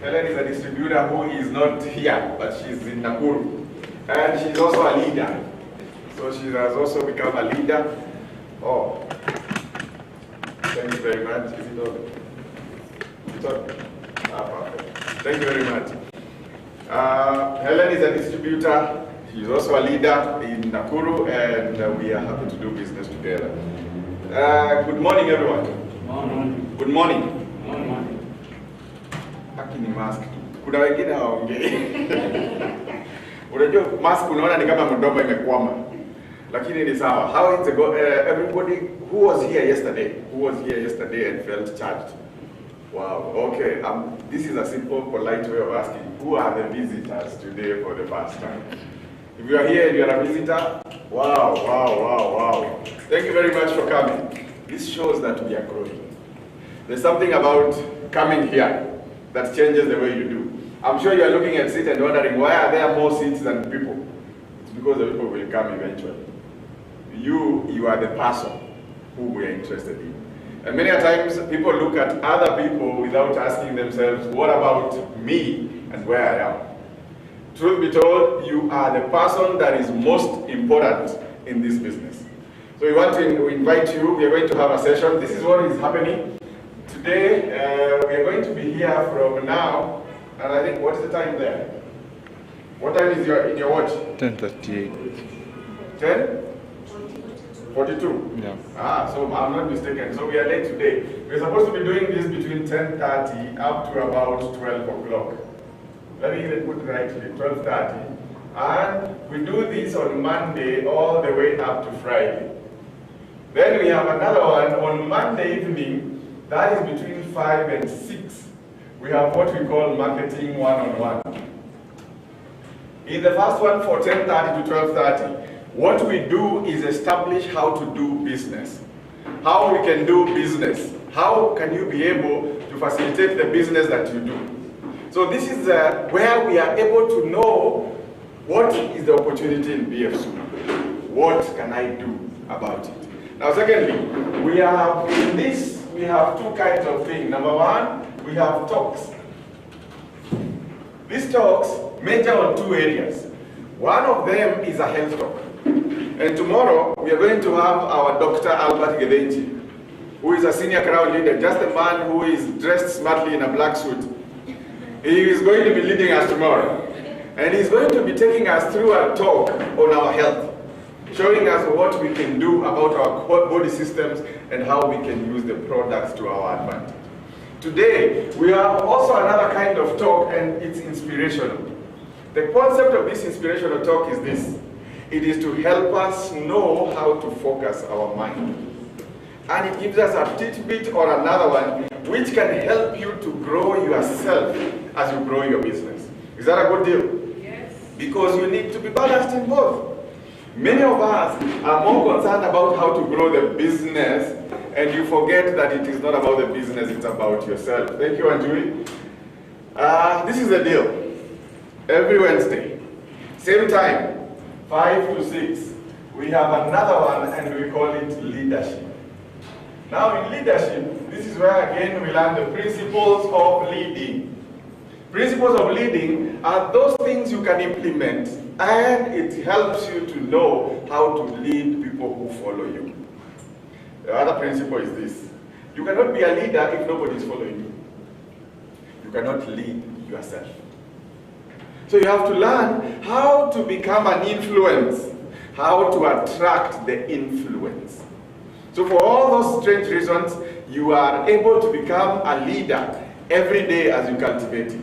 Helen is a distributor who is not here, but she's in Nakuru. And she's also a leader. So she has also become a leader. Oh, thank you very much. Is it on? It's on? Perfect. Thank you very much. Helen is a distributor. She's also a leader in Nakuru, and we are happy to do business together. Good morning, everyone. Morning. Good morning. Morning. Haki ni mask. Kuna wengine hawaongei. Unajua mask unaona ni kama mdomo imekwama. Lakini ni sawa. How is it go? Everybody who was here yesterday? Who was here yesterday and felt charged? Wow. Okay. This is a simple, polite way of asking. Who are the visitors today for the first time? If you are here and you are a visitor, wow, wow, wow, wow. Thank you very much for coming. This shows that we are growing. There's something about coming here that changes the way you do. I'm sure you are looking at seats and wondering, why are there more seats than people? It's because the people will come eventually. You are the person who we are interested in. And many times people look at other people without asking themselves, what about me and where I am? Truth be told, you are the person that is most important in this business. So we want to invite you. We are going to have a session. This is what is happening. Today, we are going to be here from now, and I think, what is the time there? What time is in your watch? 10:38. 10:42? Yeah. So I'm not mistaken. So we are late today. We're supposed to be doing this between 10:30 up to about 12 o'clock. Let me even put it rightly, 12:30. And we do this on Monday all the way up to Friday. Then we have another one on Monday evening. That is between 5 and 6. We have what we call marketing one-on-one. In the first one, for 10:30 to 12:30, what we do is establish how to do business. How we can do business. How can you be able to facilitate the business that you do? So this is where we are able to know what is the opportunity in BFSU. What can I do about it? Now secondly, we have in this, we have two kinds of things. Number one, we have talks. These talks major on two areas. One of them is a health talk. And tomorrow, we are going to have our Dr. Albert Gedenji, who is a senior crowd leader, just a man who is dressed smartly in a black suit. He is going to be leading us tomorrow. And he's going to be taking us through a talk on our health, showing us what we can do about our body systems and how we can use the products to our advantage. Today, we have also another kind of talk, and it's inspirational. The concept of this inspirational talk is this. It is to help us know how to focus our mind. And it gives us a tidbit or another one which can help you to grow yourself as you grow your business. Is that a good deal? Yes. Because you need to be balanced in both. Many of us are more concerned about how to grow the business, and you forget that it is not about the business, it's about yourself. Thank you, Anjuli. This is the deal. Every Wednesday, same time, 5 to 6, we have another one, and we call it leadership. Now in leadership, this is where again we learn the principles of leading. Principles of leading are those things you can implement, and it helps you to know how to lead people who follow you. The other principle is this. You cannot be a leader if nobody is following you. You cannot lead yourself. So you have to learn how to become an influence, how to attract the influence. So for all those strange reasons, you are able to become a leader every day as you cultivate it.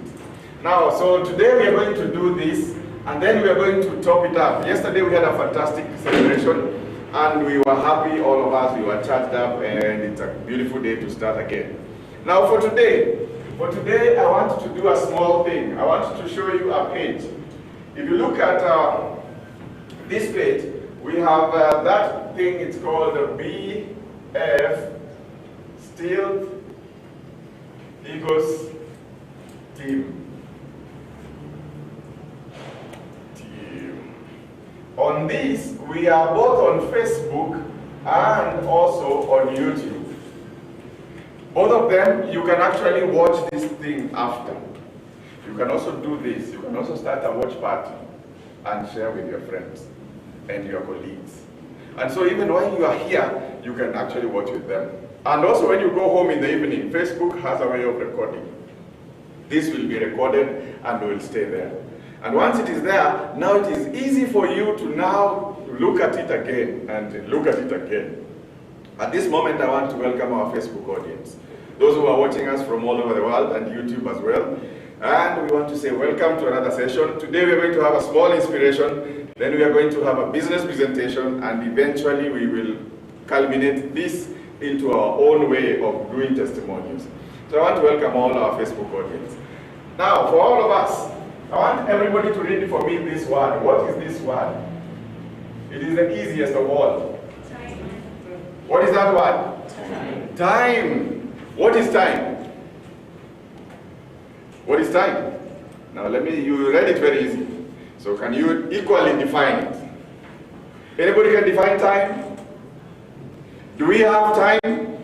Now, so today we are going to do this, and then we are going to top it up. Yesterday we had a fantastic celebration, and we were happy, all of us, we were charged up, and it's a beautiful day to start again. Now for today, I want to do a small thing. I want to show you a page. If you look at this page, we have that thing, it's called the BF Stealth Eagles Team. On this, we are both on Facebook and also on YouTube. Both of them, you can actually watch this thing after. You can also do this. You can also start a watch party and share with your friends and your colleagues. And so even while you are here, you can actually watch with them. And also when you go home in the evening, Facebook has a way of recording. This will be recorded and will stay there. And once it is there, now it is easy for you to now look at it again and look at it again. At this moment, I want to welcome our Facebook audience. Those who are watching us from all over the world and YouTube as well. And we want to say welcome to another session. Today we're going to have a small inspiration, then we are going to have a business presentation, and eventually we will culminate this into our own way of doing testimonials. So I want to welcome all our Facebook audience. Now, for all of us, I want everybody to read for me this word. What is this word? It is the easiest of all. Time. What is that word? Time. Time. What is time? What is time? Now you read it very easy. So can you equally define it? Anybody can define time? Do we have time?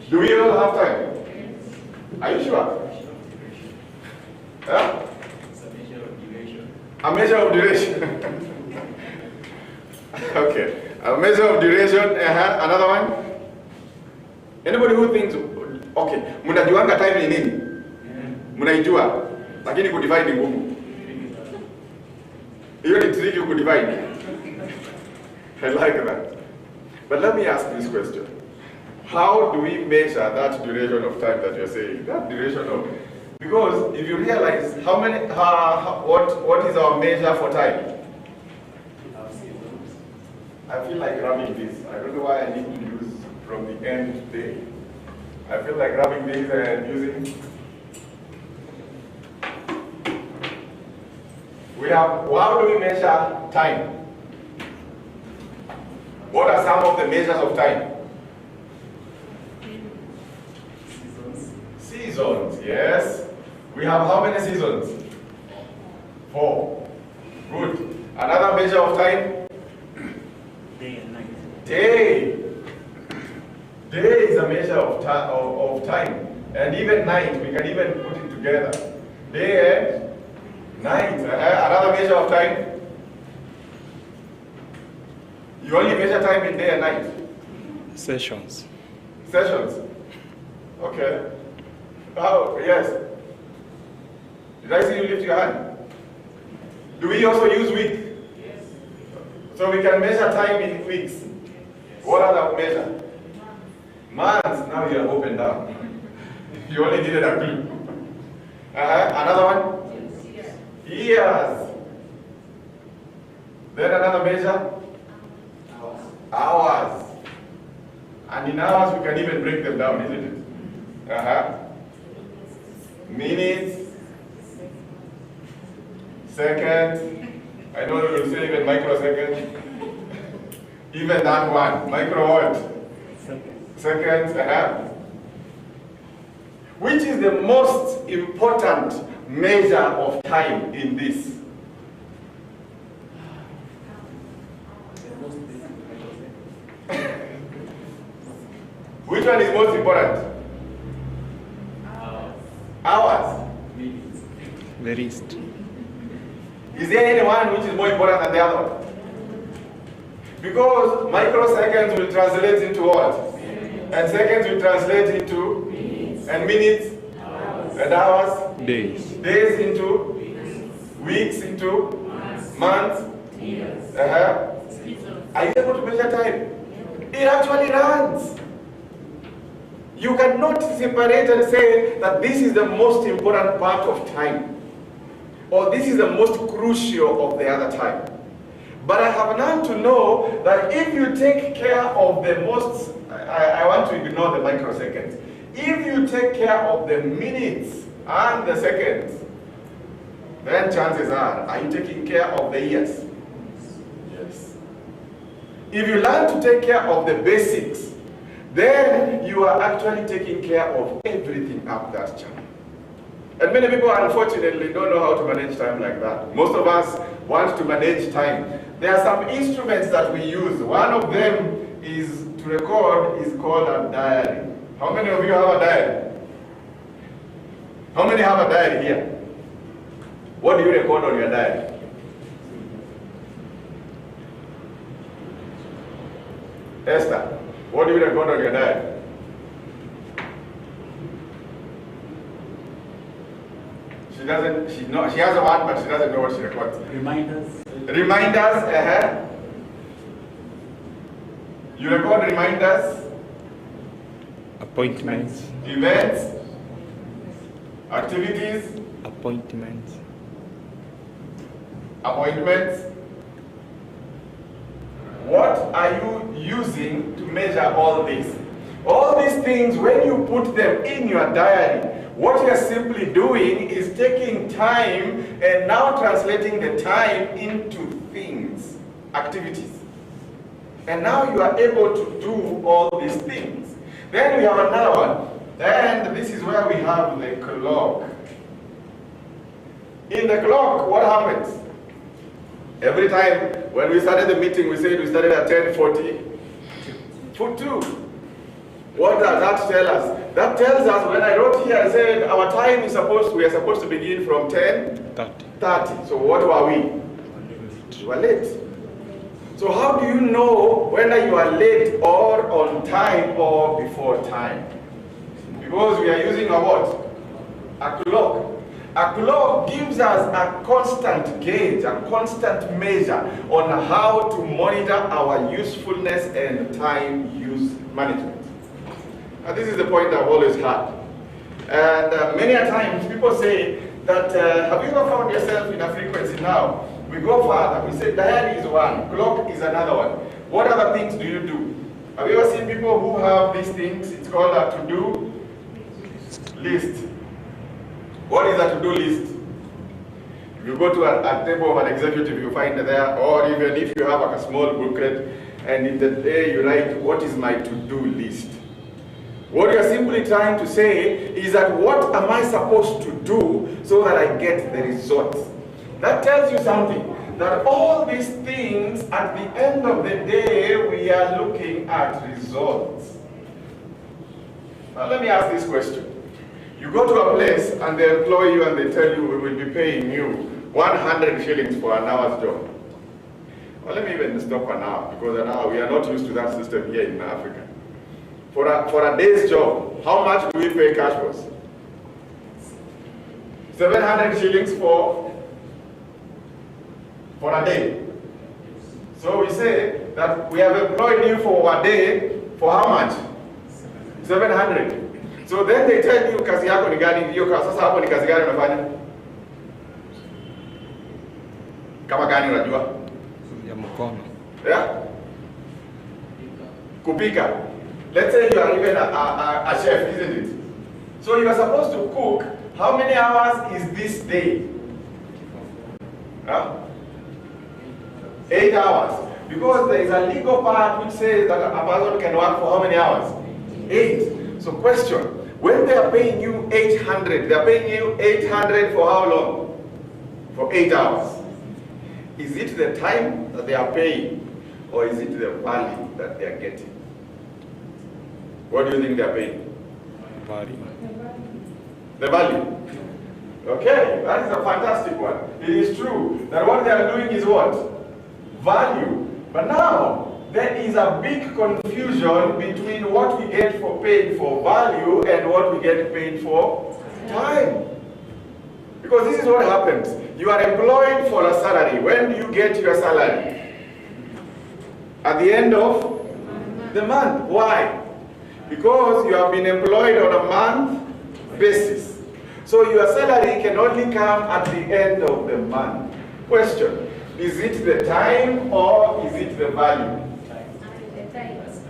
Do we all have time? Are you sure? Yeah? It's a measure of duration. A measure of duration. Okay. A measure of duration. Another one? Anybody who thinks, okay, mnajuanga time ni nini? Mnaijua, lakini kudivide ni ngumu. Hiyo ni tricky kudivide. I like that. But let me ask this question. How do we measure that duration of time that you're saying? That duration of... Because if you realize what is our measure for time? I feel like rubbing this. I don't know why I need to use from the end today. I feel like rubbing this and using... how do we measure time? What are some of the measures of time? Seasons, yes. We have how many seasons? 4. Good. Another measure of time? Day and night. Day. Day is a measure of time. And even night, we can even put it together. Day and night. Another measure of time? You only measure time in day and night? Sessions. Sessions. Okay. Oh, yes. Did I see you lift your hand? Do we also use week? Yes. So we can measure time in weeks. What other measure? Months. Now you are open down. You only needed a clue. Another one? Years. Then another measure? Hours. And in hours we can even break them down, isn't it? Minutes. Seconds. I know you will say even microseconds. Even that one. Micro what? Seconds. Which is the most important measure of time in this? Which one is most important? Hours. The least. Is there any one which is more important than the other one? Because microseconds will translate into what? And seconds will translate into? And minutes? And hours? Days. Days into? Weeks into? Months? Are you able to measure time? It actually runs. You cannot separate and say that this is the most important part of time, or this is the most crucial of the other time. But I have learned to know that if you take care of the most, I want to ignore the microseconds. If you take care of the minutes and the seconds, then chances are you taking care of the years? Yes. If you learn to take care of the basics, then you are actually taking care of everything up that channel. And many people, unfortunately, don't know how to manage time like that. Most of us want to manage time. There are some instruments that we use. One of them is to record is called a diary. How many of you have a diary? How many have a diary here? What do you record on your diary? Esther, what do you record on your diary? She doesn't, she has a word, but she doesn't know what she records. Reminders. Reminders, You record reminders, Appointments. events, activities, Appointments. appointments. What are you using to measure all this? All these things, when you put them in your diary, what you're simply doing is taking time and now translating the time into things, activities. And now you are able to do all these things. Then we have another one. And this is where we have the clock. In the clock, what happens? Every time when we started the meeting, we said we started at 10:40. For 2. What does that tell us? That tells us, when I wrote here, I said our time is we are supposed to begin from 10:30. So what were we? We were late. So how do you know whether you are late or on time or before time? Because we are using a what? A clock. A clock gives us a constant gauge, a constant measure on how to monitor our usefulness and time use management. And this is the point I've always had. And many a times people say that, have you ever found yourself in a frequency now? We go further, we say diary is one, clock is another one. What other things do you do? Have you ever seen people who have these things? It's called a to-do list. What is a to-do list? If you go to a table of an executive, you find it there, or even if you have a small booklet, and in the day you write, what is my to-do list? What you're simply trying to say is that what am I supposed to do so that I get the results? That tells you something, that all these things, at the end of the day, we are looking at results. Now let me ask this question. You go to a place and they employ you and they tell you, we will be paying you 100 shillings for an hour's job. Well, let me even stop an hour, because an hour, we are not used to that system here in Africa. For a day's job, how much do we pay cash flows? 700 shillings for a day. So we say that we have employed you for a day for how much? 700. So then they tell you kazi yako ni gani, hiyo sasa hapo ni kazi gani unafanya? Kama gani unajua? Ya mkono. Yeah? Kupika. Let's say you are even a chef, isn't it? So you are supposed to cook. How many hours is this day? Huh? 8 hours. Because there is a legal part which says that a person can work for how many hours? 8. So question, when they are paying you 800, they are paying you 800 for how long? For 8 hours. Is it the time that they are paying, or is it the value that they are getting? What do you think they are paying? Value. The value. Okay, that is a fantastic one. It is true that what they are doing is what? Value. But now, there is a big confusion between what we get for paid for value and what we get paid for time. Because this is what happens. You are employed for a salary. When do you get your salary? At the end of the month. Why? Because you have been employed on a month basis. So your salary can only come at the end of the month. Question, is it the time or is it the value?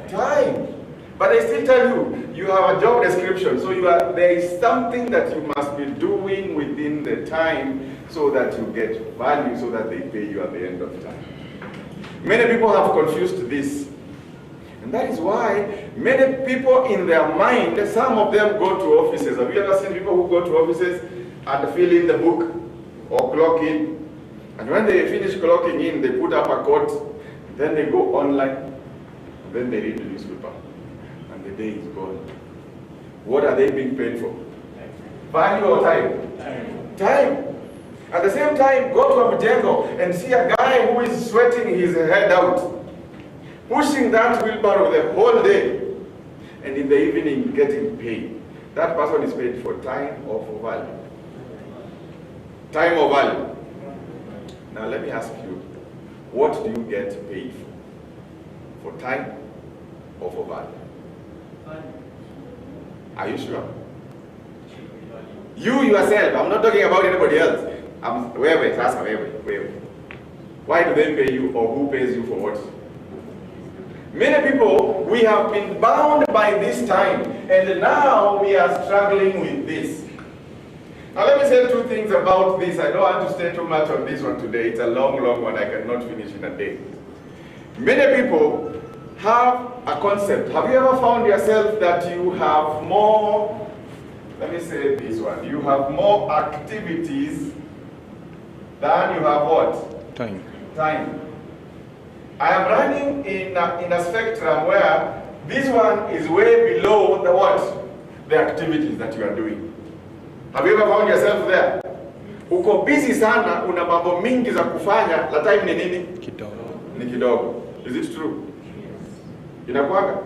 Time. But I still tell you, you have a job description, so there is something that you must be doing within the time so that you get value, so that they pay you at the end of time. Many people have confused this. And that is why many people in their mind, some of them go to offices. Have you ever seen people who go to offices and fill in the book or clock in? And when they finish clocking in, they put up a coat, then they go online, then they read the newspaper, and the day is gone. What are they being paid for? Value or time? Time. At the same time, go to a Mjengo and see a guy who is sweating his head out, pushing that wheelbarrow the whole day, and in the evening getting paid. That person is paid for time or for value? Time or value? Now let me ask you, what do you get paid for? For time or for value? Are you sure? You yourself, I'm not talking about anybody else. Wait. Why do they pay you, or who pays you for what? Many people, we have been bound by this time, and now we are struggling with this. Now let me say two things about this. I don't want to stay too much on this one today. It's a long one. I cannot finish in a day. Many people have a concept. Have you ever found yourself that you have more, let me say this one, you have more activities than you have what? Time. Time. I am running in a spectrum where this one is way below the what? The activities that you are doing. Have you ever found yourself there? Uko busy sana, una mambo mingi za kufanya, la time ni nini? Kidogo. Ni kidogo. Is it true? Inakuanga?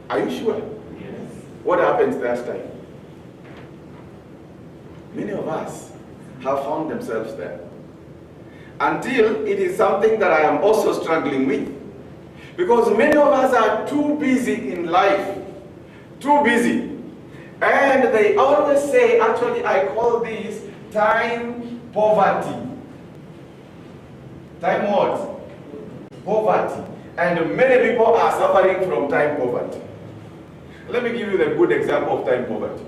Are you sure? Yes. What happens that time? Many of us have found themselves there. Until it is something that I am also struggling with. Because many of us are too busy in life. Too busy. And they always say, actually I call this time poverty. Time what? Poverty. And many people are suffering from time poverty. Let me give you the good example of time poverty.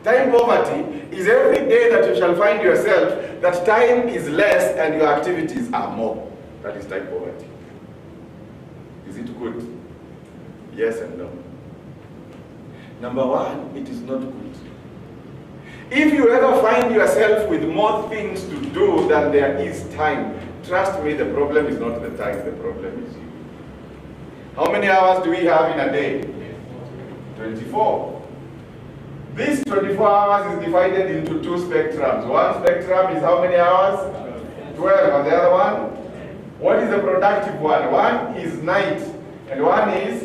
Time poverty is every day that you shall find yourself that time is less and your activities are more. That is time poverty. Is it good? Yes and no. Number one, it is not good. If you ever find yourself with more things to do than there is time, trust me, the problem is not the time, the problem is you. How many hours do we have in a day? 24. This 24 hours is divided into two spectrums. One spectrum is how many hours? 12. And the other one? What is the productive one? One is night and one is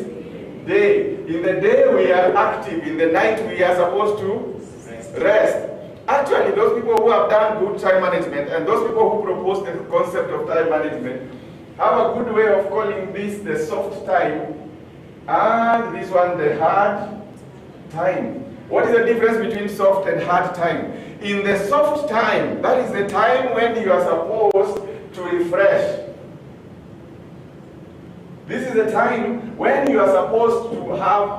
day. In the day we are active. In the night we are supposed to rest. Actually, those people who have done good time management and those people who propose the concept of time management have a good way of calling this the soft time and this one the hard time. What is the difference between soft and hard time? In the soft time, that is the time when you are supposed to refresh. This is the time when you are supposed to have,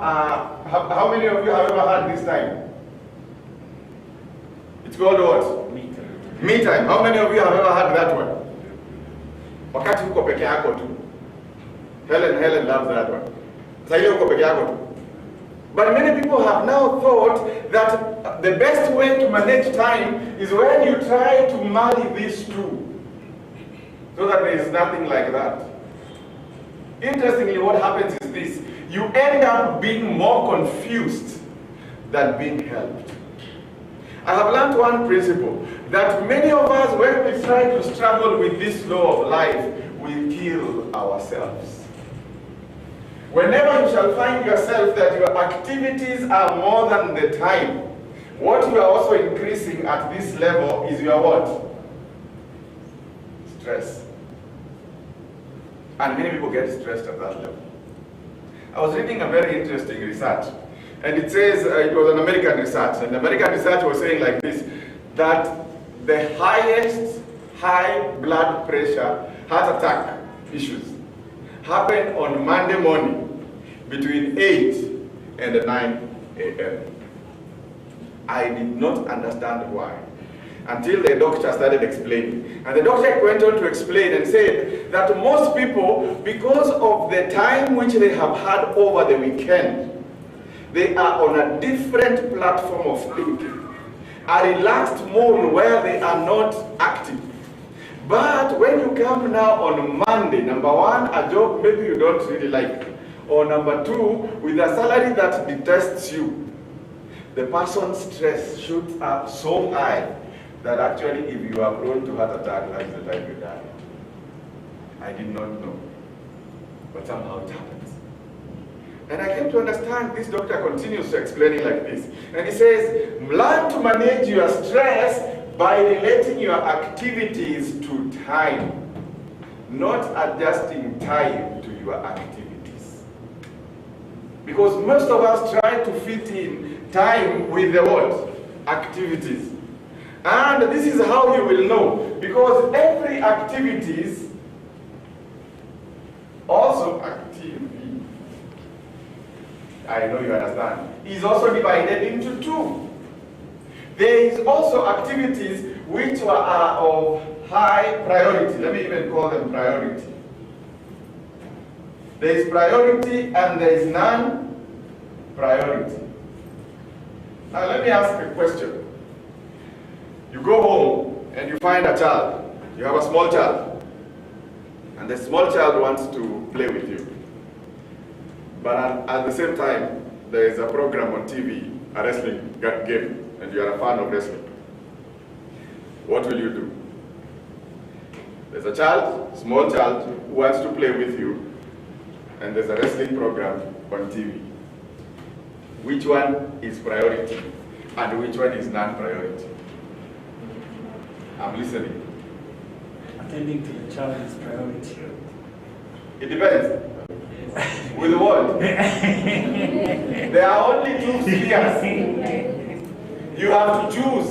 how many of you have ever had this time? It's called what? Me time. Me time. How many of you have ever had that one? Wakati uko peke yako tu. Helen loves that one. Sasa ile uko peke yako tu. But many people have now thought that the best way to manage time is when you try to marry these two. So that there is nothing like that. Interestingly, what happens is this. You end up being more confused than being helped. I have learned one principle, that many of us, when we try to struggle with this law of life, we kill ourselves. Whenever you shall find yourself that your activities are more than the time, what you are also increasing at this level is your what? Stress. And many people get stressed at that level. I was reading a very interesting research, and it says, it was an American research, and the American research was saying like this, that the highest high blood pressure, heart attack issues happen on Monday morning between 8 and 9 a.m. I did not understand why until the doctor started explaining. And the doctor went on to explain and said that most people, because of the time which they have had over the weekend, they are on a different platform of thinking, a relaxed mode where they are not active. But when you come now on Monday, number one, a job maybe you don't really like, or number two, with a salary that detests you, the person's stress shoots up so high that actually if you are prone to heart attack, that is the time you die. I did not know, but somehow it happens. And I came to understand, this doctor continues to explaining like this. And he says, learn to manage your stress by relating your activities to time, not adjusting time to your activities. Because most of us try to fit in time with the what? Activities. And this is how you will know, because every activities also activity, I know you understand, is also divided into two. There is also activities which are of high priority. Let me even call them priority. There is priority and there is non-priority. Now let me ask a question. You go home and you find a child. You have a small child. And the small child wants to play with you. But at the same time, there is a program on TV, a wrestling game, and you are a fan of wrestling. What will you do? There's a child, small child, who wants to play with you, and there's a wrestling program on TV. Which one is priority, and which one is non-priority? I'm listening. Attending to the child is priority. It depends. With what? There are only two spheres. You have to choose.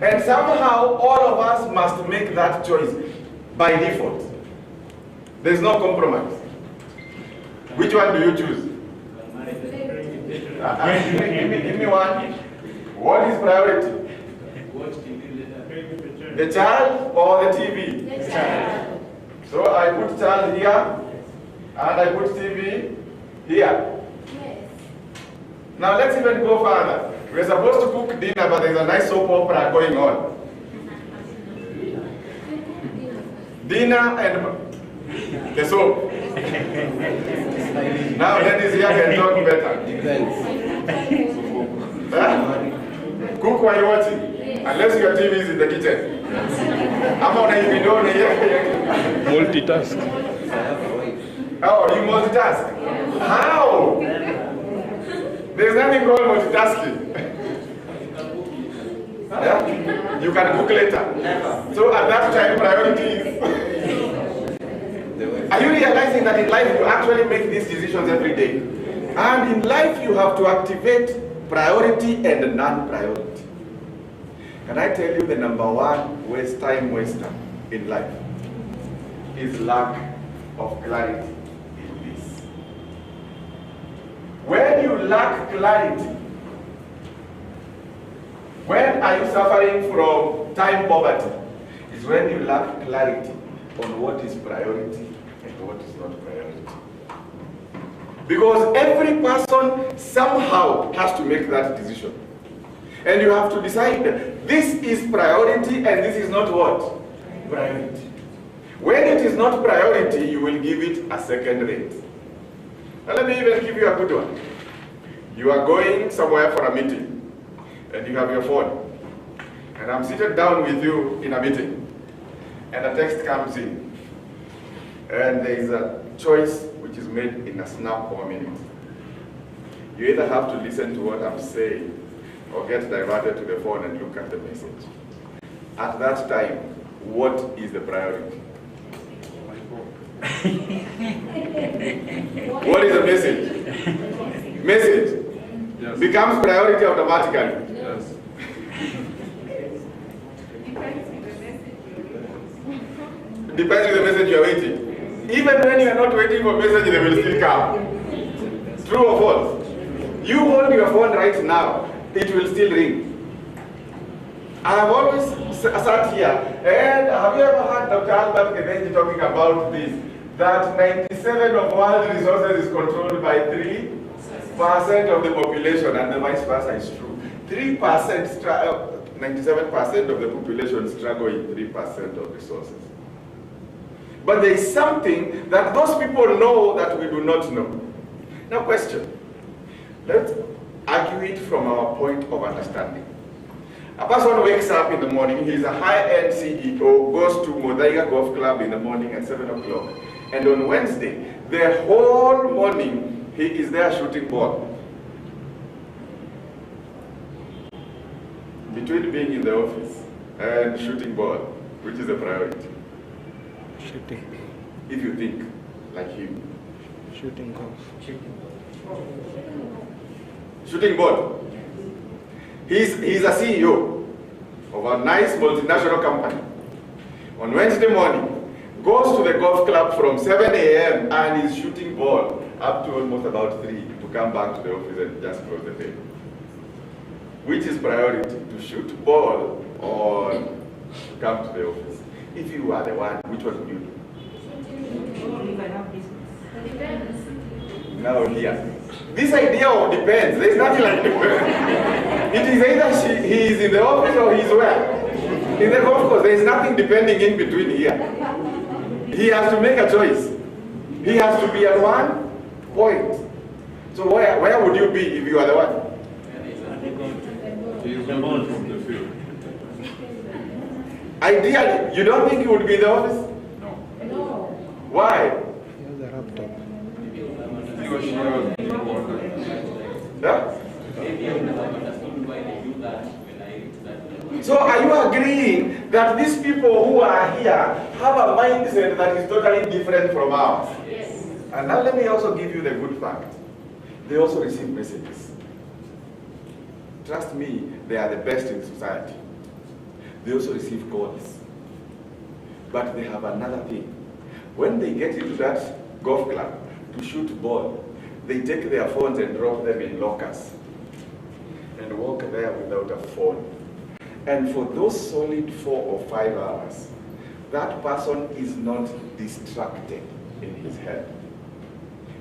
And somehow all of us must make that choice by default. There's no compromise. Which one do you choose? Give me one. What is priority? The child or the TV? The child. So I put child here, and I put TV here. Yes. Now let's even go further. We're supposed to cook dinner, but there's a nice soap opera going on. Dinner and the soap. Now ladies here can talk better. Huh? Cook while watching, unless your TV is in the kitchen. Multitask. Oh, you multitask? How? There's nothing called multitasking. Yeah? You can cook later. So at that time, priorities. Are you realizing that in life you actually make these decisions every day? And in life you have to activate priority and non-priority. Can I tell you the number one time waster in life is lack of clarity in this. When you lack clarity, when are you suffering from time poverty? Is when you lack clarity on what is priority and what is not priority. Because every person somehow has to make that decision. And you have to decide, this is priority and this is not what? Priority. When it is not priority, you will give it a second rate. Now let me even give you a good one. You are going somewhere for a meeting, and you have your phone. And I'm seated down with you in a meeting, and a text comes in. And there is a choice which is made in a snap of a minute. You either have to listen to what I'm saying, or get diverted to the phone and look at the message. At that time, what is the priority? What is the message? Message becomes priority automatically. Yes. Depends on the message you are waiting. Even when you are not waiting for message, they will still come. True or false? You hold your phone right now, it will still ring. I have always sat here, and have you ever heard Dr. Albert Kevenji talking about this? That 97% of world resources is controlled by 3% of the population, and the vice versa is true. 97% of the population struggle in 3% of resources. But there is something that those people know that we do not know. Now question, argue it from our point of understanding. A person wakes up in the morning, he's a high-end CEO, goes to Modaiga Golf Club in the morning at 7 o'clock. And on Wednesday, the whole morning, he is there shooting ball. Between being in the office and shooting ball, which is a priority? Shooting. If you think like him. Shooting golf. Shooting ball. He's a CEO of a nice multinational company. On Wednesday morning, goes to the golf club from 7 a.m. and is shooting ball up to almost about 3 to come back to the office and just close the day. Which is priority, to shoot ball or to come to the office? If you are the one, which one would you do? Now here. This idea of depends, there's nothing like depends. It is either he is in the office or he's where? In the golf course, there's nothing depending in between here. He has to make a choice. He has to be at one point. So where would you be if you are the one? He is looking from the field. Ideally, you don't think you would be in the office? No. Why? He has a laptop. He or she has been important. Yeah? So are you agreeing that these people who are here have a mindset that is totally different from ours? Yes. And now let me also give you the good fact. They also receive messages. Trust me, they are the best in society. They also receive calls. But they have another thing. When they get into that golf club to shoot ball, they take their phones and drop them in lockers and walk there without a phone. And for those solid 4 or 5 hours, that person is not distracted in his head.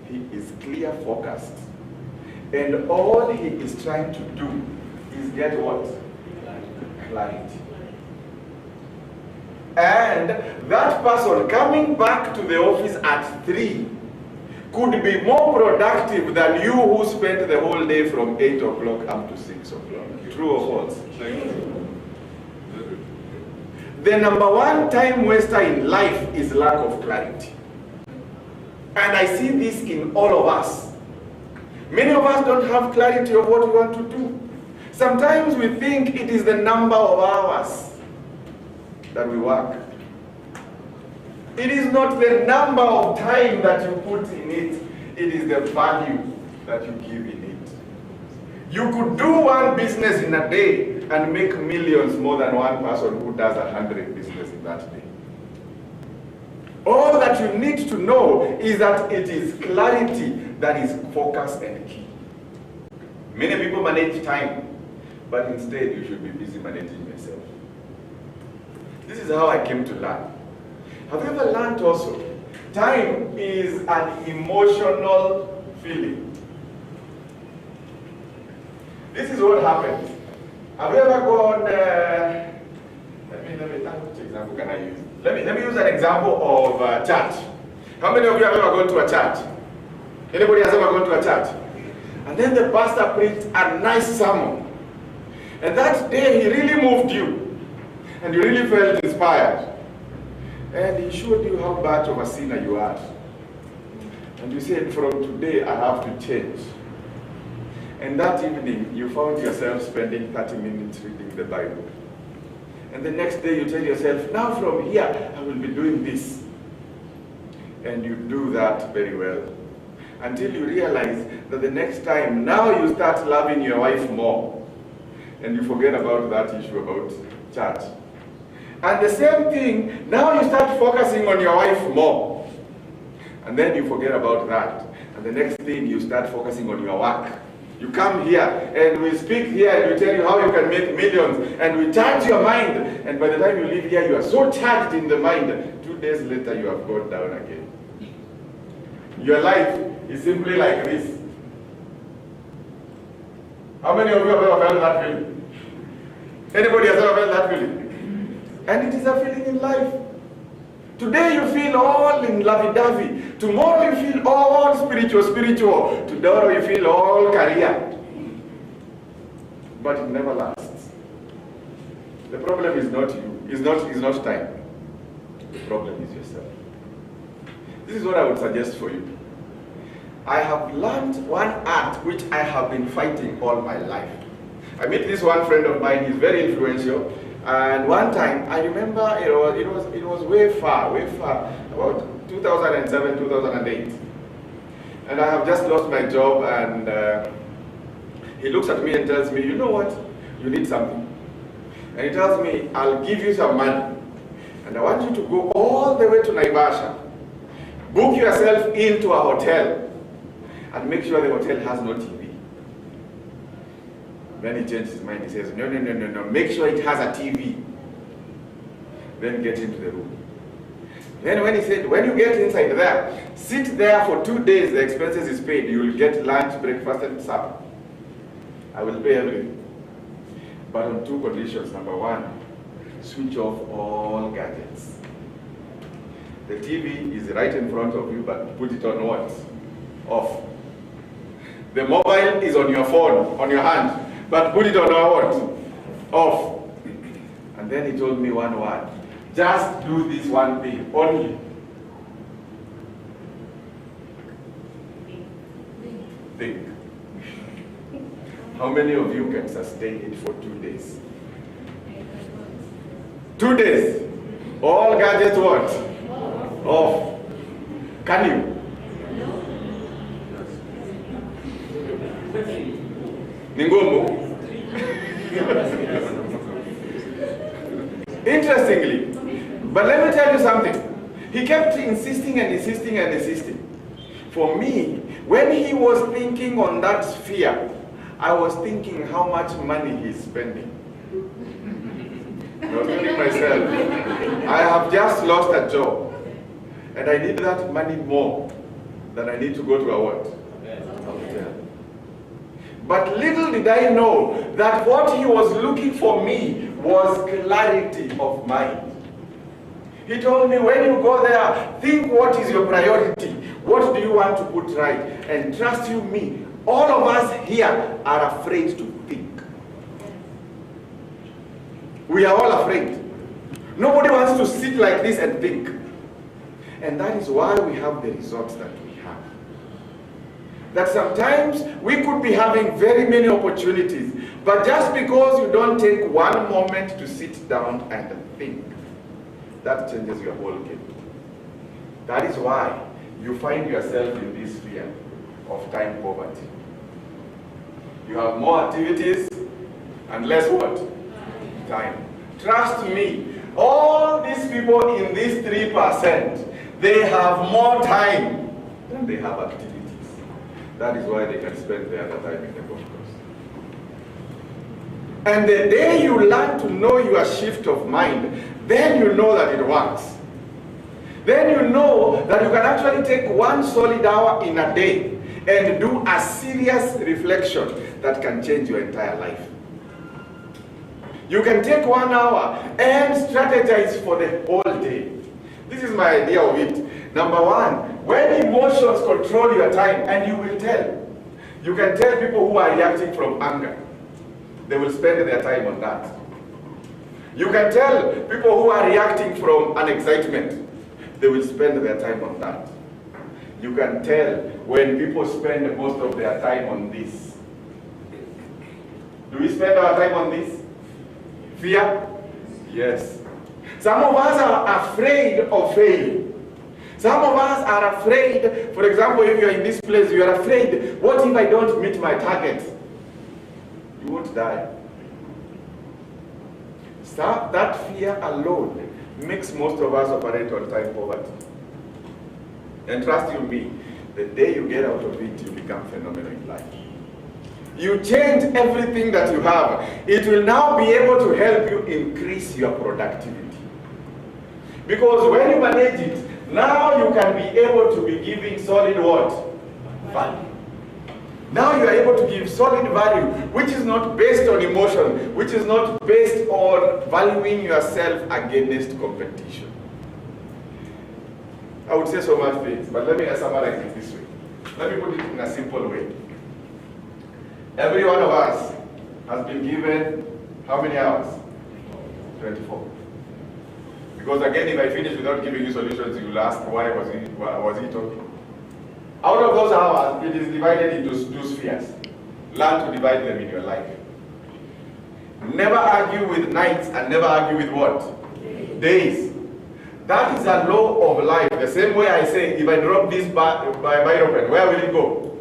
He is clear focused. And all he is trying to do is get what? Clarity. And that person coming back to the office at 3 could be more productive than you who spent the whole day from 8 o'clock up to 6 o'clock. True or false? The number one time waster in life is lack of clarity. And I see this in all of us. Many of us don't have clarity of what we want to do. Sometimes we think it is the number of hours that we work. It is not the number of time that you put in it, it is the value that you give in it. You could do one business in a day and make millions more than one person who does 100 businesses in that day. All that you need to know is that it is clarity that is focus and key. Many people manage time, but instead you should be busy managing yourself. This is how I came to learn. Have you ever learned also? Time is an emotional feeling. This is what happens. Have you ever gone, which example can I use? Let me use an example of church. How many of you have ever gone to a church? Anybody has ever gone to a church? And then the pastor preached a nice sermon. And that day he really moved you. And you really felt inspired. And he showed you how bad of a sinner you are. And you said, from today I have to change. And that evening you found yourself spending 30 minutes reading the Bible. And the next day you tell yourself, now from here I will be doing this. And you do that very well. Until you realize that the next time, now you start loving your wife more. And you forget about that issue about church. And the same thing, now you start focusing on your wife more. And then you forget about that. And the next thing, you start focusing on your work. You come here and we speak here and we tell you how you can make millions. And we charge your mind. And by the time you leave here, you are so charged in the mind. 2 days later, you have gone down again. Your life is simply like this. How many of you have ever felt that feeling? Anybody has ever felt that feeling? And it is a feeling in life. Today you feel all in lovey-dovey. Tomorrow you feel all spiritual. Tomorrow you feel all career. but it never lasts. The problem is not you, is not time. The problem is yourself. This is what I would suggest for you. I have learned one art which I have been fighting all my life. I met this one friend of mine, he's very influential, and one time, I remember it was way far, about 2007, 2008. And I have just lost my job, and he looks at me and tells me, you know what, you need something. And he tells me, I'll give you some money, and I want you to go all the way to Naivasha, book yourself into a hotel, and make sure the hotel has no TV. Then he changed his mind, he says, no, make sure it has a TV. Then get into the room. Then when he said, when you get inside there, sit there for 2 days, the expenses is paid. You will get lunch, breakfast, and supper. I will pay everything. But on 2 conditions. Number 1, switch off all gadgets. The TV is right in front of you, but put it on what? Off. The mobile is on your phone, on your hand, but put it on what? Off. And then he told me one word. Just do this one thing, only. Think. How many of you can sustain it for 2 days? 2 days. All gadgets what? Off. Can you? Ningumu. Interestingly, but let me tell you something. He kept insisting and insisting and insisting. For me, when he was thinking on that sphere, I was thinking how much money he's spending. I was telling myself, I have just lost a job, and I need that money more than I need to go to a what? A hotel. But little did I know that what he was looking for me was clarity of mind. He told me, when you go there, think what is your priority. What do you want to put right? And trust you me, all of us here are afraid to think. We are all afraid. Nobody wants to sit like this and think. And that is why we have the results that we have. That sometimes we could be having very many opportunities, but just because you don't take one moment to sit down and think, that changes your whole game. That is why you find yourself in this sphere of time poverty. You have more activities and less what? Time. Trust me, all these people in this 3%, they have more time than they have activities. That is why they can spend their other time in the golf course. And the day you learn to know your shift of mind, then you know that it works. Then you know that you can actually take 1 solid hour in a day and do a serious reflection that can change your entire life. You can take 1 hour and strategize for the whole day. This is my idea of it. Number 1, when emotions control your time, and you will tell. You can tell people who are reacting from anger. They will spend their time on that. You can tell people who are reacting from an excitement. They will spend their time on that. You can tell when people spend most of their time on this. Do we spend our time on this? Fear? Yes. Some of us are afraid of failing. Some of us are afraid, for example, if you're in this place, you are afraid, what if I don't meet my target? You won't die. So that fear alone makes most of us operate on time poverty. And trust you me, the day you get out of it, you become phenomenal in life. You change everything that you have. It will now be able to help you increase your productivity. Because when you manage it, now you can be able to be giving solid what? Value. Now you are able to give solid value, which is not based on emotion, which is not based on valuing yourself against competition. I would say so much things, but let me summarize it this way. Let me put it in a simple way. Every one of us has been given how many hours? 24. Because again, if I finish without giving you solutions, you will ask why was he talking? Out of those hours, it is divided into two spheres. Learn to divide them in your life. Never argue with nights and never argue with what? Days. That is a law of life. The same way I say, if I drop this biro pen, where will it go?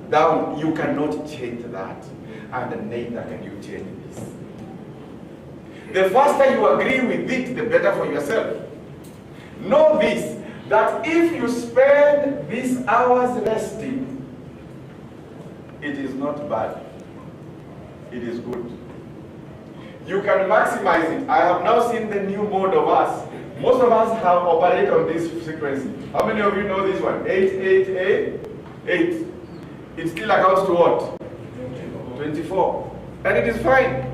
Down. You cannot change that. And neither can you change this. The faster you agree with it, the better for yourself. Know this, that if you spend these hours resting, it is not bad. It is good. You can maximize it. I have now seen the new mode of us. Most of us have operated on this frequency. How many of you know this one? 8. It still accounts to what? 24. And it is fine.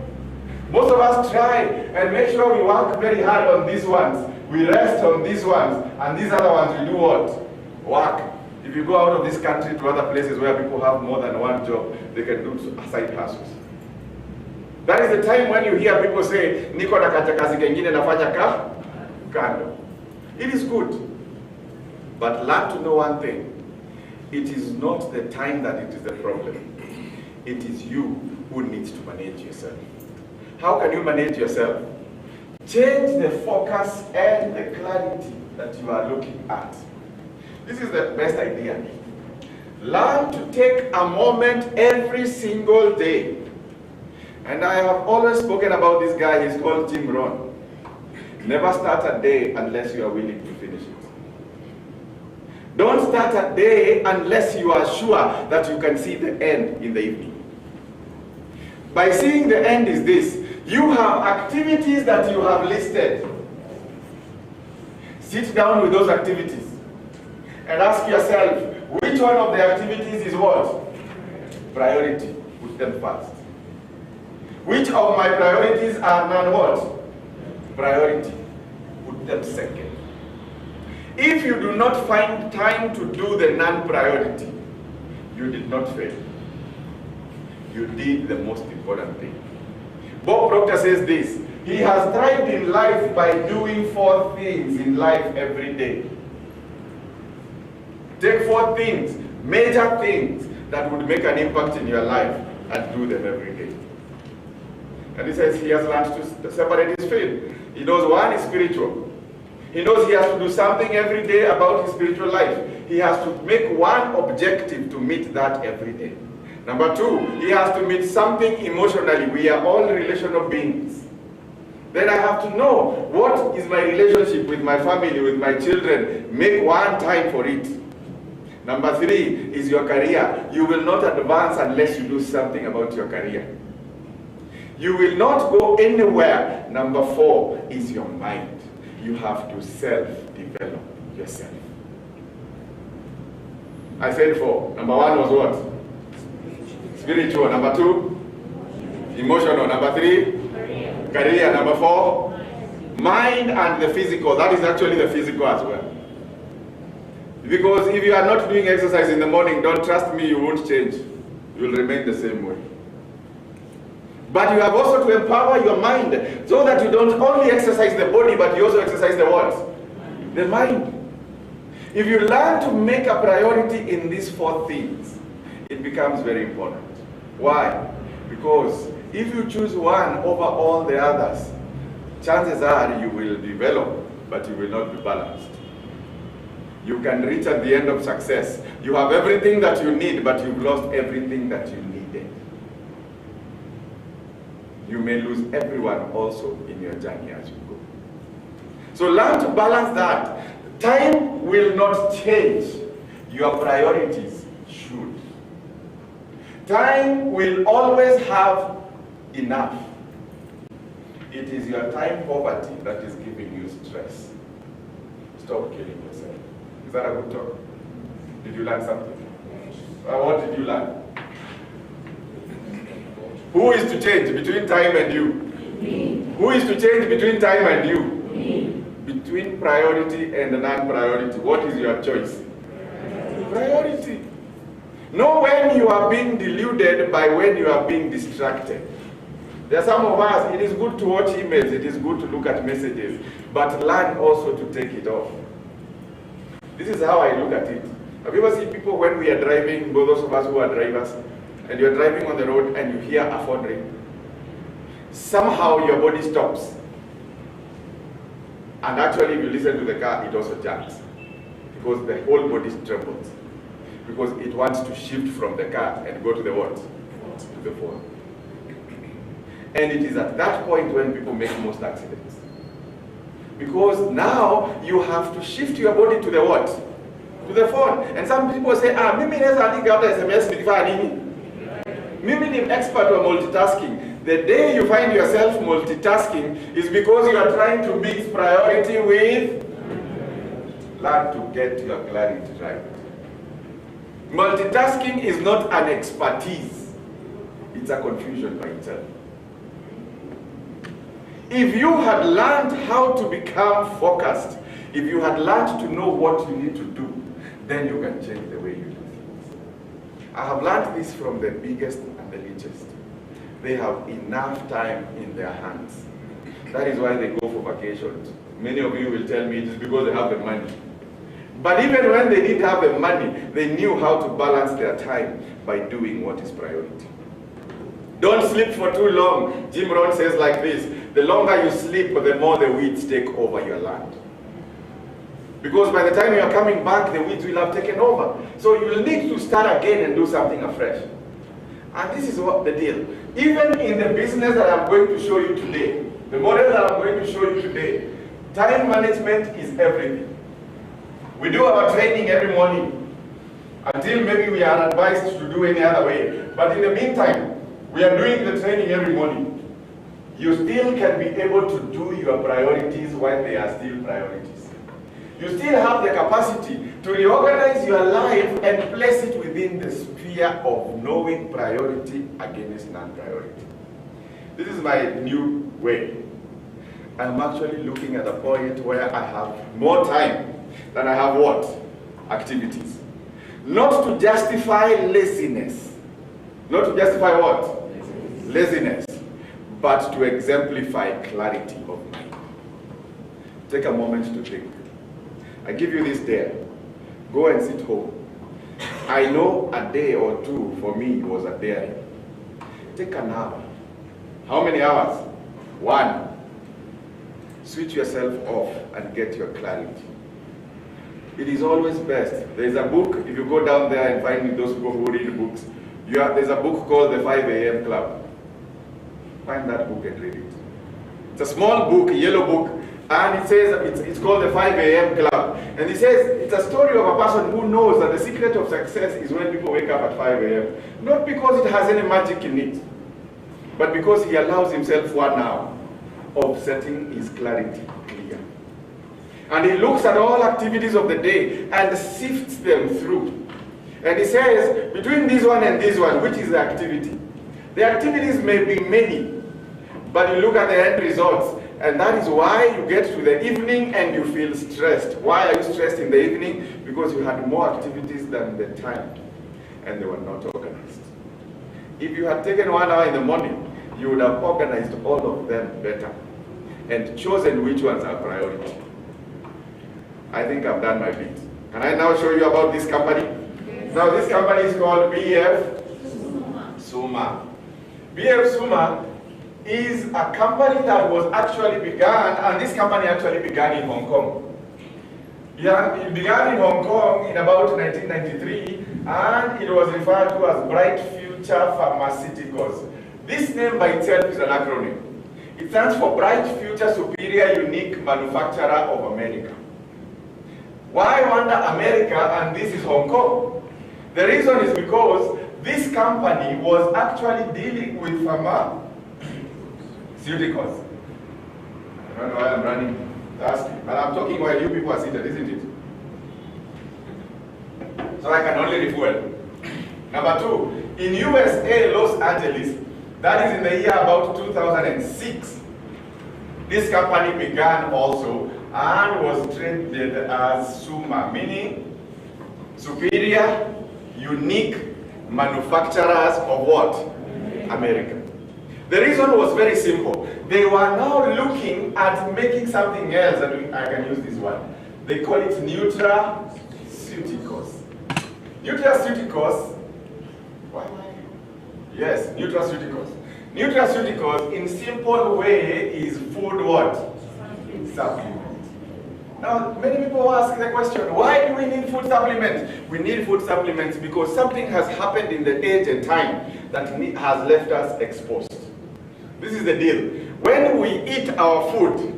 Most of us try and make sure we work very hard on these ones. We rest on these ones. And these other ones we do what? Work. If you go out of this country to other places where people have more than one job, they can do side hustles. That is the time when you hear people say, niko na kazi kengine nafanya kando. It is good. But learn to know one thing. It is not the time that it is the problem. It is you who needs to manage yourself. How can you manage yourself? Change the focus and the clarity that you are looking at. This is the best idea. Learn to take a moment every single day. And I have always spoken about this guy. He's called Jim Rohn. Never start a day unless you are willing to finish it. Don't start a day unless you are sure that you can see the end in the evening. By seeing the end is this. You have activities that you have listed. Sit down with those activities and ask yourself, which one of the activities is what? Priority. Put them first. Which of my priorities are non-what? Priority. Put them second. If you do not find time to do the non-priority, you did not fail. You did the most important thing. Bob Proctor says this, he has thrived in life by doing 4 things in life every day. Take 4 things, major things that would make an impact in your life and do them every day. And he says he has learned to separate his faith. He knows one is spiritual. He knows he has to do something every day about his spiritual life. He has to make one objective to meet that every day. Number 2, he has to meet something emotionally. We are all relational beings. Then I have to know what is my relationship with my family, with my children. Make one time for it. Number 3 is your career. You will not advance unless you do something about your career. You will not go anywhere. Number 4 is your mind. You have to self-develop yourself. I said 4. Number 1 was what? Spiritual. Number 2? Emotional. Number 3? Career. Number 4? Mind and the physical. That is actually the physical as well. Because if you are not doing exercise in the morning, don't trust me, you won't change. You will remain the same way. But you have also to empower your mind so that you don't only exercise the body, but you also exercise the what? The mind. If you learn to make a priority in these 4 things, it becomes very important. Why? Because if you choose one over all the others, chances are you will develop, but you will not be balanced. You can reach at the end of success. You have everything that you need, but you've lost everything that you needed. You may lose everyone also in your journey as you go. So learn to balance that. Time will not change. Your priorities should. Time will always have enough. It is your time poverty that is giving you stress. Stop killing yourself. Is that a good talk? Did you learn something? What did you learn? Who is to change between time and you? Me. Who is to change between time and you? Me. Between priority and non-priority, what is your choice? Priority. Know when you are being deluded by when you are being distracted. There are some of us, it is good to watch emails, it is good to look at messages, but learn also to take it off. This is how I look at it. Have you ever seen people when we are driving, those of us who are drivers, and you're driving on the road and you hear a phone ring? Somehow your body stops. And actually, if you listen to the car, it also jumps. Because the whole body trembles. Because it wants to shift from the car and go to the what? To the phone. And it is at that point when people make most accidents. Because now you have to shift your body to the what? To the phone. And some people say, mimi naweza andika hata SMS nikifanya nini? Mimi ni expert on multitasking. The day you find yourself multitasking is because you are trying to mix priority with learn to get your clarity right. Multitasking is not an expertise. It's a confusion by itself. If you had learned how to become focused, if you had learned to know what you need to do, then you can change the way you do things. I have learned this from the biggest and the richest. They have enough time in their hands. That is why they go for vacations. Many of you will tell me it is because they have the money. But even when they didn't have the money, they knew how to balance their time by doing what is priority. Don't sleep for too long. Jim Rohn says like this, the longer you sleep, the more the weeds take over your land. Because by the time you are coming back, the weeds will have taken over. So you will need to start again and do something afresh. And this is what the deal. Even in the business that I'm going to show you today, the model that I'm going to show you today, time management is everything. We do our training every morning until maybe we are advised to do any other way. But in the meantime, we are doing the training every morning. You still can be able to do your priorities while they are still priorities. You still have the capacity to reorganize your life and place it within the sphere of knowing priority against non-priority. This is my new way. I'm actually looking at a point where I have more time than I have what? Activities. Not to justify laziness. Not to justify what? Laziness. But to exemplify clarity of mind. Take a moment to think. I give you this dare. Go and sit home. I know a day or two for me was a dare. Take an hour. How many hours? 1. Switch yourself off and get your clarity. It is always best. There is a book, if you go down there and find those people who read books, there's a book called The 5 a.m. Club. Find that book and read it. It's a small book, a yellow book, and it says it's called The 5 a.m. Club. And it says it's a story of a person who knows that the secret of success is when people wake up at 5 a.m. Not because it has any magic in it, but because he allows himself 1 hour of setting his clarity clear. And he looks at all activities of the day and sifts them through. And he says, between this one and this one, which is the activity? The activities may be many, but you look at the end results, and that is why you get to the evening and you feel stressed. Why are you stressed in the evening? Because you had more activities than the time, and they were not organized. If you had taken 1 hour in the morning, you would have organized all of them better and chosen which ones are priority. I think I've done my bit. Can I now show you about this company? Yes. Now this company is called BF Suma. BF Suma is a company that was actually began, and this company actually began in Hong Kong. Yeah, it began in Hong Kong in about 1993, and it was referred to as Bright Future Pharmaceuticals. This name by itself is an acronym. It stands for Bright Future Superior Unique Manufacturer of America. Why wonder America and this is Hong Kong? The reason is because this company was actually dealing with pharmaceuticals. I don't know why I'm running fast, but I'm talking while you people are seated, isn't it? So I can only refuel. Number 2, in USA, Los Angeles, that is in the year about 2006, this company began also and was traded as SUMA, meaning Superior Unique Manufacturers of what? America. The reason was very simple. They were now looking at making something else, and I can use this one. They call it nutraceuticals. Nutraceuticals, why? Yes, nutraceuticals. Nutraceuticals, in simple way, is food what? Supplement. Now, many people ask the question, why do we need food supplements? We need food supplements because something has happened in the age and time that has left us exposed. This is the deal. When we eat our food,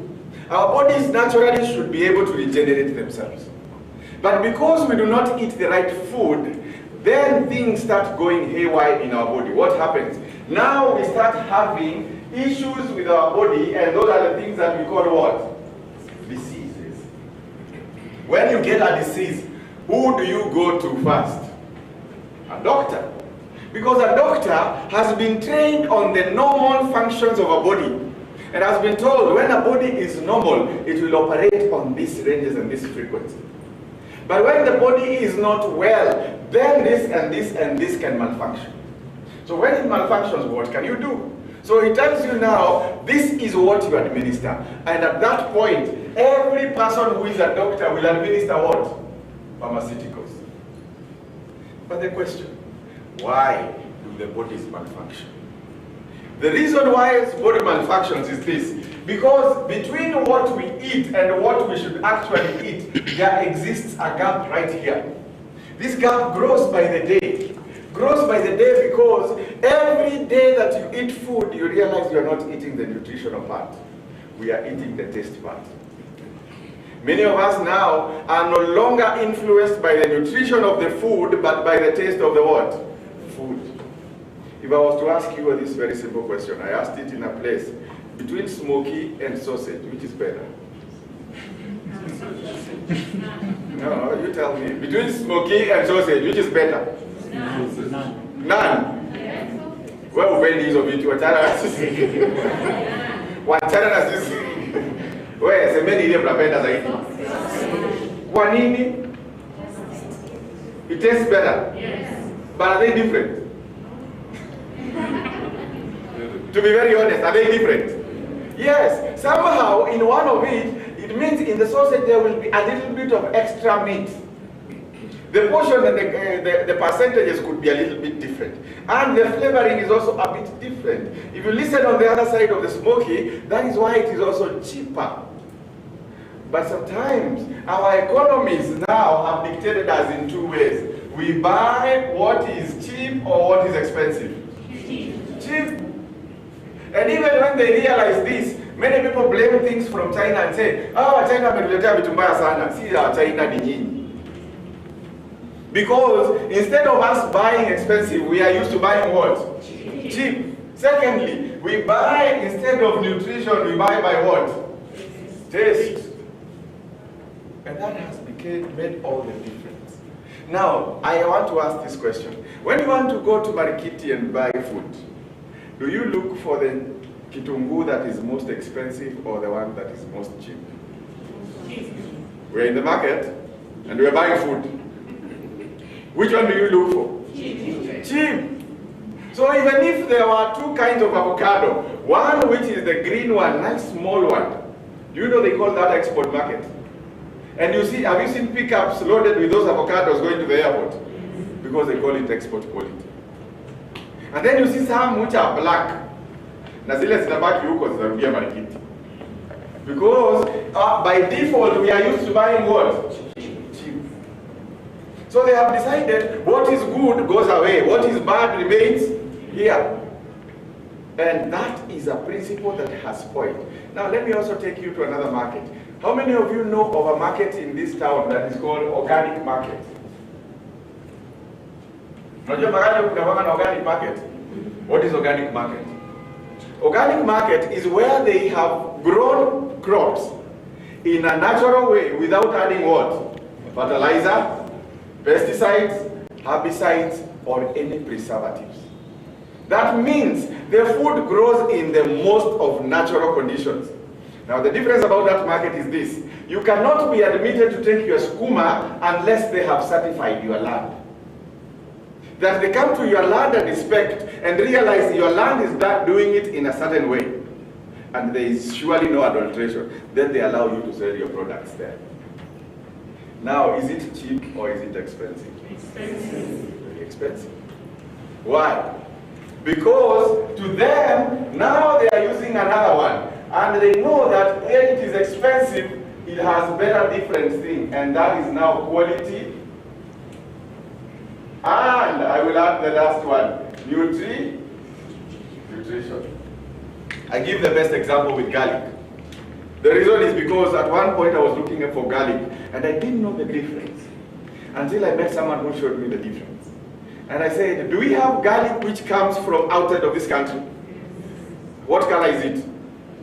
our bodies naturally should be able to regenerate themselves. But because we do not eat the right food, then things start going haywire in our body. What happens? Now we start having issues with our body, and those are the things that we call what? Diseases. When you get a disease, who do you go to first? A doctor. Because a doctor has been trained on the normal functions of a body and has been told when a body is normal, it will operate on these ranges and this frequency. But when the body is not well, then this and this and this can malfunction. So when it malfunctions, what can you do? So it tells you now, this is what you administer. And at that point, every person who is a doctor will administer what? Pharmaceuticals. But the question, why do the bodies malfunction? The reason why body malfunctions is this. Because between what we eat and what we should actually eat, there exists a gap right here. This gap grows by the day. Grows by the day because every day that you eat food, you realize you are not eating the nutritional part. We are eating the taste part. Many of us now are no longer influenced by the nutrition of the food, but by the taste of the what? Food. If I was to ask you this very simple question, I asked it in a place, between smoky and sausage, which is better? No, you tell me. Between smoky and sausage, which is better? None. None. Well, when these of you wachana na sisi. Wewe semeni ile mnapenda zaidi. Kwa nini? It tastes better. Yes. But are they different? To be very honest, are they different? Yes. Somehow in one of it means in the sausage there will be a little bit of extra meat. The portion and the percentages could be a little bit different. And the flavoring is also a bit different. If you listen on the other side of the smoky, that is why it is also cheaper. But sometimes our economies now have dictated us in two ways. We buy what is cheap or what is expensive. Cheap. And even when they realize this, many people blame things from China and say, oh, China ametuletea vitu mbaya sana. Si China ni nyinyi. Because instead of us buying expensive, we are used to buying what? Cheap. Secondly, we buy, instead of nutrition, we buy by what? Taste. And that has made all the difference. Now, I want to ask this question. When you want to go to Marikiti and buy food, do you look for the kitungu that is most expensive or the one that is most cheap? We're in the market and we're buying food. Which one do you look for? Cheap. Cheap. So even if there were two kinds of avocado, one which is the green one, nice small one, you know they call that export market. And you see, have you seen pickups loaded with those avocados going to the airport? Because they call it export quality. And then you see some which are black. Na zile zitabaki huko zinarudia Marikiti. Because by default we are used to buying what? Cheap. So they have decided what is good goes away, what is bad remains here. And that is a principle that has spoiled. Now let me also take you to another market. How many of you know of a market in this town that is called Organic Market? Unajua mahali kuna na organic market? What is organic market? Organic market is where they have grown crops in a natural way without adding what? Fertilizer, pesticides, herbicides, or any preservatives. That means the food grows in the most of natural conditions. Now the difference about that market is this. You cannot be admitted to take your skuma unless they have certified your land. that they come to your land and inspect and realize your land is doing it in a certain way, and there is surely no adulteration, then they allow you to sell your products there. Now, is it cheap or is it expensive? Expensive. Very expensive. Why? Because to them, now they are using another one, and they know that when it is expensive, it has better different thing, and that is now quality. And I will add the last one, nutrition. I give the best example with garlic. The reason is because at one point I was looking for garlic, and I didn't know the difference until I met someone who showed me the difference. And I said, do we have garlic which comes from outside of this country? What color is it?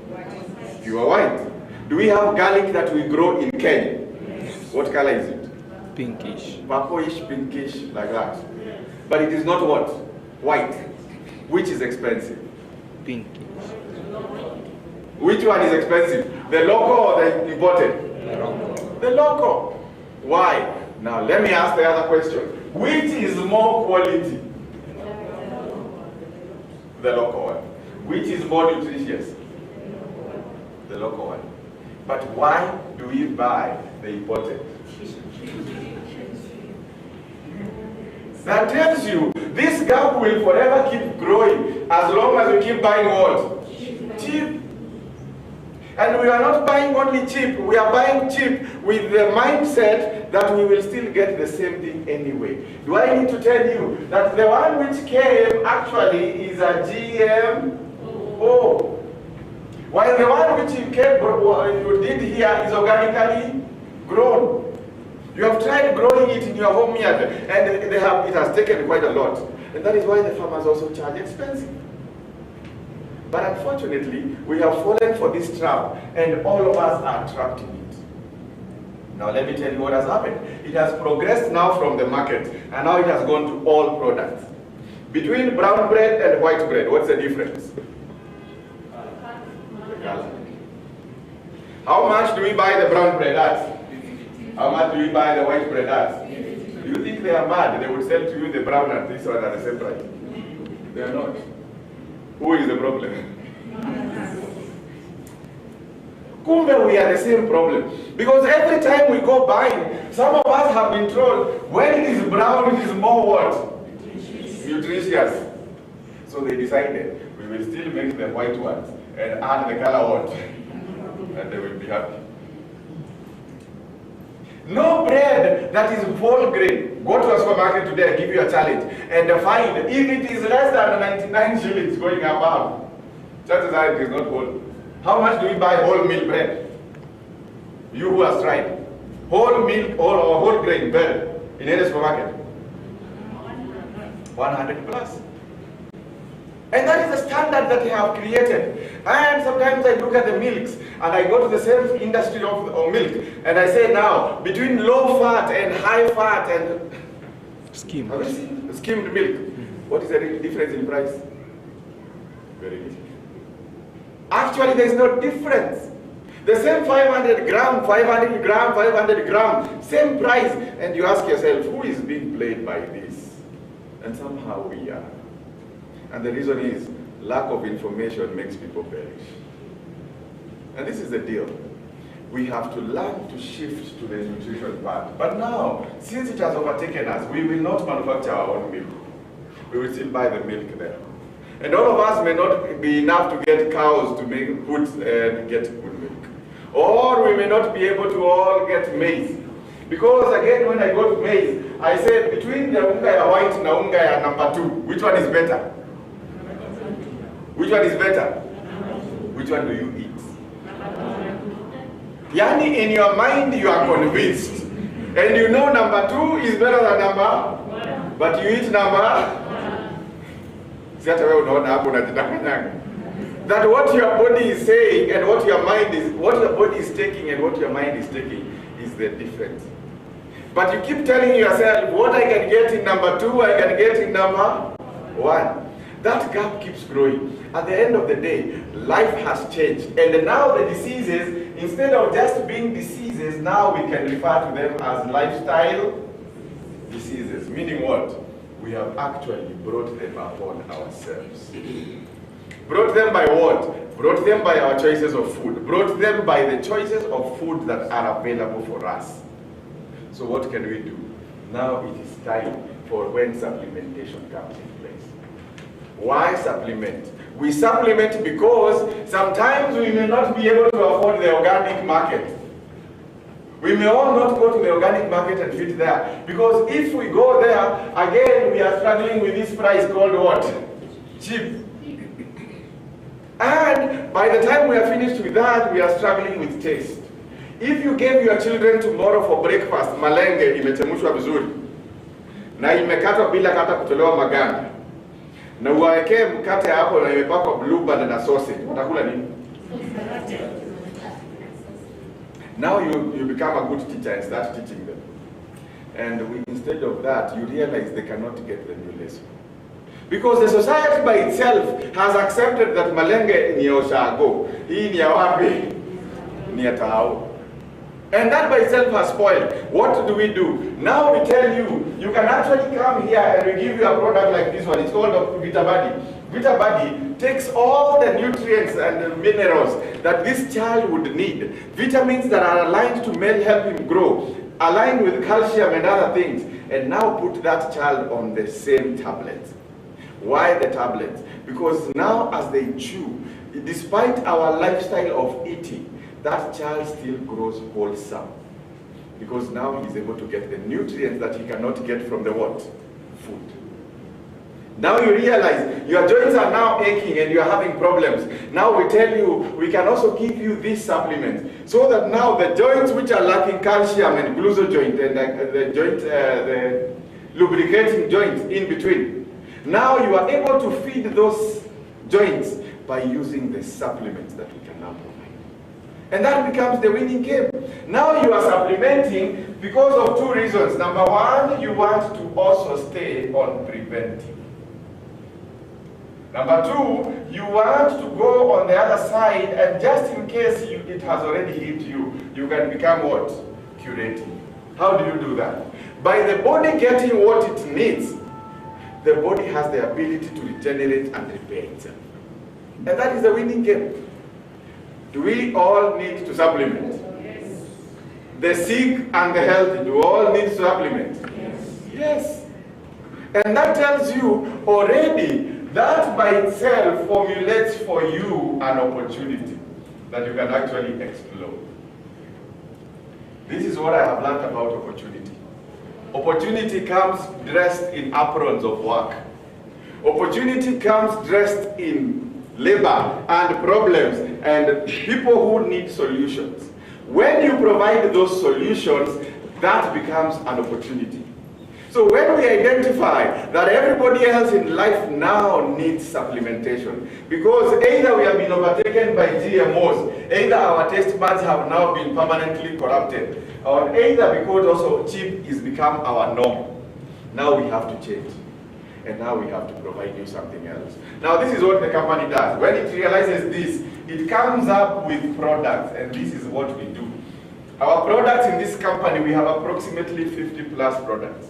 White. Pure white. Do we have garlic that we grow in Kenya? Yes. What color is it? Pinkish. Purplish, pinkish, like that. But it is not what? White. Which is expensive? Pinkish. Which one is expensive? The local or the imported? The local. The local. Why? Now let me ask the other question. Which is more quality? The local one. Which is more nutritious? The local one. But why do we buy the imported? That tells you this gap will forever keep growing as long as we keep buying what? Cheap. And we are not buying only cheap, we are buying cheap with the mindset that we will still get the same thing anyway. Do I need to tell you that the one which came actually is a GMO? While the one which you did here is organically grown. You have tried growing it in your home yard, and it has taken quite a lot. And that is why the farmers also charge expensive. But unfortunately, we have fallen for this trap, and all of us are trapped in it. Now let me tell you what has happened. It has progressed now from the market, and now it has gone to all products. Between brown bread and white bread, what's the difference? The color. How much do we buy the brown bread at? How much do we buy the white bread at? Do you think they are mad? They would sell to you the brown and this one at the same price. They are not. Who is the problem? Kumbe, we are the same problem. Because every time we go buying, some of us have been told when it is brown, it is more what? Nutritious. So they decided we will still make the white ones and add the color what? And they will be happy. No bread that is whole grain. Go to a supermarket today, I give you a challenge, and find if it is less than 99 shillings going above, chances are it is not whole. How much do we buy whole meal bread? You who has tried. Whole meal or whole grain bread in any supermarket? 100 plus. And that is the standard that they have created. And sometimes I look at the milks, and I go to the same industry of milk, and I say now, between low fat and high fat and Skimmed. have you seen skimmed milk? What is the difference in price? Very little. Actually, there is no difference. The same 500 gram, 500 gram, 500 gram, same price. And you ask yourself, who is being played by this? And somehow we are. And the reason is, lack of information makes people perish. And this is the deal. We have to learn to shift to the nutrition part. But now, since it has overtaken us, we will not manufacture our own milk. We will still buy the milk there. And all of us may not be enough to get cows to make food and get good milk. Or we may not be able to all get maize. Because again, when I go to maize, I say between the unga white and unga number 2, which one is better? Which one is better? Which one do you eat? Yani, in your mind, you are convinced. And you know number 2 is better than number 1. But you eat number. That what your body is saying and what your mind is, what your body is taking and what your mind is taking is the difference. But you keep telling yourself, what I can get in number 2, I can get in number 1. That gap keeps growing. At the end of the day, life has changed. And now the diseases, instead of just being diseases, now we can refer to them as lifestyle diseases. Meaning what? we have actually brought them upon ourselves. Brought them by what? Brought them by our choices of food. Brought them by the choices of food that are available for us. So what can we do? Now it is time for when supplementation comes in place. Why supplement? We supplement because sometimes we may not be able to afford the organic market. We may all not go to the organic market and fit there. Because if we go there, again, we are struggling with this price called what? Cheap. And by the time we are finished with that, we are struggling with taste. If you gave your children tomorrow for breakfast, malenge imechemshwa vizuri, na imekatwa bila kata kutolewa maganda, na uwaekee mkate hapo na imepakwa blueband na sausage, watakula nini? Now you become a good teacher and start teaching them. And instead of that, you realize they cannot get the new lesson. Because the society by itself has accepted that malenge ni oshago, hii ni ya wapi, ni ya tao. And that by itself has spoiled. What do we do? Now we tell you, you can actually come here and we give you a product like this one. It's called VitaBuddy. VitaBuddy takes all the nutrients and the minerals that this child would need. Vitamins that are aligned to help him grow, aligned with calcium and other things, and now put that child on the same tablet. Why the tablet? Because now as they chew, despite our lifestyle of eating, that child still grows wholesome. Because now he's able to get the nutrients that he cannot get from the what? Food. Now you realize your joints are now aching and you're having problems. Now we tell you, we can also give you this supplement. So that now the joints which are lacking calcium and glucojoint and the lubricating joints in between, now you are able to feed those joints by using the supplements that we can now provide. And that becomes the winning game. Now you are supplementing because of two reasons. Number one, you want to also stay on preventive. Number two, you want to go on the other side and just in case it has already hit you, you can become what? Curative. How do you do that? By the body getting what it needs, the body has the ability to regenerate and repair itself. And that is the winning game. Do we all need to supplement? Yes. The sick and the healthy, do all need to supplement? Yes. Yes. And that tells you already that by itself formulates for you an opportunity that you can actually explore. This is what I have learned about opportunity. Opportunity comes dressed in aprons of work. Opportunity comes dressed in labor and problems and people who need solutions. When you provide those solutions, that becomes an opportunity. So when we identify that everybody else in life now needs supplementation, because either we have been overtaken by GMOs, either our taste buds have now been permanently corrupted, or either because also cheap is become our norm, now we have to change. And now we have to provide you something else. Now this is what the company does. When it realizes this, it comes up with products, and this is what we do. Our products in this company, we have approximately 50 plus products.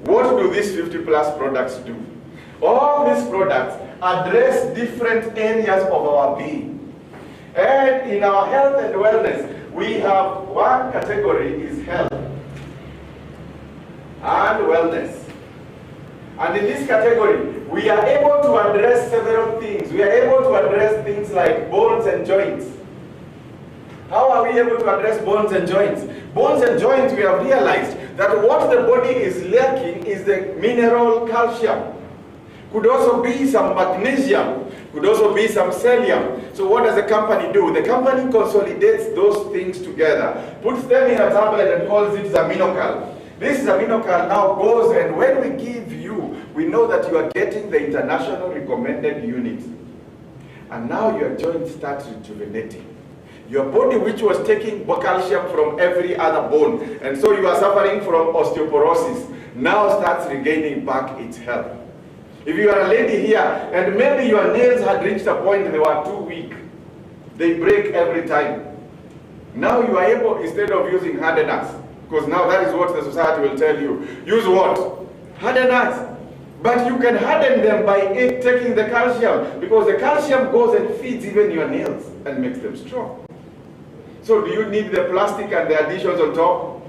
What do these 50 plus products do? All these products address different areas of our being. And in our health and wellness, we have one category is health and wellness. And in this category, we are able to address several things. We are able to address things like bones and joints. How are we able to address bones and joints? Bones and joints, we have realized that what the body is lacking is the mineral calcium. Could also be some magnesium. Could also be some selenium. So what does the company do? The company consolidates those things together, puts them in a tablet and calls it Zaminocal. This Zaminocal now goes, and when we give you, we know that you are getting the international recommended unit. And now your joint starts rejuvenating. Your body, which was taking calcium from every other bone, and so you are suffering from osteoporosis, now starts regaining back its health. If you are a lady here, and maybe your nails had reached a point they were too weak, they break every time. Now you are able, instead of using hardeners, because now that is what the society will tell you, use what? Hardeners. But you can harden them by taking the calcium, because the calcium goes and feeds even your nails and makes them strong. So do you need the plastic and the additions on top?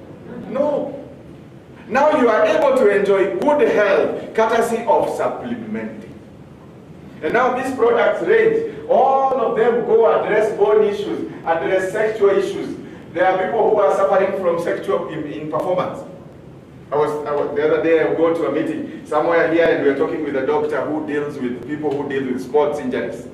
No. Now you are able to enjoy good health courtesy of supplementing. And now these products range, all of them go address bone issues, address sexual issues. There are people who are suffering from sexual in performance. I was the other day I go to a meeting somewhere here and we are talking with a doctor who deals with people who deal with sports injuries.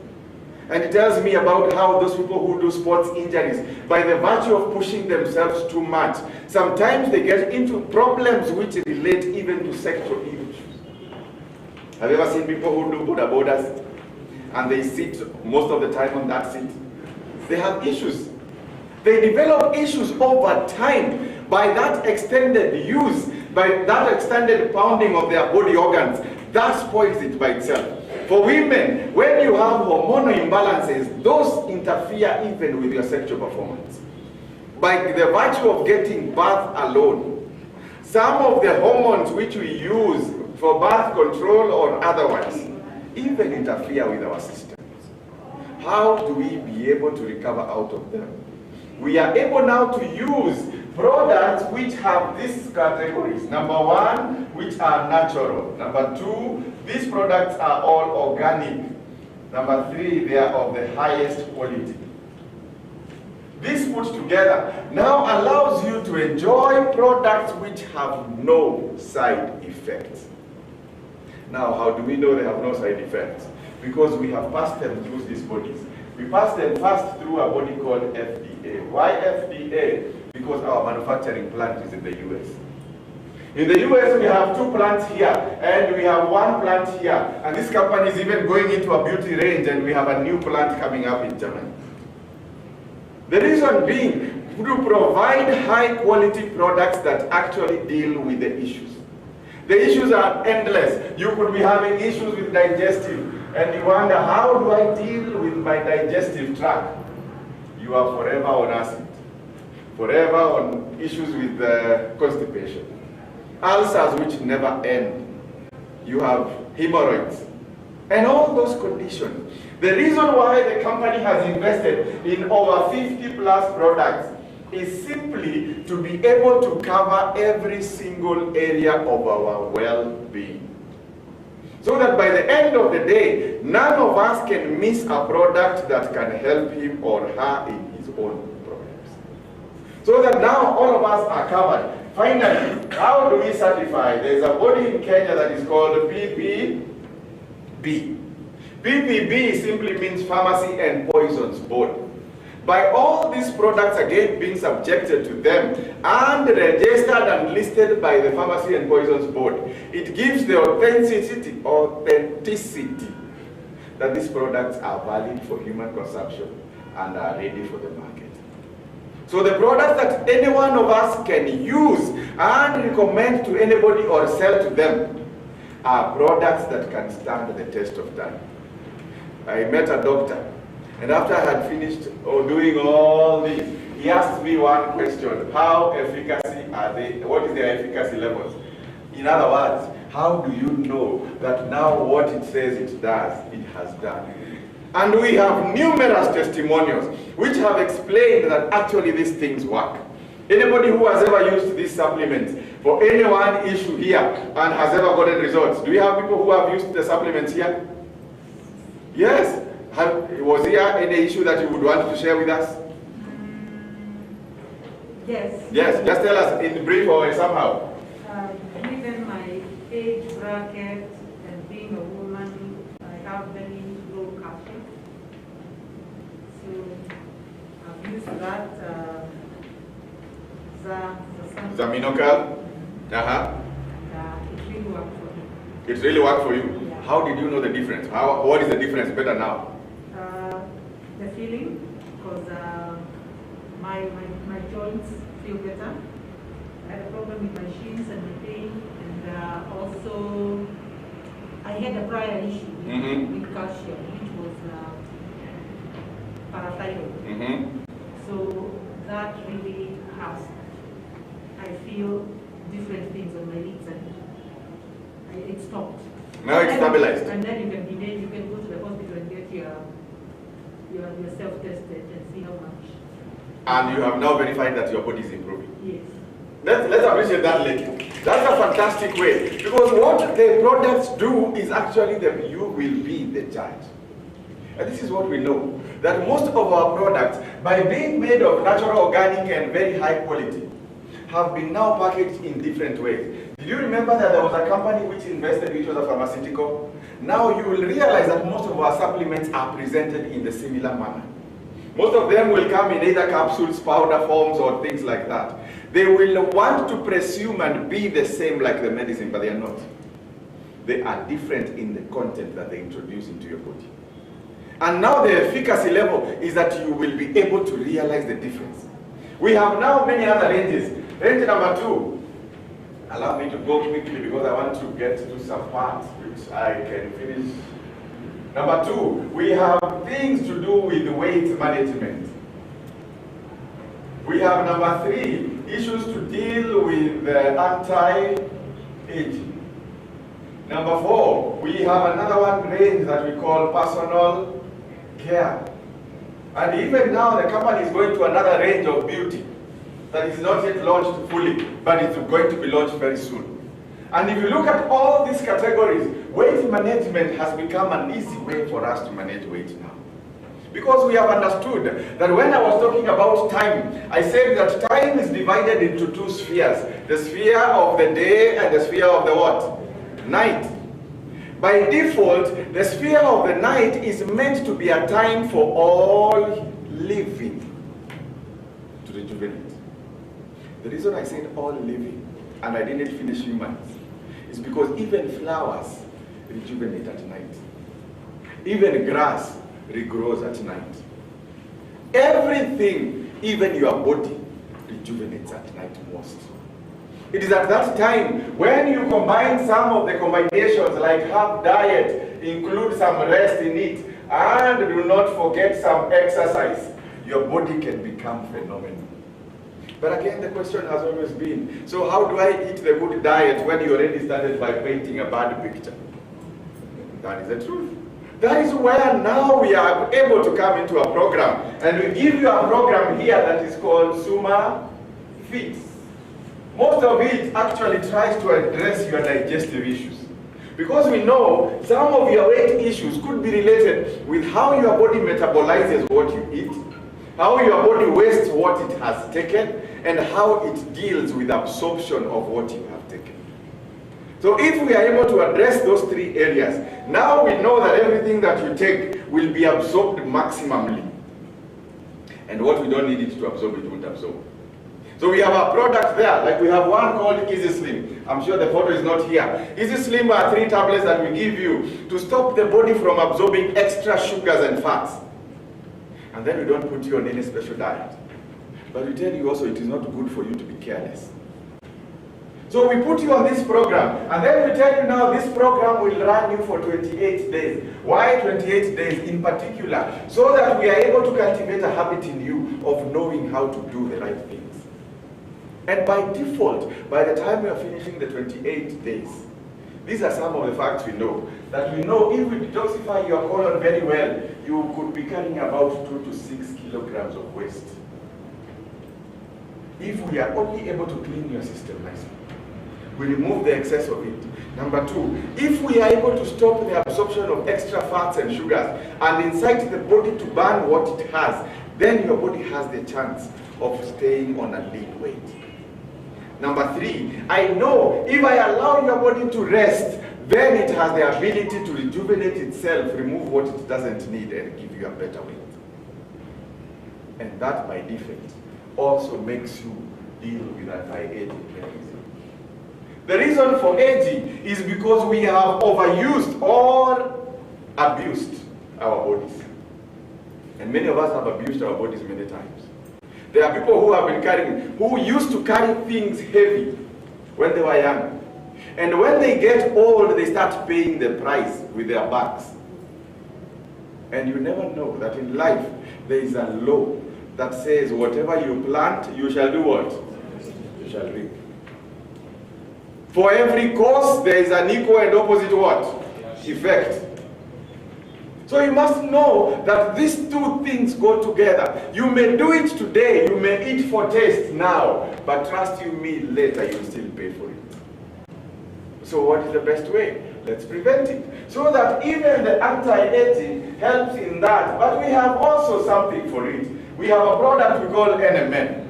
And he tells me about how those people who do sports injuries, by the virtue of pushing themselves too much, sometimes they get into problems which relate even to sexual issues. Have you ever seen people who do boda bodas and they sit most of the time on that seat? They have issues. They develop issues over time by that extended use, by that extended pounding of their body organs. That spoils it by itself. For women, when you have hormonal imbalances, those interfere even with your sexual performance. By the virtue of getting birth alone, some of the hormones which we use for birth control or otherwise even interfere with our systems. How do we be able to recover out of them? We are able now to use products which have these categories. Number one, which are natural. Number two, these products are all organic. Number three, they are of the highest quality. This put together now allows you to enjoy products which have no side effects. Now, how do we know they have no side effects? Because we have passed them through these bodies. We pass them first through a body called FDA. Why FDA? Because our manufacturing plant is in the US. In the US, we have 2 plants here, and we have 1 plant here. And this company is even going into a beauty range, and we have a new plant coming up in Germany. The reason being, to provide high-quality products that actually deal with the issues. The issues are endless. You could be having issues with digestive, and you wonder, how do I deal with my digestive tract? You are forever on acid, forever on issues with constipation, ulcers which never end. You have hemorrhoids, and all those conditions. The reason why the company has invested in over 50 plus products is simply to be able to cover every single area of our well-being. So that by the end of the day, none of us can miss a product that can help him or her in his own problems. So that now all of us are covered. Finally, how do we certify? There's a body in Kenya that is called PPB. PPB simply means Pharmacy and Poisons Board. By all these products again being subjected to them and registered and listed by the Pharmacy and Poisons Board, it gives the authenticity that these products are valid for human consumption and are ready for the market. So the products that any one of us can use and recommend to anybody or sell to them are products that can stand the test of time. I met a doctor, and after I had finished doing all this, he asked me one question: how efficacy are they? What is their efficacy levels? In other words, how do you know that now what it says it does, it has done? And we have numerous testimonials which have explained that actually these things work. Anybody who has ever used these supplements for any one issue here and has ever gotten results? Do we have people who have used the supplements here? Yes. Was there any issue that you would want to share with us? Yes. Yes, just tell us in brief or somehow. Given my age bracket and being a woman, I have very low calcium. So I've used that Zaminocal? it really worked for me. It really worked for you? Yeah. How did you know the difference? What is the difference better now? The feeling, because my joints feel better. I had a problem with my shins and my pain, and also I had a prior issue with calcium, which was parathyroid. So that really has, I feel different things on my lips, and it stopped. Now it's stabilized. And then you can go to the hospital and get yourself tested and see how much. And you have now verified that your body is improving. Yes. Let's appreciate that lady. That's a fantastic way. Because what the products do is actually that you will be the judge. And this is what we know. That most of our products, by being made of natural, organic, and very high quality, have been now packaged in different ways. Did you remember that there was a company which invested, which was a pharmaceutical? Now you will realize that most of our supplements are presented in the similar manner. Most of them will come in either capsules, powder forms, or things like that. They will want to presume and be the same like the medicine, but they are not. They are different in the content that they introduce into your body. And now the efficacy level is that you will be able to realize the difference. We have now many other ranges. Range number 2. Allow me to go quickly because I want to get to some parts which I can finish. Number 2, we have things to do with weight management. We have number 3, issues to deal with anti-aging. Number 4, we have another one range that we call personal care. And even now the company is going to another range of beauty that is not yet launched fully, but it's going to be launched very soon. And if you look at all these categories, weight management has become an easy way for us to manage weight now. Because we have understood that when I was talking about time, I said that time is divided into 2 spheres. The sphere of the day and the sphere of the what? Night. By default, the sphere of the night is meant to be a time for all living to rejuvenate. The reason I said all living and I didn't finish humans is because even flowers rejuvenate at night. Even grass regrows at night. Everything, even your body, rejuvenates at night most. It is at that time when you combine some of the combinations like have diet, include some rest in it, and do not forget some exercise, your body can become phenomenal. But again, the question has always been, so how do I eat the good diet when you already started by painting a bad picture? That is the truth. That is where now we are able to come into a program, and we give you a program here that is called Suma Fit. Most of it actually tries to address your digestive issues. Because we know some of your weight issues could be related with how your body metabolizes what you eat, how your body wastes what it has taken, and how it deals with absorption of what you have taken. So if we are able to address those 3 areas, now we know that everything that you take will be absorbed maximally. And what we don't need it to absorb, it won't absorb. So we have a product there, like we have one called Easy Slim. I'm sure the photo is not here. Easy Slim are 3 tablets that we give you to stop the body from absorbing extra sugars and fats. And then we don't put you on any special diet. But we tell you also it is not good for you to be careless. So we put you on this program, and then we tell you now this program will run you for 28 days. Why 28 days in particular? So that we are able to cultivate a habit in you of knowing how to do the right things. And by default, by the time we are finishing the 28 days, these are some of the facts we know. That we know if we detoxify your colon very well, you could be carrying about 2 to 6 kilograms of waste. If we are only able to clean your system nicely, we remove the excess of it. Number 2, if we are able to stop the absorption of extra fats and sugars and incite the body to burn what it has, then your body has the chance of staying on a lean weight. Number 3, I know if I allow your body to rest, then it has the ability to rejuvenate itself, remove what it doesn't need, and give you a better weight. And that by default also makes you deal with anti-aging mechanism. The reason for aging is because we have overused or abused our bodies. And many of us have abused our bodies many times. There are people who have been who used to carry things heavy when they were young. And when they get old, they start paying the price with their backs. And you never know that in life, there is a law that says whatever you plant, you shall do what? You shall reap. For every cause, there is an equal and opposite what? effect. So you must know that these two things go together. You may do it today, you may eat for taste now, but trust you me, later you'll still pay for it. So what is the best way? Let's prevent it. So that even the anti-aging helps in that, but we have also something for it. We have a product we call NMN.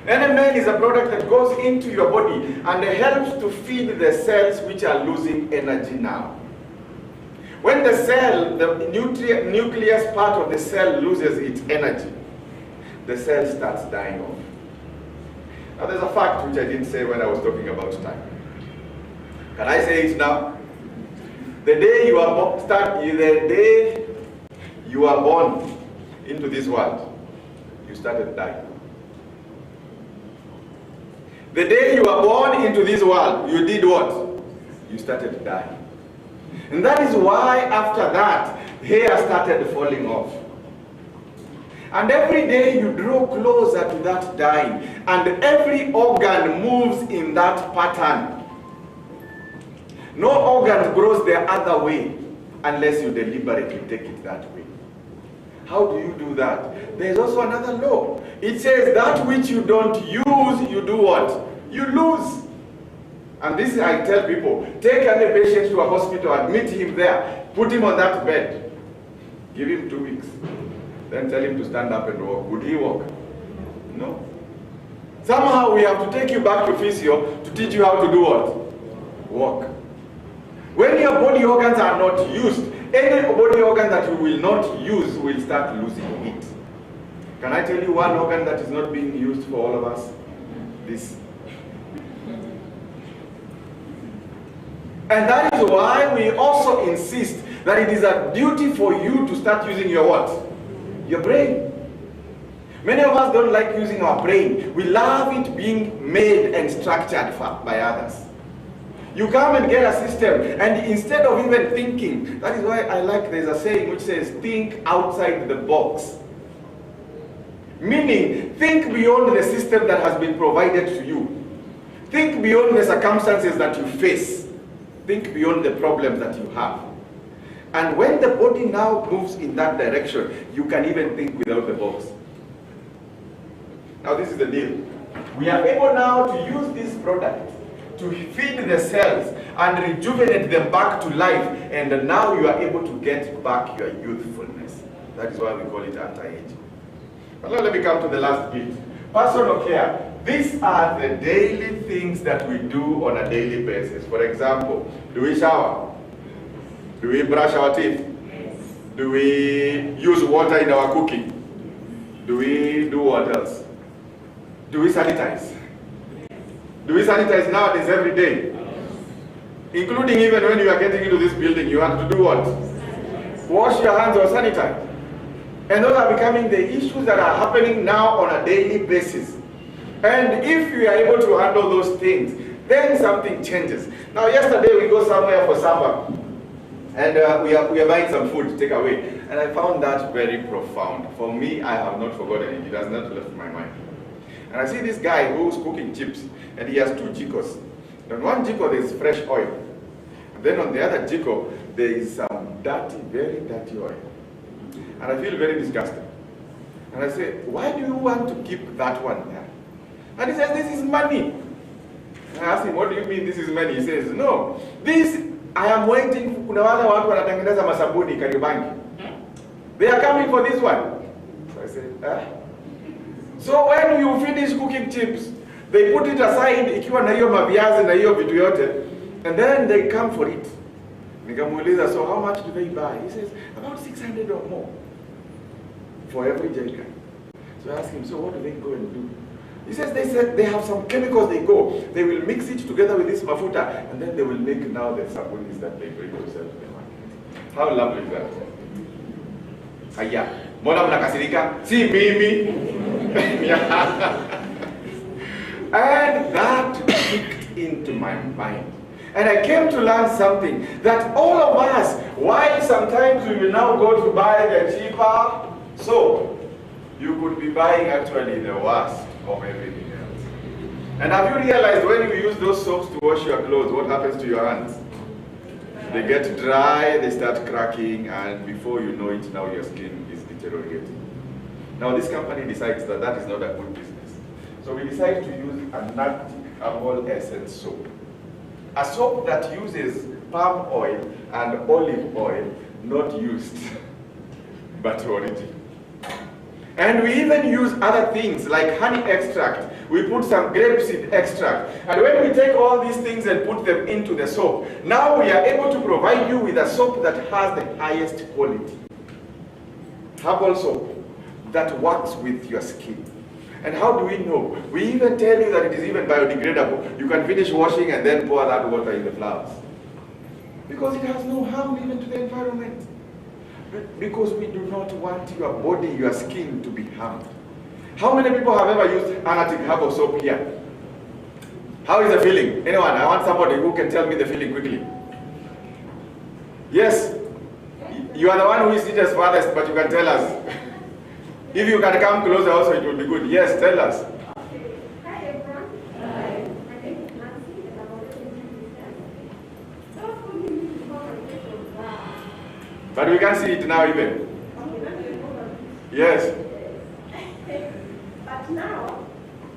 NMN is a product that goes into your body and helps to feed the cells which are losing energy now. When the cell, the nucleus part of the cell loses its energy, the cell starts dying off. Now there's a fact which I didn't say when I was talking about time. Can I say it now? The day you are born into this world, you started dying. The day you were born into this world, you did what? You started dying. And that is why after that, hair started falling off. And every day you draw closer to that dying, and every organ moves in that pattern. No organ grows the other way unless you deliberately take it that way. How do you do that? There's also another law. It says that which you don't use, you do what? You lose. And this I tell people, take any patient to a hospital, admit him there, put him on that bed, give him 2 weeks, then tell him to stand up and walk. Would he walk? No. Somehow we have to take you back to physio to teach you how to do what? Walk. When your body organs are not used, any body organ that you will not use will start losing it. Can I tell you one organ that is not being used for all of us? This. And that is why we also insist that it is a duty for you to start using your what? Your brain. Many of us don't like using our brain. We love it being made and structured by others. You come and get a system, and instead of even thinking, that is why I like, there's a saying which says, think outside the box. Meaning, think beyond the system that has been provided to you. Think beyond the circumstances that you face. Think beyond the problems that you have. And when the body now moves in that direction, you can even think without the box. Now this is the deal. We are able now to use this product to feed the cells and rejuvenate them back to life, and now you are able to get back your youthfulness. That is why we call it anti-aging. But now let me come to the last bit. Personal care. These are the daily things that we do on a daily basis. For example, do we shower? Do we brush our teeth? Yes. Do we use water in our cooking? Do we do what else? Do we sanitize? Do we sanitize nowadays every day? Including even when you are getting into this building, you have to do what? Wash your hands or sanitize. And those are becoming the issues that are happening now on a daily basis. And if you are able to handle those things, then something changes. Now yesterday we go somewhere for supper, and we are buying some food to take away. And I found that very profound. For me, I have not forgotten it. It has not left my mind. And I see this guy who's cooking chips, and he has 2 jikos. On one jiko there is fresh oil. And then on the other jiko, there is some dirty, very dirty oil. And I feel very disgusted. And I say, why do you want to keep that one there? And he says, this is money. And I ask him, what do you mean this is money? He says, no, this, I am waiting, kuna wale watu wanatengeneza masabuni Kariobangi. They are coming for this one. So I said, eh? So when you finish cooking chips, they put it aside, ikiwa na hiyo maviazi na hiyo vitu yote, and then they come for it. Nikamuuliza, so how much do they buy? He says, about 600 or more for every jerrycan. So I asked him, so what do they go and do? He says they have some chemicals they go. They will mix it together with this mafuta, and then they will make now the sabunis that they bring to sell to the market. How lovely is that? Aya, mbona mnakasirika? Si mimi. And that kicked into my mind. And I came to learn something, that all of us, while sometimes we will now go to buy the cheaper soap, you could be buying actually the worst of everything else. And have you realized when you use those soaps to wash your clothes, what happens to your hands? They get dry, they start cracking, and before you know it, now your skin is deteriorating. Now this company decides that that is not a good business. So we decide to use a Nactic Herbal Essence soap. A soap that uses palm oil and olive oil, not used, but origin. And we even use other things like honey extract. We put some grapeseed extract. And when we take all these things and put them into the soap, now we are able to provide you with a soap that has the highest quality. Herbal soap that works with your skin. And how do we know? We even tell you that it is even biodegradable. You can finish washing and then pour that water in the flowers. Because it has no harm even to the environment. Because we do not want your body, your skin to be harmed. How many people have ever used Nactic Herbal soap here? How is the feeling? Anyone? I want somebody who can tell me the feeling quickly. Yes? You are the one who is seated farthest, but you can tell us. If you can come closer also, it will be good. Yes, tell us. Hi everyone. Hi. My name is Nancy and I'm already in But we can see it now even. Yes. But now,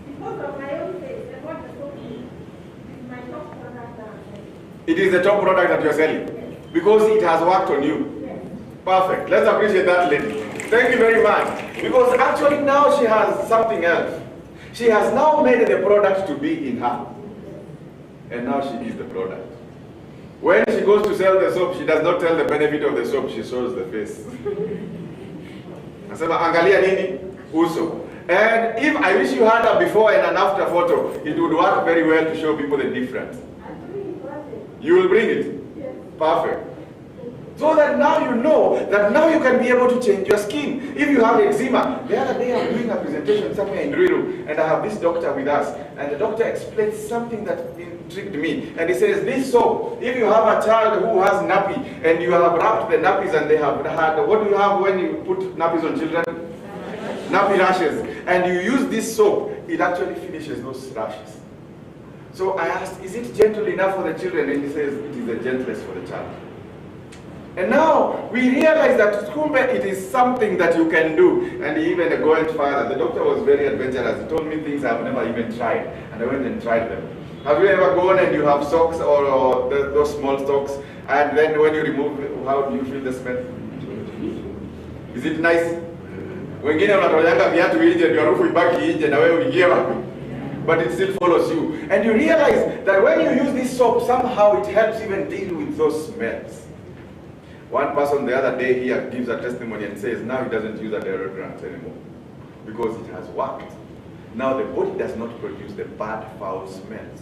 because of my own face and what the soap is my top product that I'm selling. It is the top product that you are selling. Yes. Because it has worked on you. Yes. Perfect. Let's appreciate that lady. Thank you very much. Because actually now she has something else. She has now made the product to be in her. And now she is the product. When she goes to sell the soap, she does not tell the benefit of the soap, she shows the face. Nasema angalia nini? Uso. And if I wish you had a before and an after photo, it would work very well to show people the difference. You will bring it? Yes. Perfect. So that now you know that now you can be able to change your skin. If you have eczema, the other day I'm doing a presentation somewhere in Ruiru, and I have this doctor with us, and the doctor explains something that intrigued me. And he says, this soap, if you have a child who has nappy, and you have wrapped the nappies and they have had, what do you have when you put nappies on children? Nappy rashes. And you use this soap, it actually finishes those rashes. So I asked, is it gentle enough for the children? And he says, it is the gentlest for the child. And now we realize that kumbe it is something that you can do. And he even went further. The doctor was very adventurous. He told me things I've never even tried. And I went and tried them. Have you ever gone and you have socks or those small socks, and then when you remove it, how do you feel the smell? Is it nice? Wengine unatoyanga viatu nje ndio harufu ibaki nje na wewe uingie wapi? But it still follows you. And you realize that when you use this soap, somehow it helps even deal with those smells. One person the other day here gives a testimony and says now he doesn't use a deodorant anymore because it has worked. Now the body does not produce the bad foul smells.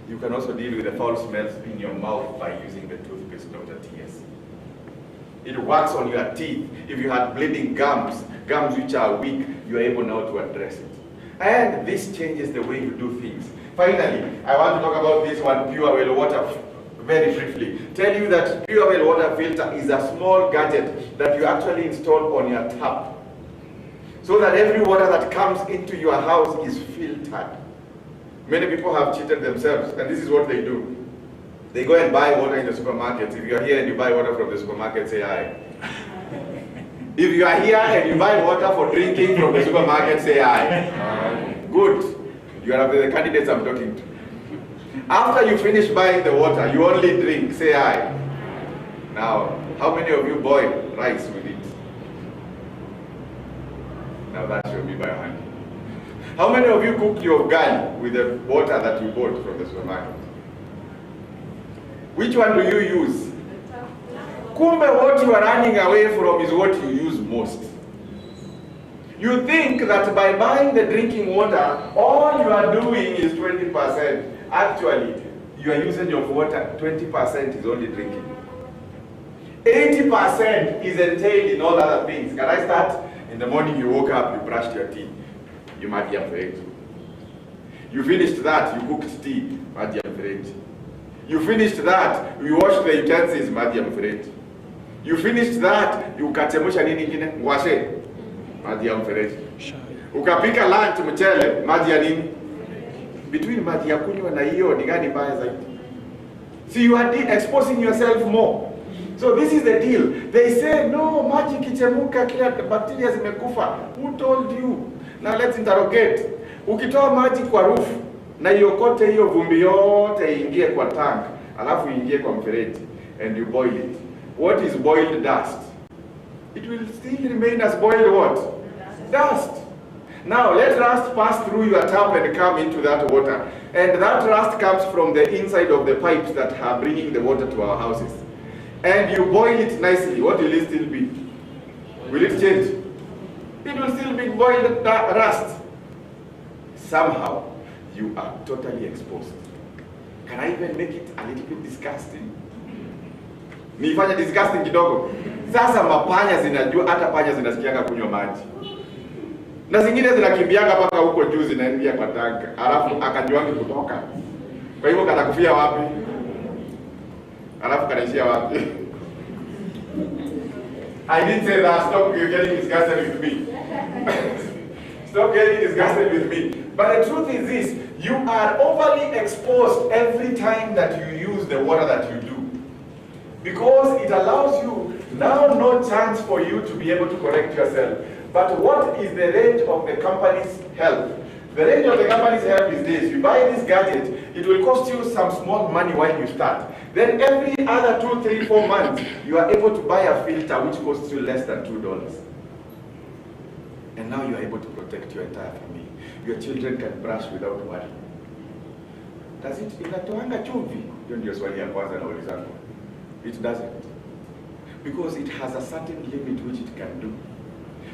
You can also deal with the foul smells in your mouth by using the toothpaste Dr. TS. It works on your teeth. If you had bleeding gums which are weak, you are able now to address it. And this changes the way you do things. Finally, I want to talk about this one, Pure Well Water, very briefly. Tell you that Pure Well Water filter is a small gadget that you actually install on your tap, so that every water that comes into your house is filtered. Many people have cheated themselves, and this is what they do. They go and buy water in the supermarket. If you are here and you buy water from the supermarket, say hi. If you are here and you buy water for drinking from the supermarket, say hi. Good. You are the candidates I'm talking to. After you finish buying the water, you only drink, say hi. Now, how many of you boil rice with it? Now that should be by hand. How many of you cook your ugali with the water that you bought from the supermarket? Which one do you use? Kumbe, what you are running away from is what you use most. You think that by buying the drinking water, all you are doing is 20%. Actually, your usage of water, 20% is only drinking. 80% is entailed in all other things. Can I start? In the morning you woke up, you brushed your teeth. You made your bread. You finished that, you cooked tea, made your bread. You finished that, you washed the utensils, made your bread. You finished that, you ukachemusha nini ingine? Ngwashe, maji ya mfereji. Ukapika lunch mchele, maji ya nini? Between maji ya kunywa na hiyo ni gani mbaya zaidi? So you are exposing yourself more. So this is the deal. They say, no, maji kichemuka kila bacteria zimekufa. Who told you? Now let's interrogate. Ukitoa maji kwa roof, na iokote hiyo vumbi yote iingie kwa tank, alafu iingie kwa mfereji, and you boil it. What is boiled dust? It will still remain as boiled what? Dust. Now let rust pass through your tap and come into that water. And that rust comes from the inside of the pipes that are bringing the water to our houses. And you boil it nicely. What will it still be? Will it change? It will still be boiled rust. Somehow, you are totally exposed. Can I even make it a little bit disgusting? Nifanya disgusting kidogo. Sasa mapanya zinajua, hata panya zinasikianga kunywa maji. Na zingine zinakimbianga mpaka huko juu zinaingia kwa tanka. Alafu akajuangi kutoka. Kwa hivyo katakufia wapi? Alafu kanaishia wapi? I didn't say that. Stop getting disgusted with me. Stop getting disgusted with me. But the truth is this, you are overly exposed every time that you use the water that you do. Because it allows you now no chance for you to be able to correct yourself. But what is the range of the company's help? The range of the company's help is this. You buy this gadget, it will cost you some small money while you start. Then every other 2, 3, 4 months, you are able to buy a filter which costs you less than $2. And now you are able to protect your entire family. Your children can brush without worry. Does it inatoanga chumvi? Hiyo ndio swali ya kwanza naulizana. It doesn't. Because it has a certain limit which it can do.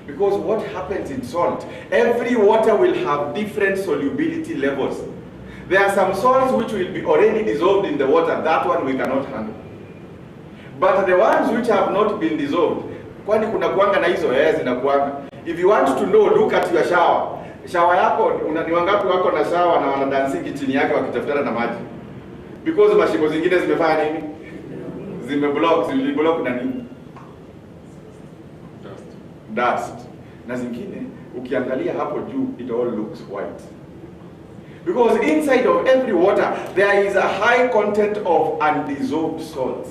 Because what happens in salt, every water will have different solubility levels. There are some salts which will be already dissolved in the water. That one we cannot handle. But the ones which have not been dissolved, kwani kuna kuanga na hizo zinakuanga. If you want to know, look at your shower. Shower yako, ni wangapi wako na shower na wanadansiki chini yake wakitafutana na maji? Because mashimo zingine zimefanya nini? Zimeblock na nini? Dust. Na zingine, ukiangalia hapo juu, it all looks white. Because inside of every water, there is a high content of undissolved salts.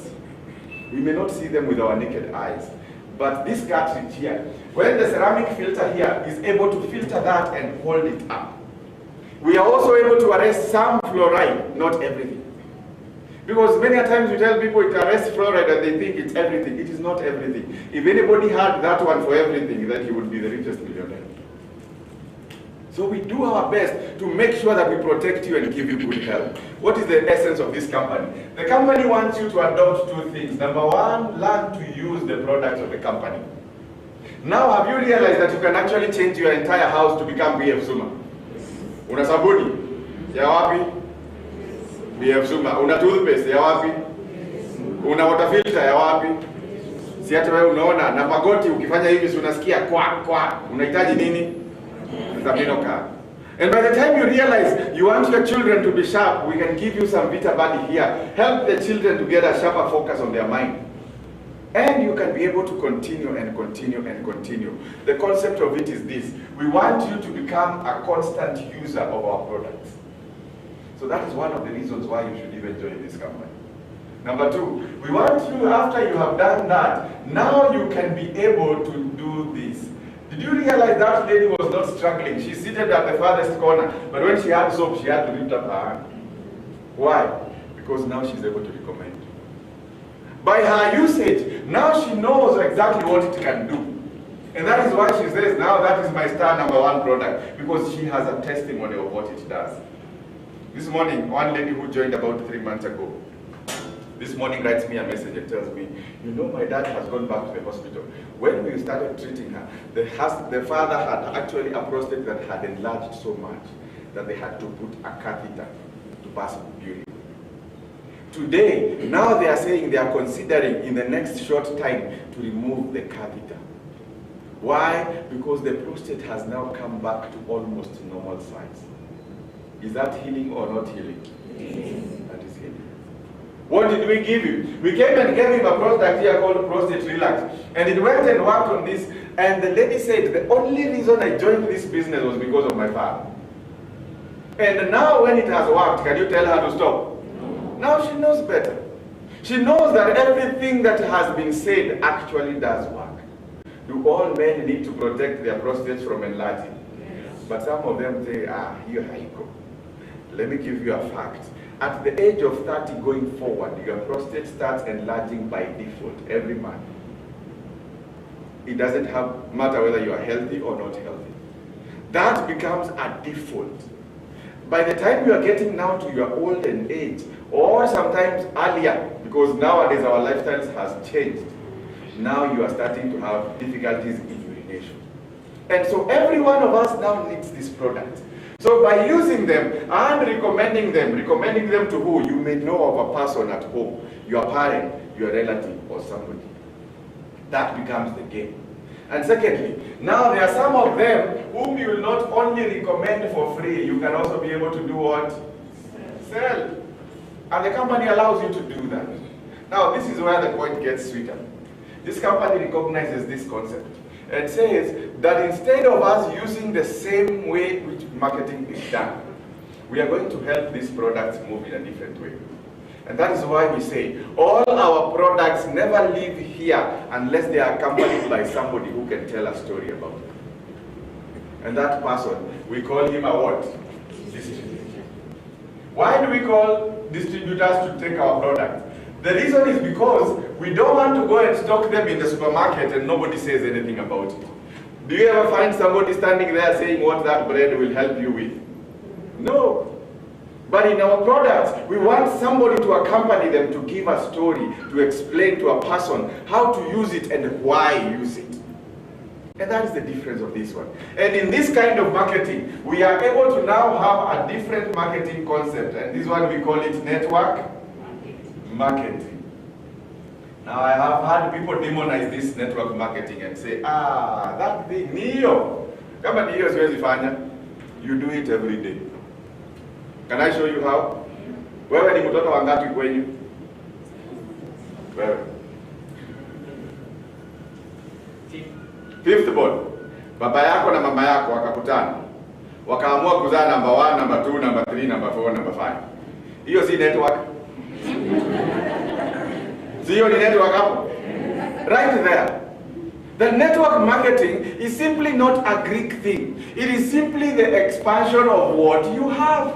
We may not see them with our naked eyes. But this cartridge here, when the ceramic filter here is able to filter that and hold it up, we are also able to arrest some fluoride, not everything. Because many times we tell people it arrests fluoride and they think it's everything. It is not everything. If anybody had that one for everything, then he would be the richest millionaire. So we do our best to make sure that we protect you and give you good health. What is the essence of this company? The company wants you to adopt 2 things. Number 1, learn to use the products of the company. Now have you realized that you can actually change your entire house to become BF Suma? Una sabuni? Ya wapi? BF Suma. Una toothpaste? Ya wapi? Una water filter? Ya wapi? Si hata wewe unaona na magoti ukifanya hivi si unasikia kwa. Unahitaji nini? And by the time you realize you want your children to be sharp, we can give you some VitaBuddy here. Help the children to get a sharper focus on their mind. And you can be able to continue and continue and continue. The concept of it is this. We want you to become a constant user of our products. So that is one of the reasons why you should even join this company. Number 2, we want you, after you have done that, now you can be able to do this. Did you realize that lady was not struggling? She seated at the farthest corner, but when she had soap, she had to lift up her hand. Why? Because now she's able to recommend. By her usage, now she knows exactly what it can do. And that is why she says, now that is my star number 1 product, because she has a testimony of what it does. This morning, one lady who joined about 3 months ago, this morning writes me a message and tells me, you know, my dad has gone back to the hospital. When we started treating her, the father had actually a prostate that had enlarged so much that they had to put a catheter to pass urine. Today, now they are saying they are considering in the next short time to remove the catheter. Why? Because the prostate has now come back to almost normal size. Is that healing or not healing? Yes. That is healing. What did we give him? We came and gave him a product here called Prostate Relax. And it went and worked on this. And the lady said, the only reason I joined this business was because of my father. And now when it has worked, can you tell her to stop? Now she knows better. She knows that everything that has been said actually does work. Do all men need to protect their prostates from enlarging? Yes. But some of them say, here you go. Let me give you a fact. At the age of 30 going forward, your prostate starts enlarging by default every month. It doesn't matter whether you are healthy or not healthy. That becomes a default. By the time you are getting now to your old age, or sometimes earlier, because nowadays our lifestyles has changed, now you are starting to have difficulties in urination. And so every one of us now needs this product. So by using them and recommending them to who? You may know of a person at home, your parent, your relative, or somebody. That becomes the game. And secondly, now there are some of them whom you will not only recommend for free, you can also be able to do what? Sell. And the company allows you to do that. Now this is where the point gets sweeter. This company recognizes this concept and says that instead of us using the same way which marketing is done, we are going to help these products move in a different way. And that is why we say all our products never leave here unless they are accompanied by somebody who can tell a story about it. And that person, we call him a what? Distributor. Why do we call distributors to take our product? The reason is because we don't want to go and stock them in the supermarket and nobody says anything about it. Do you ever find somebody standing there saying what that bread will help you with? No. But in our products, we want somebody to accompany them, to give a story, to explain to a person how to use it and why use it. And that is the difference of this one. And in this kind of marketing, we are able to now have a different marketing concept. And this one we call it network marketing. Now I have had people demonize this network marketing and say, that thing, Neo. Kama Neo siwezi fanya. You do it every day. Can I show you how? Wewe ni mtoto wangapi kwenyu? Wewe. Fifth born. Baba yako na mama yako wakakutana. Wakaamua kuzaa number 1, number 2, number 3, number 4, number 5. Hiyo si network. Siyo ni network hapo? Right there. The network marketing is simply not a Greek thing. It is simply the expansion of what you have.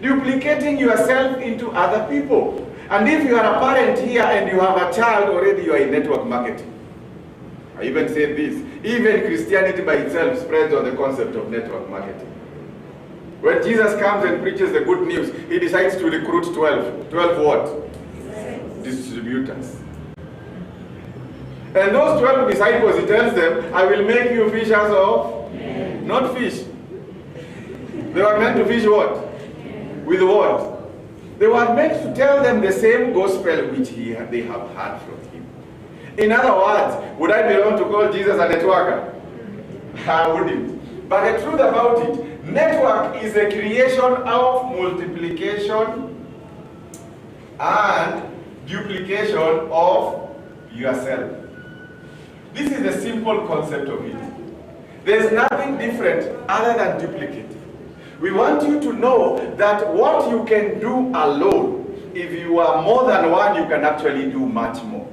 Duplicating yourself into other people. And if you are a parent here and you have a child already, you are in network marketing. I even said this, even Christianity by itself spreads on the concept of network marketing. When Jesus comes and preaches the good news, he decides to recruit 12. 12 what? Distributors. And those 12 disciples, he tells them, I will make you fishers of, not fish. They were meant to fish what? With what? They were meant to tell them the same gospel which they have heard from him. In other words, would I belong to call Jesus a networker? I wouldn't. But the truth about it, network is a creation of multiplication and duplication of yourself. This is the simple concept of it. There's nothing different other than duplicate. We want you to know that what you can do alone, if you are more than one, you can actually do much more.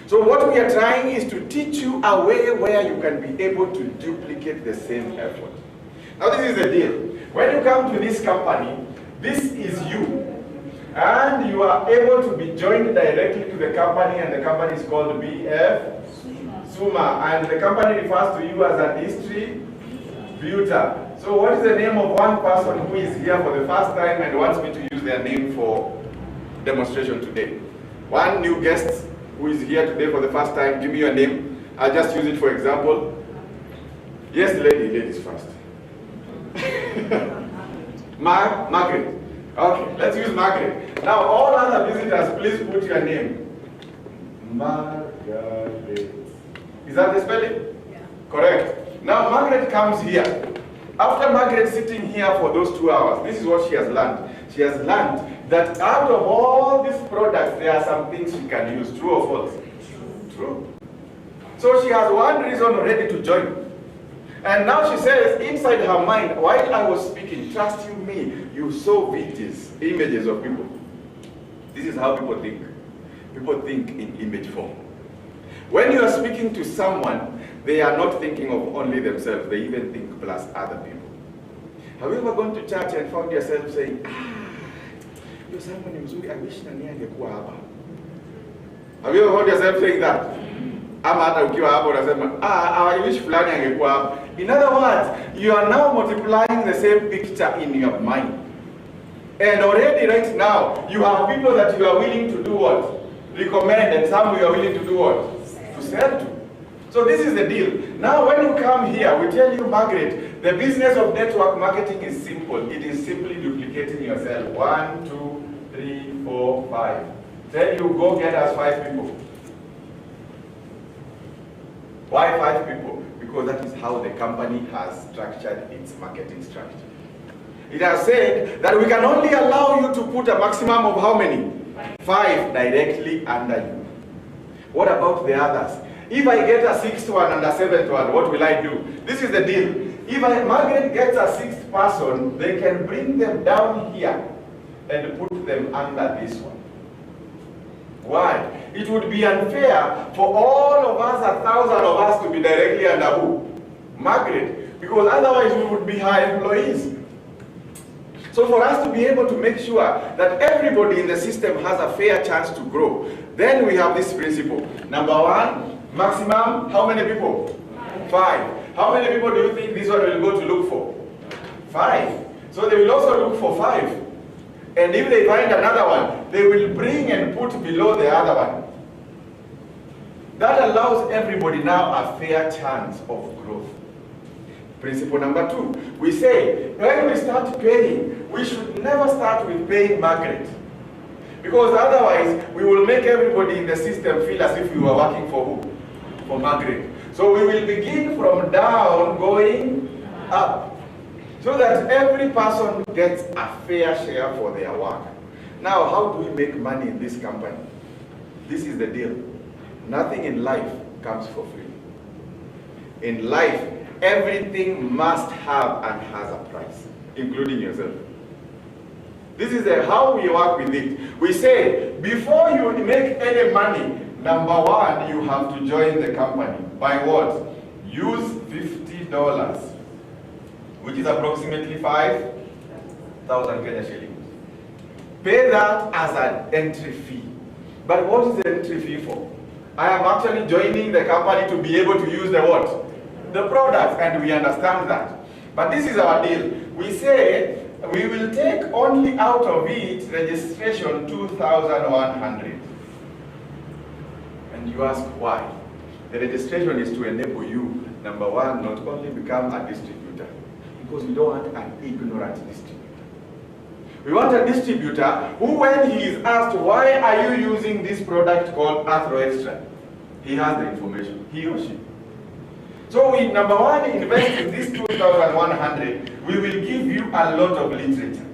So what we are trying is to teach you a way where you can be able to duplicate the same effort. Now this is the deal. When you come to this company, this is you. And you are able to be joined directly to the company, and the company is called BF Suma. And the company refers to you as a distributor. So what is the name of one person who is here for the first time and wants me to use their name for demonstration today? One new guest who is here today for the first time, give me your name. I'll just use it for example. Yes, ladies first. Margaret. Okay, let's use Margaret. Now all other visitors, please put your name. Margaret. Is that the spelling? Yeah. Correct. Now Margaret comes here. After Margaret sitting here for those 2 hours, this is what she has learned. She has learned that out of all these products, there are some things she can use. True or false? True. So she has one reason already to join. And now she says, inside her mind, while I was speaking, trust you me, you saw images of people. This is how people think. People think in image form. When you are speaking to someone, they are not thinking of only themselves, they even think plus other people. Have you ever gone to church and found yourself saying, "Yo, Simon ni mzuri, I wish nani angekuwa hapa." Have you ever found yourself saying that? Ama hata ukiwa hapo unasema, I wish fulani angekuwa hapa. In other words, you are now multiplying the same picture in your mind. And already right now, you have people that you are willing to do what? Recommend, and some you are willing to do what? To sell to. So this is the deal. Now when you come here, we tell you, Margaret, the business of network marketing is simple. It is simply duplicating yourself. 1, 2, 3, 4, 5. Then you go get us 5 people. Why 5 people? Because that is how the company has structured its marketing strategy. It has said that we can only allow you to put a maximum of how many? 5 directly under you. What about the others? If I get a 6th one and a 7th one, what will I do? This is the deal. If Margaret gets a 6th person, they can bring them down here and put them under this one. Why? It would be unfair for all of us, 1,000 of us, to be directly under who? Margaret. Because otherwise we would be her employees. So for us to be able to make sure that everybody in the system has a fair chance to grow, then we have this principle. Number 1, maximum, how many people? 5. How many people do you think this one will go to look for? 5. So they will also look for 5. And if they find another one, they will bring and put below the other one. That allows everybody now a fair chance of growth. Principle number 2, we say, when we start paying, we should never start with paying Margaret. Because otherwise, we will make everybody in the system feel as if we were working for who? For Margaret. So we will begin from down going up, so that every person gets a fair share for their work. Now, how do we make money in this company? This is the deal. Nothing in life comes for free. In life, everything must have and has a price, including yourself. This is how we work with it. We say, before you make any money, number 1, you have to join the company. By what? Use $50, which is approximately 5,000 Kenya shillings. Pay that as an entry fee. But what is the entry fee for? I am actually joining the company to be able to use the what? The products, and we understand that. But this is our deal. We say we will take only out of it registration 2,100. And you ask why? The registration is to enable you, number 1, not only become a distributor, because we don't want an ignorant distributor. We want a distributor who, when he is asked, why are you using this product called Arthro Extra, he has the information, he or she. So we, number 1, invest in this 2,100. We will give you a lot of literature.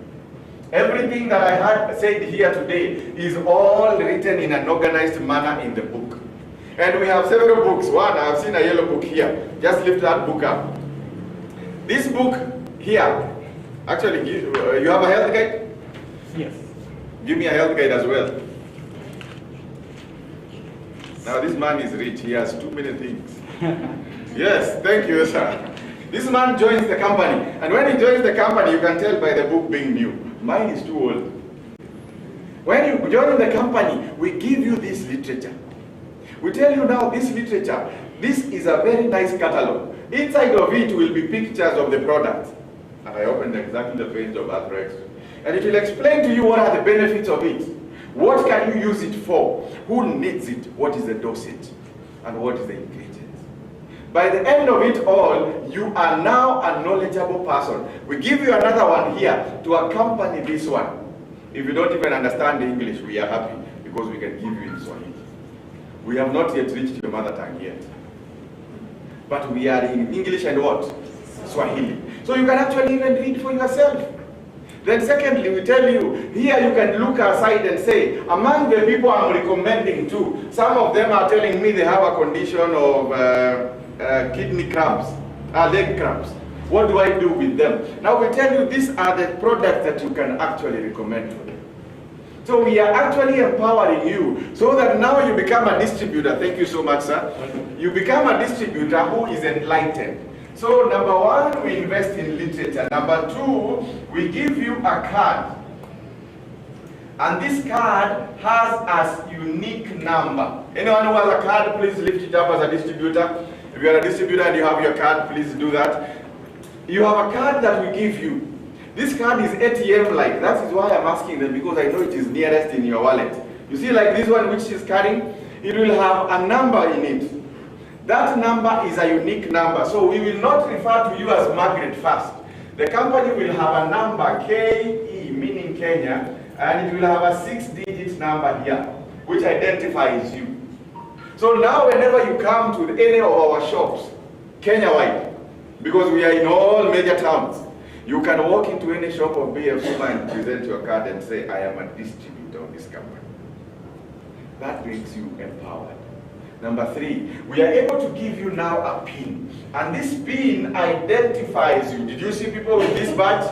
Everything that I had said here today is all written in an organized manner in the book. And we have several books. One, I have seen a yellow book here. Just lift that book up. This book here, actually, you have a health guide? Yes. Give me a health guide as well. Now this man is rich. He has too many things. Yes, thank you, sir. This man joins the company. And when he joins the company, you can tell by the book being new. Mine is too old. When you join the company, we give you this literature. We tell you now this literature, this is a very nice catalog. Inside of it will be pictures of the product. And I opened exactly the page of Arthro Extra. And it will explain to you what are the benefits of it. What can you use it for? Who needs it? What is the dosage? And what is the ingredients? By the end of it all, you are now a knowledgeable person. We give you another one here to accompany this one. If you don't even understand the English, we are happy because we can give you in Swahili. We have not yet reached your mother tongue yet. But we are in English and what? Swahili. So you can actually even read for yourself. Then secondly, we tell you, here you can look aside and say, among the people I'm recommending to, some of them are telling me they have a condition of kidney cramps, leg cramps. What do I do with them? Now we tell you these are the products that you can actually recommend for them. So we are actually empowering you so that now you become a distributor. Thank you so much, sir. You become a distributor who is enlightened. So number one, we invest in literature. Number two, we give you a card. And this card has a unique number. Anyone who has a card, please lift it up as a distributor. If you are a distributor and you have your card, please do that. You have a card that we give you. This card is ATM-like. That is why I'm asking them, because I know it is nearest in your wallet. You see, like this one which she's carrying, it will have a number in it. That number is a unique number. So we will not refer to you as Margaret first. The company will have a number, KE, meaning Kenya, and it will have a 6-digit number here, which identifies you. So now whenever you come to any of our shops, Kenya-wide, because we are in all major towns, you can walk into any shop of BF Suma and present your card and say, I am a distributor of this company. That makes you empowered. Number three, we are able to give you now a PIN. And this PIN identifies you. Did you see people with this badge?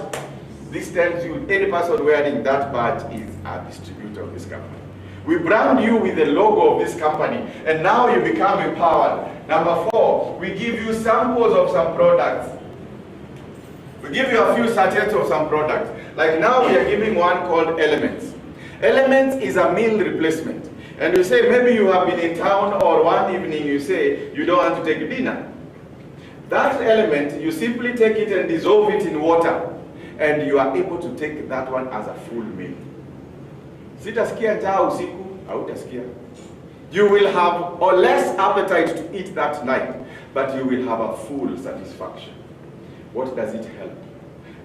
This tells you any person wearing that badge is a distributor of this company. We brand you with the logo of this company, and now you become empowered. Number four, we give you samples of some products. We give you a few sachets of some products. Like now we are giving one called Elements. Elements is a meal replacement. And you say maybe you have been in town, or one evening you say you don't want to take dinner. That element, you simply take it and dissolve it in water, and you are able to take that one as a full meal. Sitasikia njaa usiku, hautasikia. You will have or less appetite to eat that night, but you will have a full satisfaction. What does it help?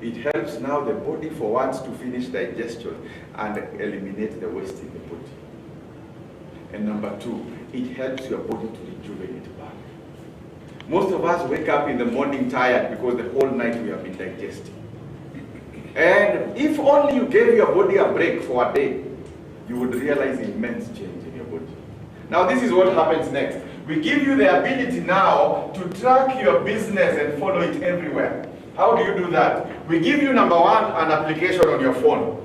It helps now the body for once to finish digestion and eliminate the waste in the body. And number two, it helps your body to rejuvenate back. Most of us wake up in the morning tired because the whole night we have been digesting. And if only you gave your body a break for a day, you would realize immense change in your body. Now this is what happens next. We give you the ability now to track your business and follow it everywhere. How do you do that? We give you, number one, an application on your phone.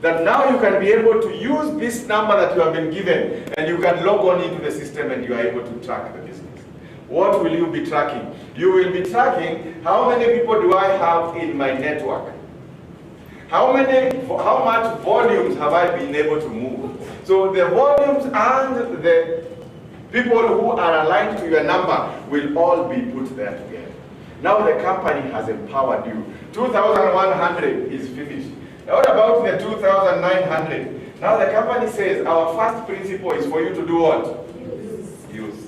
That now you can be able to use this number that you have been given, and you can log on into the system and you are able to track the business. What will you be tracking? You will be tracking how many people do I have in my network? How much volumes have I been able to move? So the volumes and the people who are aligned to your number will all be put there together. Now the company has empowered you. 2,100 is finished. What about the 2,900? Now the company says our first principle is for you to do what? Use.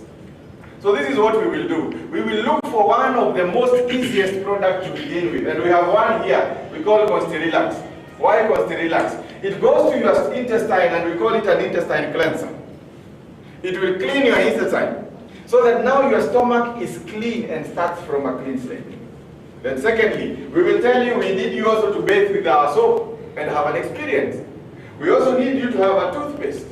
So this is what we will do. We will look for one of the most easiest products to begin with. And we have one here. We call Consterelax. Why Consterelax? It goes to your intestine and we call it an intestine cleanser. It will clean your intestine so that now your stomach is clean and starts from a clean slate. Then secondly, we will tell you we need you also to bathe with our soap and have an experience. We also need you to have a toothpaste.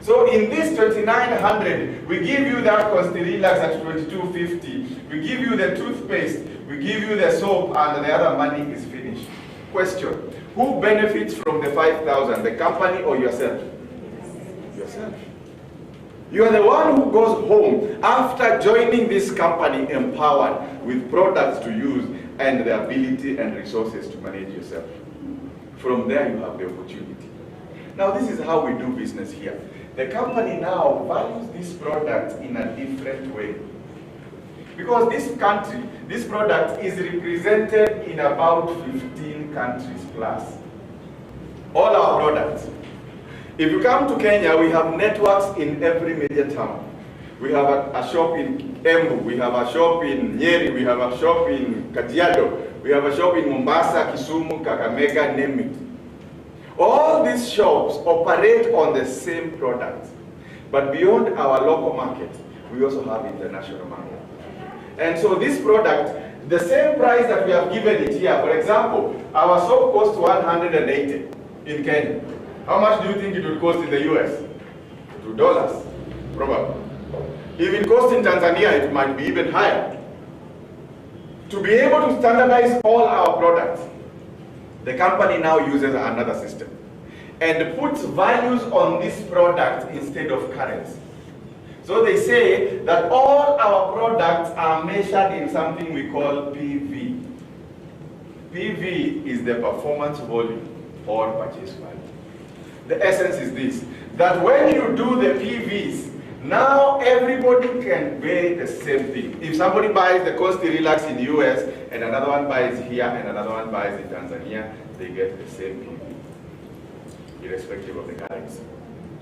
So in this 2,900, we give you that Consterelax at 2,250. We give you the toothpaste, we give you the soap, and the other money is finished. Question, who benefits from the 5,000, the company or yourself? Yourself. You are the one who goes home after joining this company empowered with products to use and the ability and resources to manage yourself. From there you have the opportunity. Now this is how we do business here. The company now values this product in a different way. Because this country, this product is represented in about 15 countries plus. All our products. If you come to Kenya, we have networks in every major town. We have a shop in Embu, we have a shop in Nyeri, we have a shop in Kajiado, we have a shop in Mombasa, Kisumu, Kakamega, name it. All these shops operate on the same products. But beyond our local market, we also have international market. And so this product, the same price that we have given it here, for example, our soap costs 180 in Kenya. How much do you think it will cost in the US? $2, probably. If it costs in Tanzania, it might be even higher. To be able to standardize all our products, the company now uses another system. and puts values on this product instead of currency. So they say that all our products are measured in something we call PV. PV is the performance volume or purchase value. The essence is this, that when you do the PVs, now everybody can weigh the same thing. If somebody buys the Consti Relax in the US and another one buys here and another one buys in Tanzania, they get the same PV, irrespective of the currency.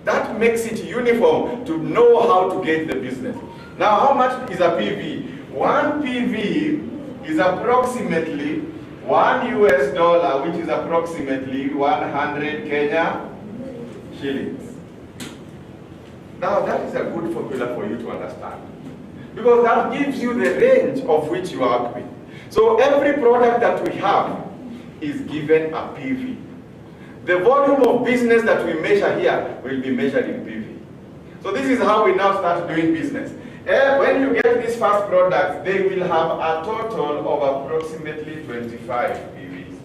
That makes it uniform to know how to get the business. Now, how much is a PV? One PV is approximately $1 US, which is approximately 100 Kenya shillings. Now, that is a good formula for you to understand, because that gives you the range of which you are working. So every product that we have is given a PV. The volume of business that we measure here will be measured in PV. So this is how we now start doing business. When you get these first products, they will have a total of approximately 25 PVs.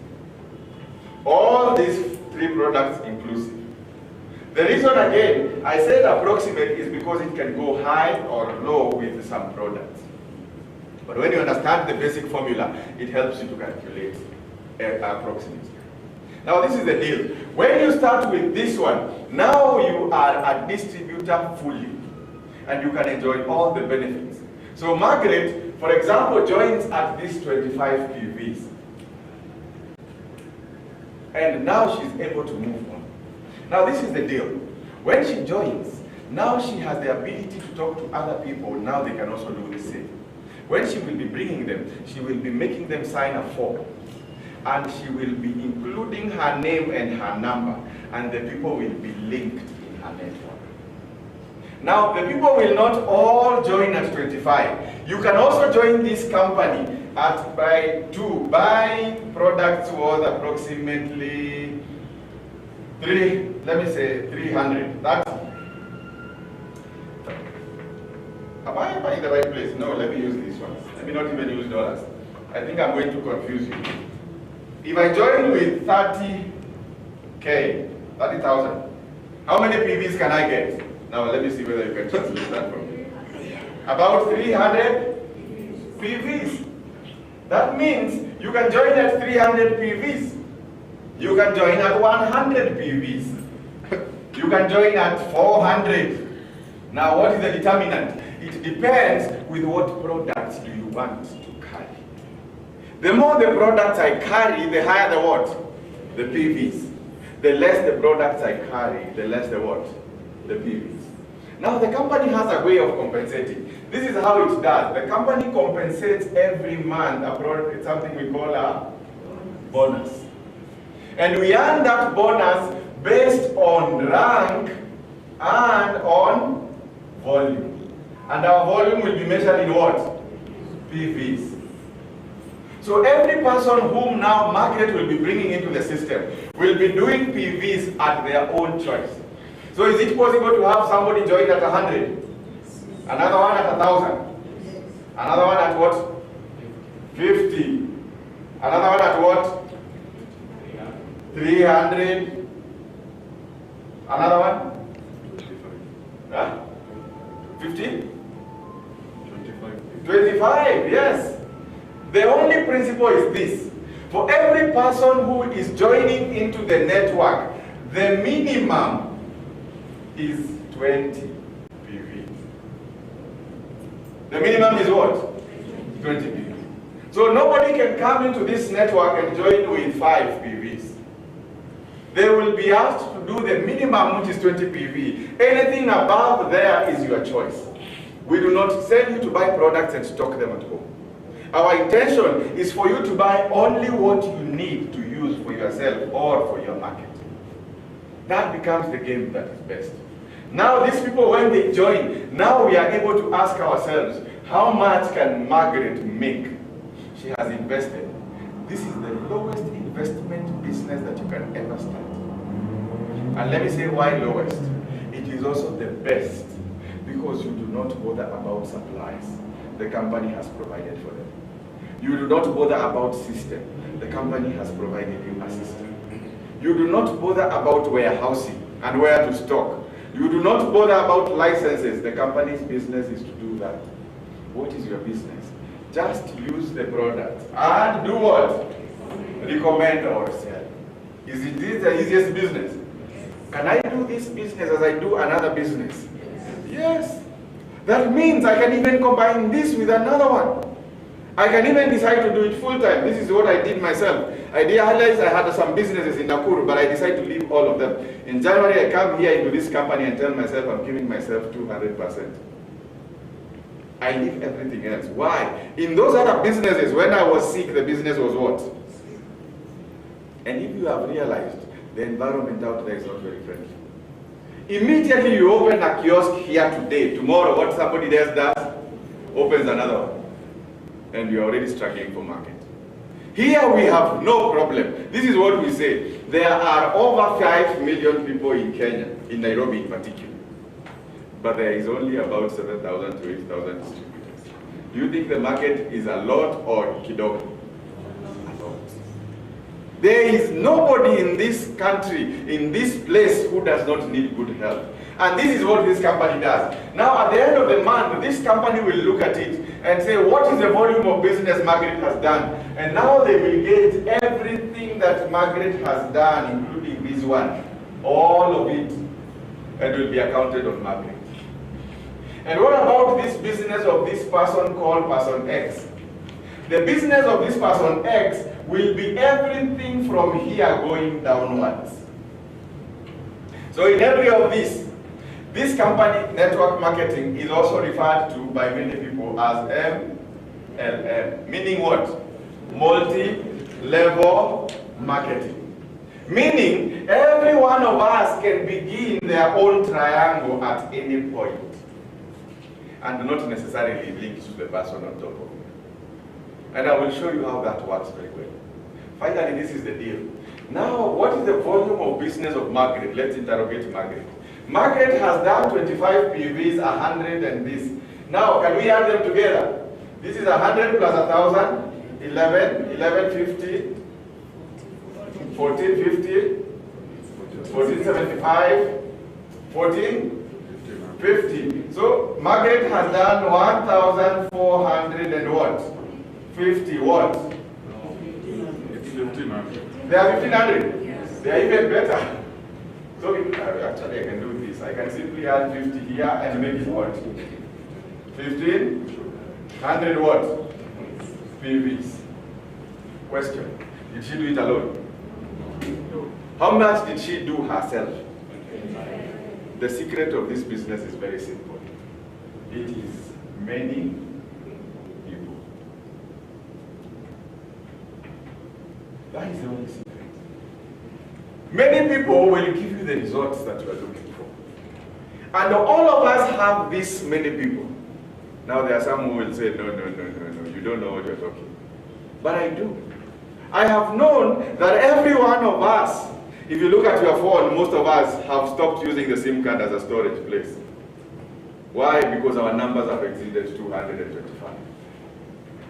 All these 3 products inclusive. The reason again I said approximate is because it can go high or low with some products. But when you understand the basic formula, it helps you to calculate approximately. Now this is the deal. When you start with this one, now you are a distributor fully, and you can enjoy all the benefits. So Margaret, for example, joins at this 25 PVs. And now she's able to move on. Now this is the deal. When she joins, now she has the ability to talk to other people. Now they can also do the same. When she will be bringing them, she will be making them sign a form. And she will be including her name and her number. And the people will be linked in her network. Now the people will not all join at 25. You can also join this company at buy products worth approximately 300. That's, am I in the right place? No, let me use these ones. Let me not even use dollars. I think I'm going to confuse you. If I join with 30,000, how many PVs can I get? Now let me see whether you can translate that for me. About 300 PVs. That means you can join at 300 PVs. You can join at 100 PVs. You can join at 400. Now what is the determinant? It depends with what products do you want to carry. The more the products I carry, the higher the what? The PVs. The less the products I carry, the less the what? The PVs. Now the company has a way of compensating. This is how it does. The company compensates every month. It's something we call a bonus. And we earn that bonus based on rank and on volume. And our volume will be measured in what? PVs. So every person whom now Margaret will be bringing into the system will be doing PVs at their own choice. So is it possible to have somebody join at 100? Another one at 1,000? Another one at what? 50? Another one at what? 300? Another one? 50? 25, yes. The only principle is this. For every person who is joining into the network, the minimum is 20 PVs. The minimum is what? 20 PVs. So nobody can come into this network and join with 5 PVs. They will be asked to do the minimum, which is 20 PV. Anything above there is your choice. We do not sell you to buy products and stock them at home. Our intention is for you to buy only what you need to use for yourself or for your market. That becomes the game that is best. Now these people, when they join, now we are able to ask ourselves, how much can Margaret make? She has invested. This is the lowest investment business that you can ever start. And let me say why lowest. It is also the best because you do not bother about supplies. The company has provided for them. You do not bother about system. The company has provided you a system. You do not bother about warehousing and where to stock. You do not bother about licenses. The company's business is to do that. What is your business? Just use the product and do what? Recommend or sell. Is this the easiest business? Can I do this business as I do another business? Yes. That means I can even combine this with another one. I can even decide to do it full time. This is what I did myself. I realized I had some businesses in Nakuru, but I decided to leave all of them. In January, I come here into this company and tell myself I'm giving myself 200%. I leave everything else. Why? In those other businesses, when I was sick, the business was what? And if you have realized, the environment out there is not very friendly. Immediately you open a kiosk here today, tomorrow what somebody else does, opens another one. And you're already struggling for market. Here we have no problem. This is what we say. There are over 5 million people in Kenya, in Nairobi in particular. But there is only about 7,000 to 8,000 distributors. Do you think the market is a lot or kidogo? A lot. There is nobody in this country, in this place, who does not need good health. And this is what this company does. Now, at the end of the month, this company will look at it and say, what is the volume of business Margaret has done? And now they will get everything that Margaret has done, including this one, all of it, and will be accounted on Margaret. And what about this business of this person called person X? The business of this person X will be everything from here going downwards. So in every of this company, network marketing, is also referred to by many people as MLM, meaning what? Multi-level marketing. Meaning, every one of us can begin their own triangle at any point, and not necessarily linked to the person on top of it. And I will show you how that works very well. Finally, this is the deal. Now, what is the volume of business of Margaret? Let's interrogate Margaret. Margaret has done 25 PVs, 100 and this. Now, can we add them together? This is 100 plus 1,000, 11, 1150, 1450, 1475, 1450. So, Margaret has done 1,400 and what? 50 what? It's 1,500. They are 1,500? Yes. They are even better. So actually I can do this. I can simply add 50 here and make it what? 1,500 what? PVs. Question. Did she do it alone? No. How much did she do herself? The secret of this business is very simple. It is many people. That is the only secret. Many people will give you the results that you are looking for. And all of us have this many people. Now there are some who will say, no, you don't know what you're talking. But I do. I have known that every one of us, if you look at your phone, most of us have stopped using the SIM card as a storage place. Why? Because our numbers have exceeded 225.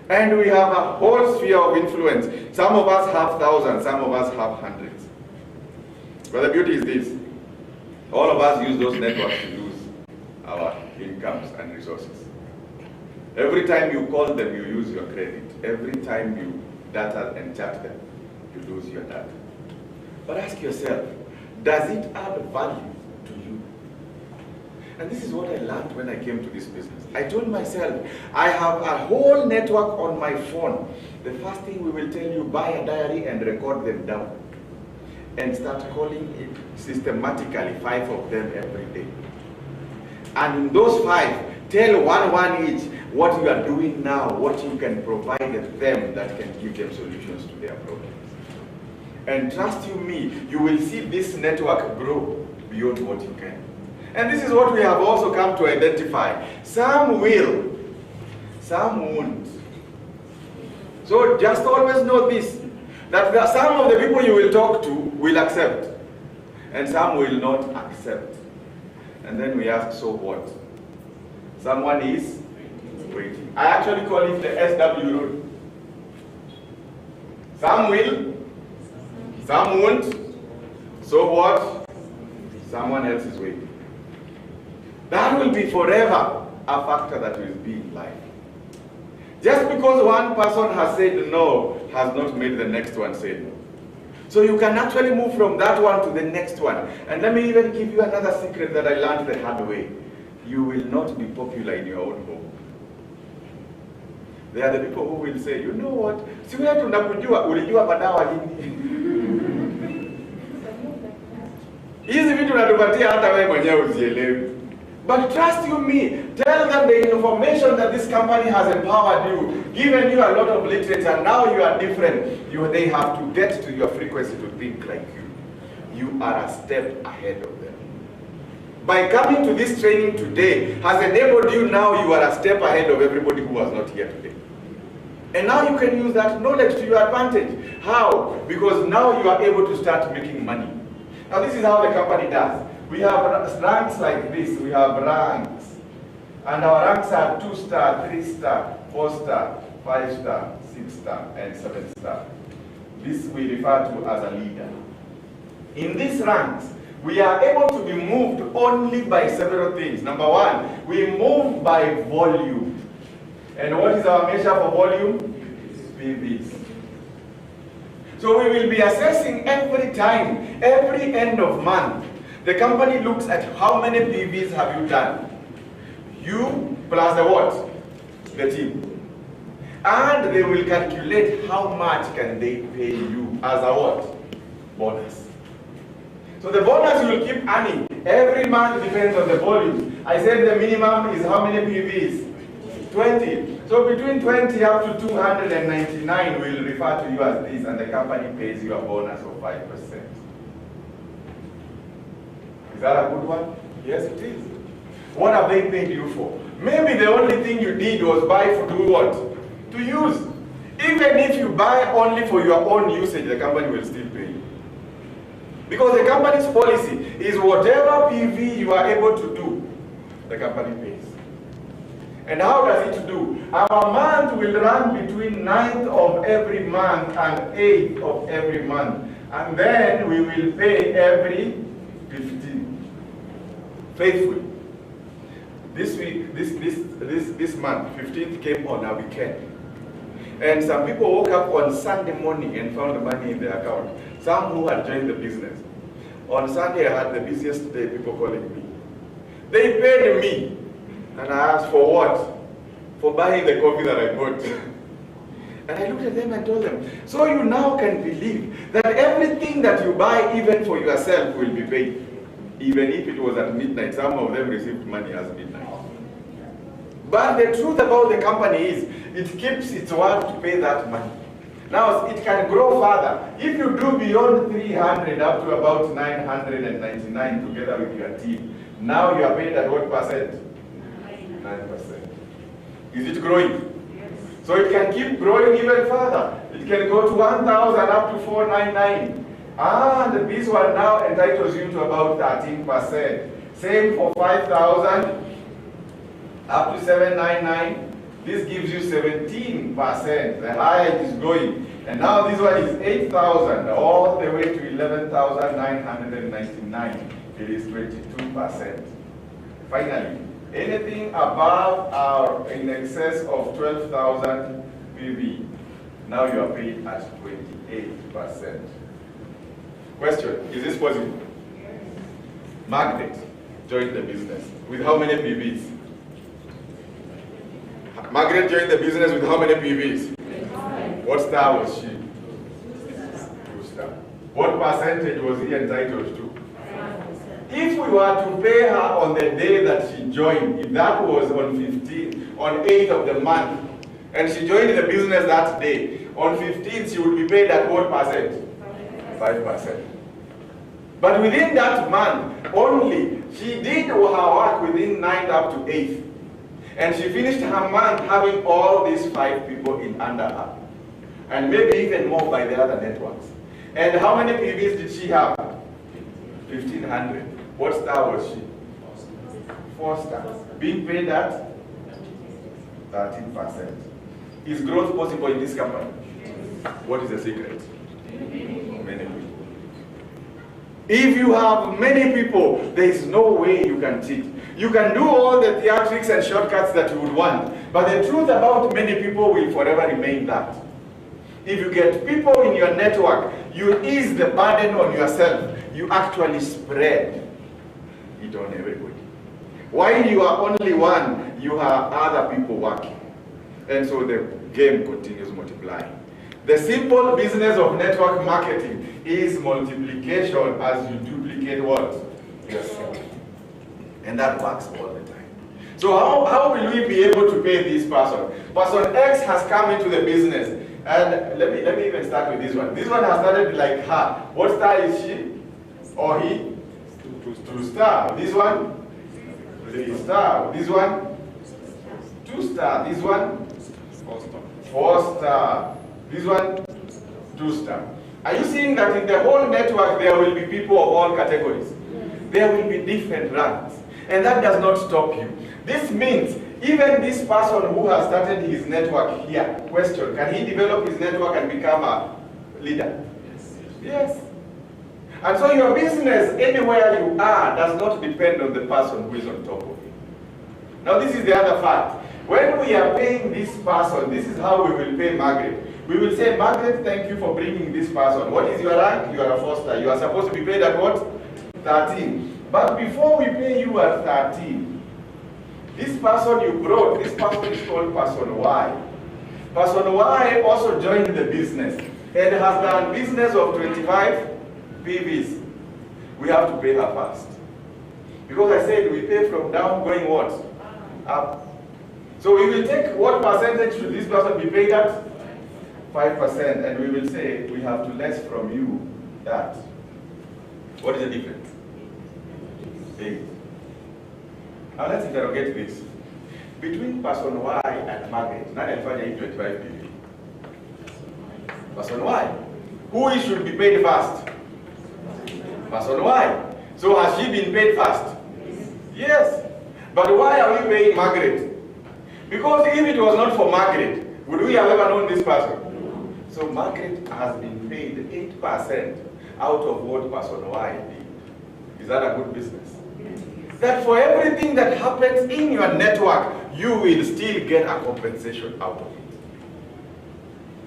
And we have a whole sphere of influence. Some of us have thousands, some of us have hundreds. But the beauty is this. All of us use those networks to lose our incomes and resources. Every time you call them, you use your credit. Every time you data and chat them, you lose your data. But ask yourself, does it add value to you? And this is what I learned when I came to this business. I told myself, I have a whole network on my phone. The first thing we will tell you, buy a diary and record them down. And start calling it systematically, 5 of them every day. And in those 5, tell one each what you are doing now, what you can provide them that can give them solutions to their problems. And trust you me, you will see this network grow beyond what you can. And this is what we have also come to identify. Some will, some won't. So just always know this, that some of the people you will talk to will accept, and some will not accept. And then we ask, so what? Someone is waiting. I actually call it the SW rule. Some will, some won't, So what? Someone else is waiting. That will be forever a factor that will be in life. Just because one person has said no has not made the next one say no. So you can actually move from that one to the next one. And let me even give you another secret that I learned the hard way. You will not be popular in your own home. There are the people who will say, you know what? Si wewe tunakujua, ulijua madawa lini? Hizi vitu unatupatia hata wewe mwenyewe usielewi. But trust you me, tell them the information that this company has empowered you, given you a lot of literature, now you are different. They have to get to your frequency to think like you. You are a step ahead of them. By coming to this training today has enabled you now, you are a step ahead of everybody who was not here today. And now you can use that knowledge to your advantage. How? Because now you are able to start making money. Now this is how the company does. We have ranks like this. We have ranks. And our ranks are 2-star, 3-star, 4-star, 5-star, 6-star, and 7-star. This we refer to as a leader. In these ranks, we are able to be moved only by several things. Number one, we move by volume. And what is our measure for volume? PVs. So we will be assessing every time, every end of month. The company looks at how many PVs have you done. You plus the what? The team. And they will calculate how much can they pay you as a what? Bonus. So the bonus you will keep earning. Every month depends on the volume. I said the minimum is how many PVs? 20. So between 20 up to 299 will refer to you as this, and the company pays you a bonus of 5%. Is that a good one? Yes, it is. What have they paid you for? Maybe the only thing you did was buy for do what? To use. Even if you buy only for your own usage, the company will still pay you. Because the company's policy is whatever PV you are able to do, the company pays. And how does it do? Our month will run between 9th of every month and 8th of every month. And then we will pay every 15. Faithfully. This week, this month, 15th came on a weekend. And some people woke up on Sunday morning and found the money in their account. Some who had joined the business. On Sunday, I had the busiest day, people calling me. They paid me. And I asked for what? For buying the coffee that I bought. And I looked at them and told them, so you now can believe that everything that you buy, even for yourself, will be paid. Even if it was at midnight. Some of them received money as midnight. But the truth about the company is, it keeps its word to pay that money. Now, it can grow further. If you do beyond 300 up to about 999 together with your team, now you are paid at what percent? 9%. Is it growing? Yes. So it can keep growing even further. It can go to 1,000 up to 499. And this one now entitles you to about 13%. Same for 5,000 up to 799. This gives you 17%. The higher it is going. And now this one is 8,000 all the way to 11,999. It is 22%. Finally, anything above or in excess of 12,000 PV, now you are paid at 28%. Question, is this possible? Yes. Margaret joined the business with how many PVs? Margaret joined the business with how many PVs? What star was she? 2-star. What percentage was he entitled to? If we were to pay her on the day that she joined, if that was on 8th of the month, and she joined the business that day, on 15th she would be paid at what percent? 5%. But within that month, only, she did her work within 9th up to 8th. And she finished her month having all these 5 people in under her. And maybe even more by the other networks. And how many PVs did she have? 1,500. What star was she? 4-star. Being paid at 13%. Is growth possible in this company? What is the secret? Many people. If you have many people, there is no way you can cheat. You can do all the theatrics and shortcuts that you would want, but the truth about many people will forever remain that. If you get people in your network, you ease the burden on yourself. You actually spread it on everybody. While you are only one, you have other people working. And so the game continues multiplying. The simple business of network marketing is multiplication as you duplicate what? Yourself. And that works all the time. So how will we be able to pay this person? Person X has come into the business. And let me even start with this one. This one has started like her. What star is she? Or he? 2 star. This one? 3 star. This one? 2 star. This one? 4 star. This one? 2 star. Are you seeing that in the whole network there will be people of all categories? There will be different ranks. And that does not stop you. This means even this person who has started his network here, question, can he develop his network and become a leader? Yes. And so your business, anywhere you are, does not depend on the person who is on top of you. Now this is the other fact. When we are paying this person, this is how we will pay Margaret. We will say, Margaret, thank you for bringing this person. What is your rank? You are a 4 star. You are supposed to be paid at what? 13. But before we pay you at 13, this person you brought, this person is called person Y. Person Y also joined the business and has done business of 25 PVs. We have to pay her first. Because I said we pay from down going what? Up. So we will take what percentage should this person be paid at? 5%, and we will say we have to less from you that. What is the difference? 8. Now let's interrogate this. Between person Y and Margaret, now I'm finding 25 PV. Person Y. Who should be paid first? Person Y. So has she been paid first? Yes. But why are we paying Margaret? Because if it was not for Margaret, would we have ever known this person? So Margaret has been paid 8% out of what person Y did. Is that a good business? That for everything that happens in your network, you will still get a compensation out of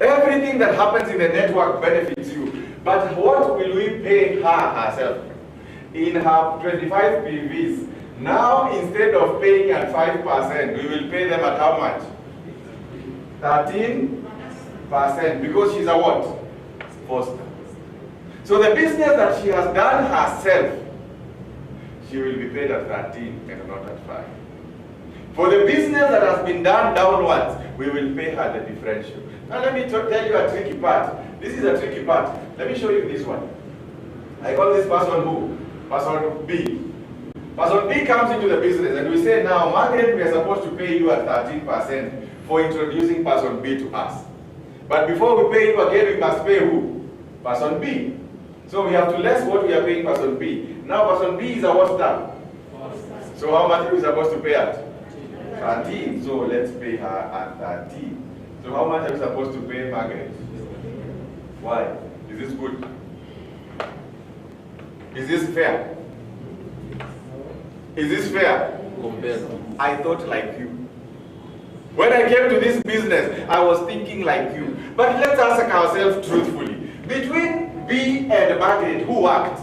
it. Everything that happens in the network benefits you. But what will we pay her herself? In her 25 PVs, now instead of paying at 5%, we will pay them at how much? 13%, because she's a what? 4 star. So the business that she has done herself, she will be paid at 13 and not at 5. For the business that has been done downwards, we will pay her the differential. Now let me tell you a tricky part. This is a tricky part. Let me show you this one. I call this person who? Person B. Person B comes into the business and we say, now Margaret, we are supposed to pay you at 13% for introducing person B to us. But before we pay you again, we must pay who? Person B. So we have to less what we are paying person B. Now person B is a what star? So how much are we supposed to pay at? 13. So let's pay her at 13. So how much are we supposed to pay Margaret? Why? Is this good? Is this fair? Is this fair? I thought like you. When I came to this business, I was thinking like you. But let's ask ourselves truthfully. Between B and Margaret, who worked?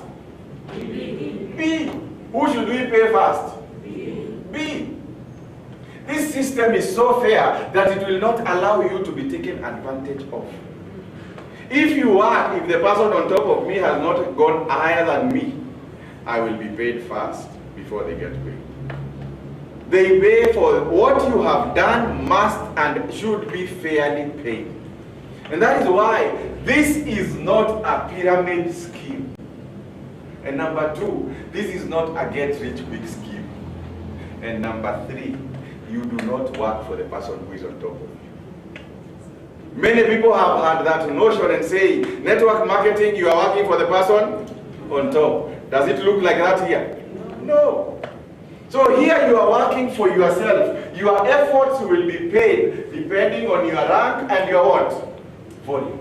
B. Who should we pay first? B. This system is so fair that it will not allow you to be taken advantage of. If you are, if the person on top of me has not gone higher than me, I will be paid first before they get paid. They pay for what you have done must and should be fairly paid. And that is why this is not a pyramid scheme. And number 2, this is not a get-rich-quick scheme. And number 3, you do not work for the person who is on top of you. Many people have had that notion and say, network marketing, you are working for the person on top. Does it look like that here? No. So here you are working for yourself. Your efforts will be paid depending on your rank and your what? Volume.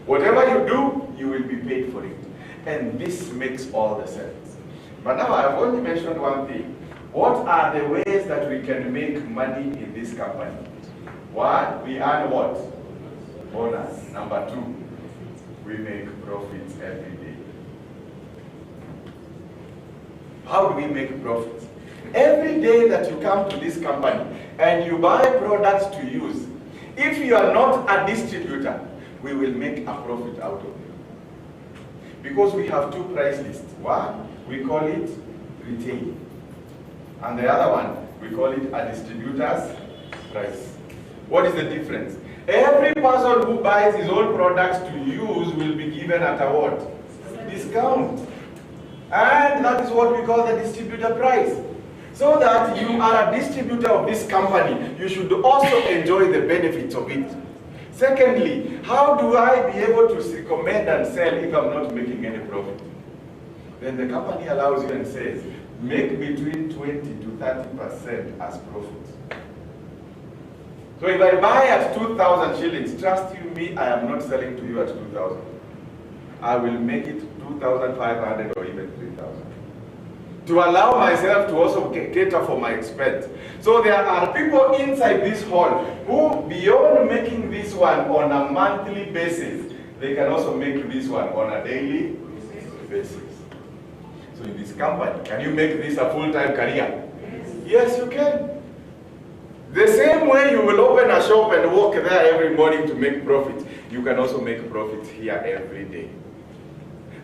Whatever you do, you will be paid for it. And this makes all the sense. But now I've only mentioned one thing. What are the ways that we can make money in this company? One, we earn what? Bonus. Number two, we make profits every day. How do we make profits? Every day that you come to this company and you buy products to use, if you are not a distributor, we will make a profit out of you. Because we have two price lists. One, we call it retail. And the other one, we call it a distributor's price. What is the difference? Every person who buys his own products to use will be given at a what? Discount. And that is what we call the distributor price. So that you are a distributor of this company, you should also enjoy the benefits of it. Secondly, how do I be able to recommend and sell if I'm not making any profit? Then the company allows you and says, make between 20 to 30% as profits. So if I buy at 2,000 shillings, trust you me, I am not selling to you at 2,000. I will make it 2,500 or even 3,000. To allow myself to also cater for my expense. So there are people inside this hall who, beyond making this one on a monthly basis, they can also make this one on a daily basis. So in this company, can you make this a full-time career? Yes, you can. The same way you will open a shop and walk there every morning to make profit, you can also make profits here every day.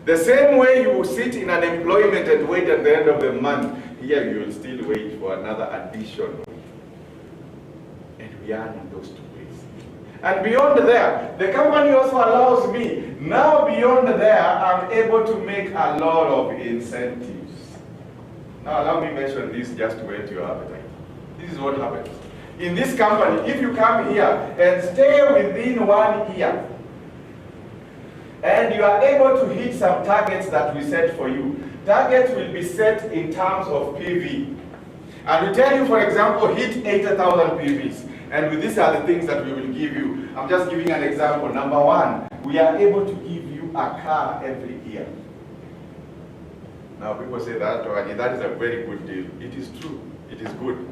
The same way you will sit in unemployment and wait at the end of the month, here you will still wait for another addition. And we are in those two ways. And beyond there, the company also allows me, now beyond there, I'm able to make a lot of incentives. Now allow me to mention this just to whet your appetite. This is what happens. In this company, if you come here and stay within 1 year, and you are able to hit some targets that we set for you. Targets will be set in terms of PV. And we tell you, for example, hit 80,000 PVs. And these are the things that we will give you. I'm just giving an example. Number one, we are able to give you a car every year. Now people say that is a very good deal. It is true. It is good.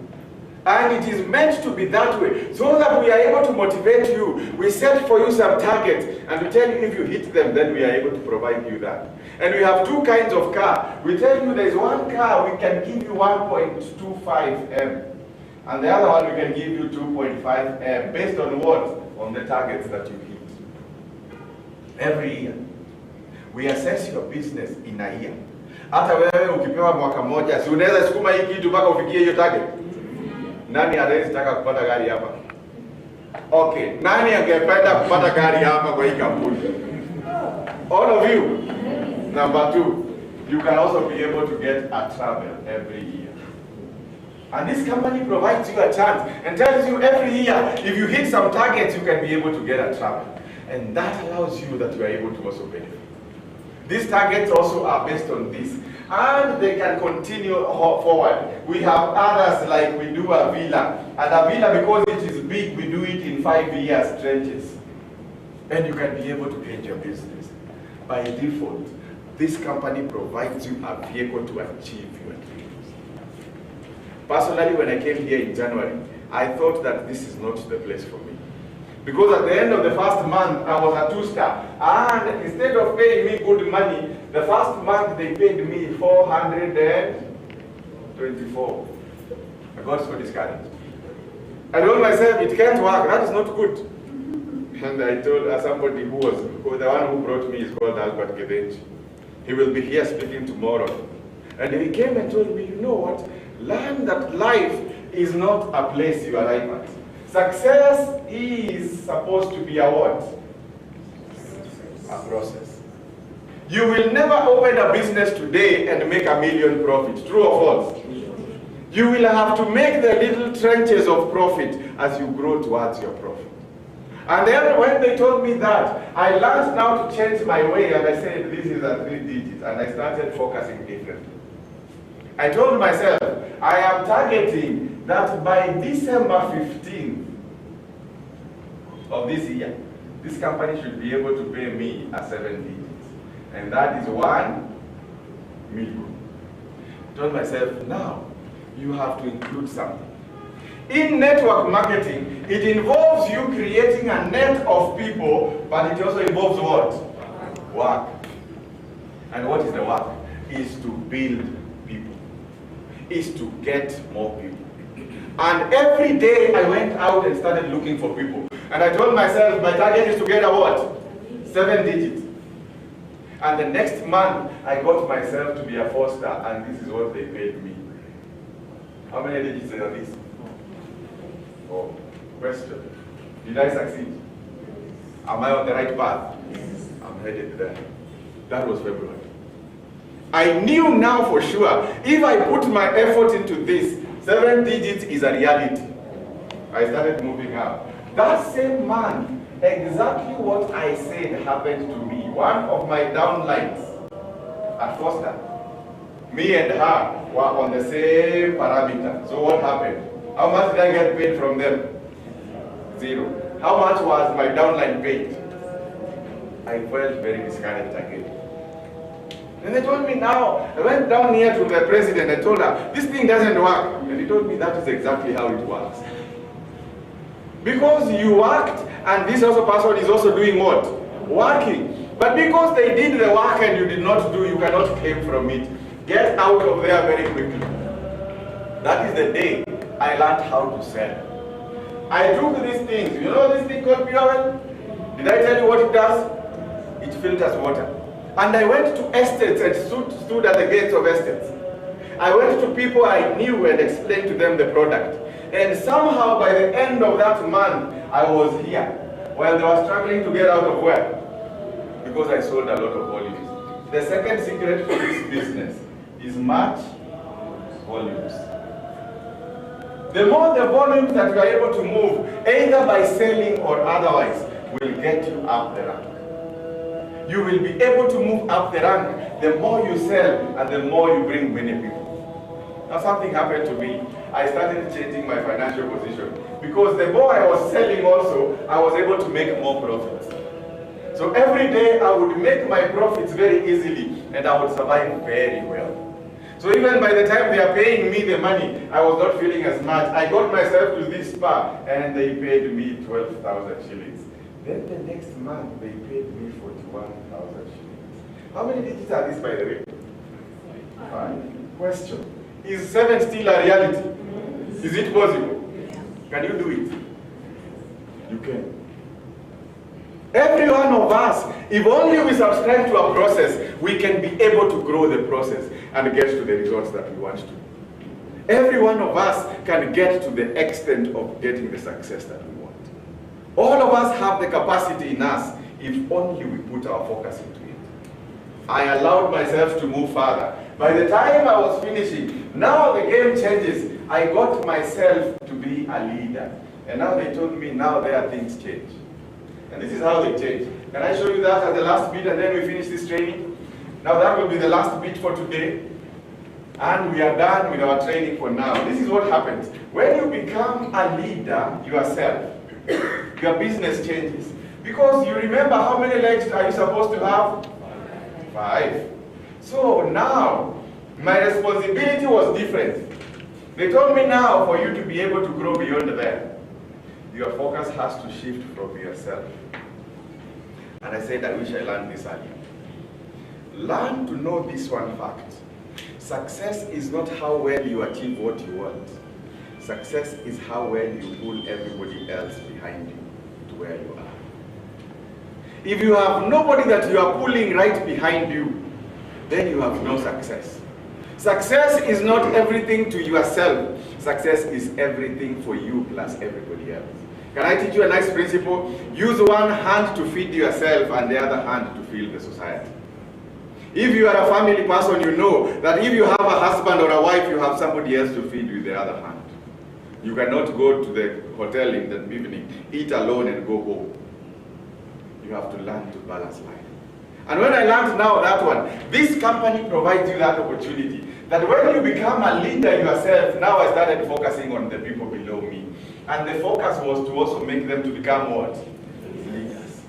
And it is meant to be that way, so that we are able to motivate you. We set for you some targets, and we tell you if you hit them, then we are able to provide you that. And we have two kinds of car. We tell you there is one car, we can give you 1.25 M. And the other one, we can give you 2.5 M, based on what? On the targets that you hit. Every year. We assess your business in a year. Hata wewe ukipewa mwaka moja, si unaweza sukuma hii kitu mpaka ufikie hiyo target? Nani anaweza taka kupata gari hapa? Okay, nani angependa kupata gari hapa kwa hii kampuni? All of you. Number two, you can also be able to get a travel every year. And this company provides you a chance and tells you every year, if you hit some targets, you can be able to get a travel. And that allows you that you are able to also benefit. These targets also are based on this. And they can continue forward. We have others like we do a villa. And a villa, because it is big, we do it in 5 years trenches. And you can be able to change your business. By default, this company provides you a vehicle to achieve your dreams. Personally, when I came here in January, I thought that this is not the place for me. Because at the end of the first month, I was a 2-star. And instead of paying me good money, the first month they paid me 424. I got so discouraged. I told myself, it can't work, that is not good. And I told somebody who the one who brought me is called Albert Gedench. He will be here speaking tomorrow. And he came and told me, you know what? Learn that life is not a place you arrive at. Success is supposed to be a what? A process. You will never open a business today and make $1 million profit. True or false? You will have to make the little trenches of profit as you grow towards your profit. And then when they told me that, I learned now to change my way, and I said, this is a 3 digits, and I started focusing differently. I told myself, I am targeting that by December 15th of this year, this company should be able to pay me a 7 digits. And that is 1 million. I told myself, now you have to include something. In network marketing, it involves you creating a net of people, but it also involves what? Work. And what is the work? Is to build people. Is to get more people. And every day I went out and started looking for people. And I told myself, my target is to get a what? 7 digits. And the next month, I got myself to be a 4-star, and this is what they paid me. How many digits are these? Oh, question. Did I succeed? Am I on the right path? I'm headed there. That was February. I knew now for sure, if I put my effort into this, 7 digits is a reality. I started moving up. That same month, exactly what I said happened to me. One of my downlines at Foster, me and her were on the same parameter. So what happened? How much did I get paid from them? 0. How much was my downline paid? I felt very discouraged again. And they told me now, I went down here to the president and told her, this thing doesn't work. And he told me that is exactly how it works. Because you worked, and this also person is also doing what? Working. But because they did the work and you did not do, you cannot claim from it. Get out of there very quickly. That is the day I learned how to sell. I took these things. You know this thing called Purell? Did I tell you what it does? It filters water. And I went to estates and stood at the gates of estates. I went to people I knew and explained to them the product. And somehow by the end of that month, I was here. While they were struggling to get out of work. Because I sold a lot of volumes. The second secret for this business is match volumes. The more the volumes that you are able to move, either by selling or otherwise, will get you up the rank. You will be able to move up the rank the more you sell and the more you bring many people. Now something happened to me. I started changing my financial position because the more I was selling also, I was able to make more profits. So every day I would make my profits very easily and I would survive very well. So even by the time they are paying me the money, I was not feeling as much. I got myself to this spa and they paid me 12,000 shillings. Then the next month they paid me 41,000 shillings. How many digits are these, by the way? 5. Question. Is 7 still a reality? Is it possible? Can you do it? You can. Every one of us, if only we subscribe to a process, we can be able to grow the process and get to the results that we want to. Every one of us can get to the extent of getting the success that we want. All of us have the capacity in us if only we put our focus into it. I allowed myself to move further. By the time I was finishing, now the game changes. I got myself to be a leader. And now they told me now their things change. And this is how they change. Can I show you that as the last bit and then we finish this training? Now that will be the last bit for today. And we are done with our training for now. This is what happens. When you become a leader yourself, your business changes. Because you remember how many legs are you supposed to have? 5. So now, my responsibility was different. They told me now for you to be able to grow beyond that, your focus has to shift from yourself. And I said, I wish I learned this earlier. Learn to know this one fact. Success is not how well you achieve what you want. Success is how well you pull everybody else behind you to where you are. If you have nobody that you are pulling right behind you, then you have no success. Success is not everything to yourself. Success is everything for you plus everybody else. Can I teach you a nice principle? Use one hand to feed yourself and the other hand to feed the society. If you are a family person, you know that if you have a husband or a wife, you have somebody else to feed with the other hand. You cannot go to the hotel in the evening, eat alone and go home. You have to learn to balance life. And when I learned now that one, this company provides you that opportunity. That when you become a leader yourself, now I started focusing on the people below me. And the focus was to also make them to become what? Leaders.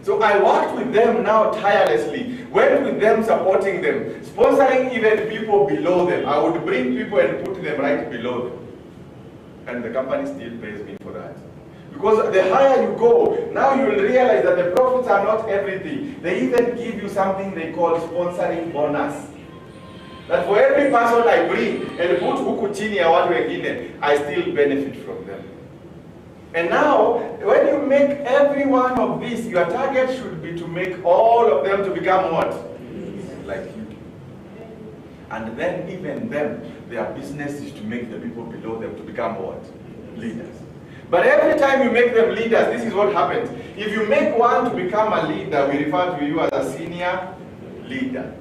So I worked with them now tirelessly. went with them, supporting them, sponsoring even people below them. I would bring people and put them right below them. And the company still pays me for that. Because the higher you go, now you will realize that the profits are not everything. They even give you something they call sponsoring bonus. That for every person I bring and put huku chini ya watu wengine, I still benefit from them. And now, when you make every one of these, your target should be to make all of them to become what? Like you. And then even them, their business is to make the people below them to become what? Leaders. But every time you make them leaders, this is what happens. If you make one to become a leader, we refer to you as a senior leader.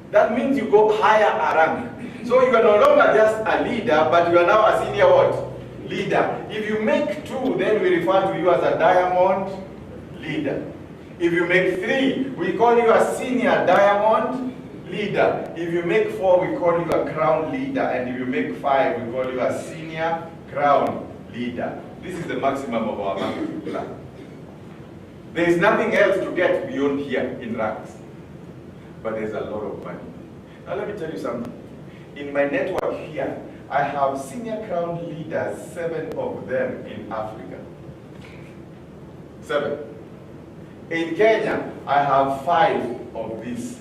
That means you go higher a rank. So you are no longer just a leader, but you are now a senior what? Leader. If you make 2, then we refer to you as a diamond leader. If you make 3, we call you a senior diamond leader. If you make 4, we call you a crown leader. And if you make 5, we call you a senior crown leader. This is the maximum of our marketing plan. There is nothing else to get beyond here in ranks. But there's a lot of money. Now let me tell you something. In my network here, I have senior crown leaders, 7 of them in Africa. 7. In Kenya, I have 5 of these.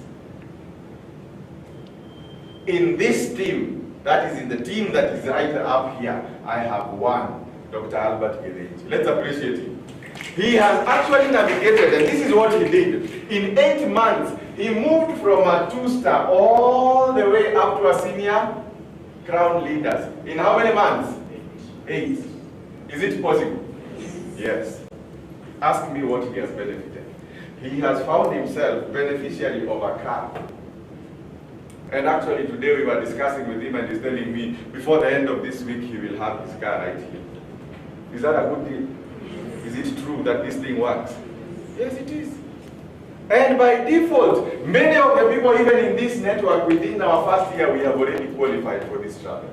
In this team, that is in the team that is right up here, I have 1, Dr. Albert Gedeji. Let's appreciate him. He has actually navigated, and this is what he did. In 8 months, he moved from a 2-star all the way up to a senior crown leaders. In how many months? 8. Is it possible? Yes. Ask me what he has benefited. He has found himself beneficiary of a car. And actually today we were discussing with him and he's telling me before the end of this week he will have his car right here. Is that a good deal? Is it true that this thing works? Yes, it is. And by default, many of the people even in this network within our first year, we have already qualified for this travel.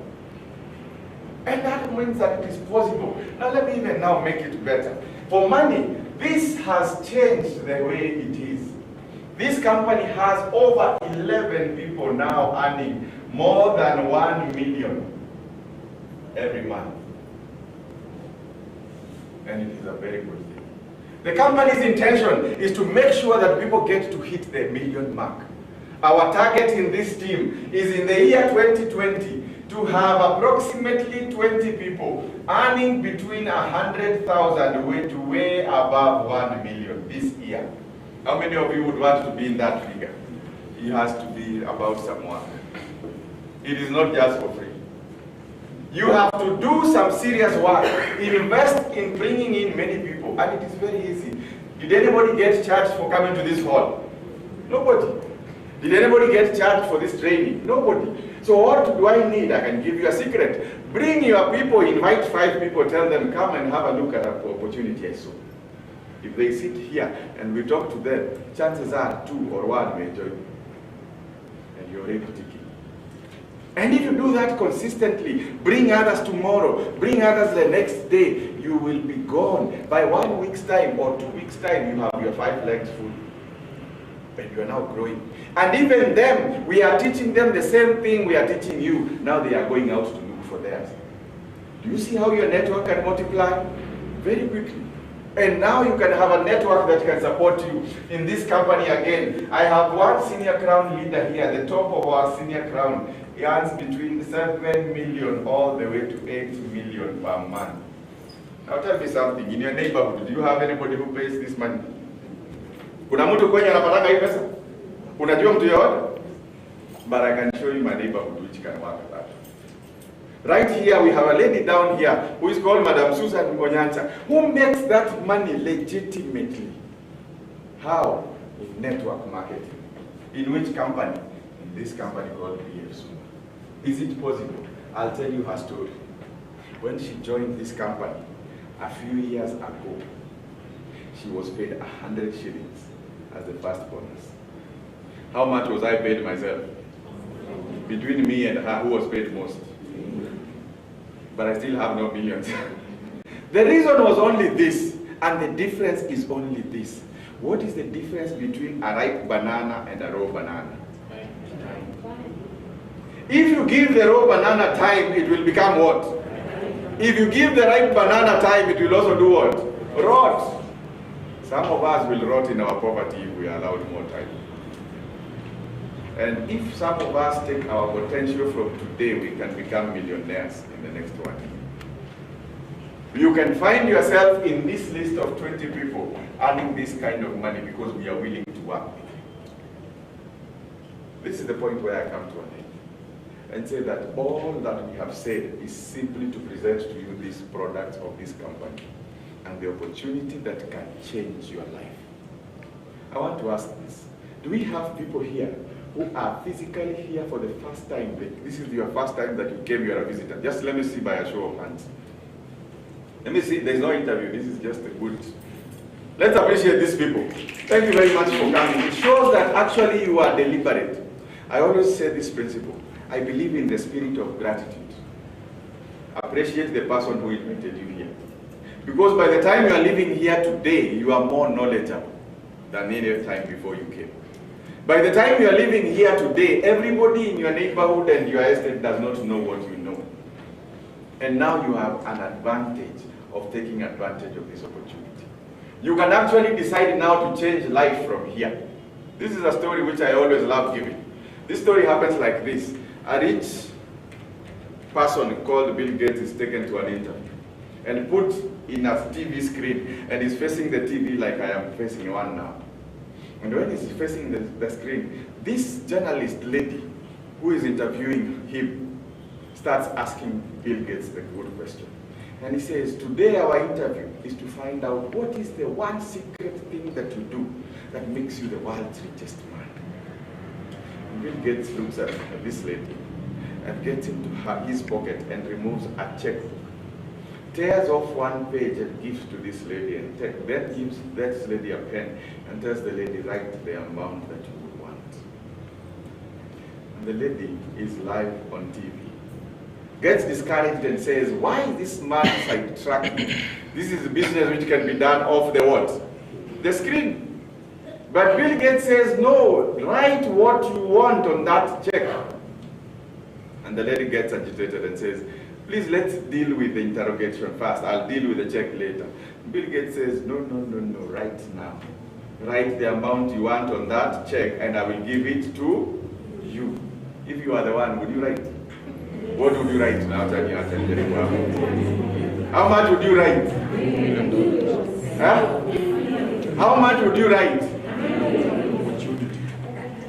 And that means that it is possible. Now let me even now make it better. For money, this has changed the way it is. This company has over 11 people now earning more than 1 million every month. And it is a very good thing. The company's intention is to make sure that people get to hit the 1 million mark. Our target in this team is in the year 2020 to have approximately 20 people earning between 100,000 to way above 1 million this year. How many of you would want to be in that figure? It has to be about someone. It is not just for free. You have to do some serious work. Invest in bringing in many people. And it is very easy. Did anybody get charged for coming to this hall? Nobody. Did anybody get charged for this training? Nobody. So what do I need? I can give you a secret. Bring your people, invite 5 people, tell them, come and have a look at the opportunity I saw. If they sit here and we talk to them, chances are 2 or 1 may join you. And you're able to keep. And if you do that consistently, bring others tomorrow, bring others the next day, you will be gone. By 1 week's time or 2 weeks' time, you have your 5 legs full. And you are now growing. And even them, we are teaching them the same thing we are teaching you. Now they are going out to look for theirs. Do you see how your network can multiply? Very quickly. And now you can have a network that can support you. In this company again, I have 1 senior crown leader here, the top of our senior crown. He earns between 7 million all the way to 8 million per month. Now tell me something, in your neighborhood, do you have anybody who pays this money? Kuna mtu kwenye anapatanga hii pesa? Unajua mtu yoyote? But I can show you my neighborhood which can work that. Right here, we have a lady down here who is called Madam Susan Onyancha, who makes that money legitimately. How? In network marketing. In which company? In this company called BF Suma. Is it possible? I'll tell you her story. When she joined this company a few years ago, she was paid 100 shillings as the first bonus. How much was I paid myself? Between me and her, who was paid most? But I still have no millions. The reason was only this, and the difference is only this. What is the difference between a ripe banana and a raw banana? If you give the raw banana time, it will become what? If you give the ripe banana time, it will also do what? Rot. Some of us will rot in our poverty if we are allowed more time. And if some of us take our potential from today, we can become millionaires in the next 1 year. You can find yourself in this list of 20 people earning this kind of money because we are willing to work with you. This is the point where I come to an end and say that all that we have said is simply to present to you these products of this company and the opportunity that can change your life. I want to ask this. Do we have people here who are physically here for the first time? This is your first time that you came, you are a visitor. Just let me see by a show of hands. Let me see, there's no interview, this is just a good. Let's appreciate these people. Thank you very much for coming. It shows that actually you are deliberate. I always say this principle. I believe in the spirit of gratitude. Appreciate the person who invited you here. Because by the time you are living here today, you are more knowledgeable than any time before you came. By the time you are living here today, everybody in your neighborhood and your estate does not know what you know. And now you have an advantage of taking advantage of this opportunity. You can actually decide now to change life from here. This is a story which I always love giving. This story happens like this. A rich person called Bill Gates is taken to an interview and put in a TV screen, and he's facing the TV like I am facing one now. And when he's facing the screen, this journalist lady who is interviewing him starts asking Bill Gates the good question. And he says, today our interview is to find out what is the one secret thing that you do that makes you the world's richest man. And Bill Gates looks at this lady and gets into his pocket and removes a checkbook, tears off one page and gives to this lady, and then gives this lady a pen and tells the lady, write the amount that you would want. And the lady is live on TV. Gets discouraged and says, why is this man sidetracked me? This is a business which can be done off the what? The screen. But Bill Gates says, no, write what you want on that check. And the lady gets agitated and says, please let's deal with the interrogation first. I'll deal with the check later. Bill Gates says, no, right now. Write the amount you want on that check and I will give it to you. If you are the one, would you write? What would you write now? How much would you write? Huh? How much would you write?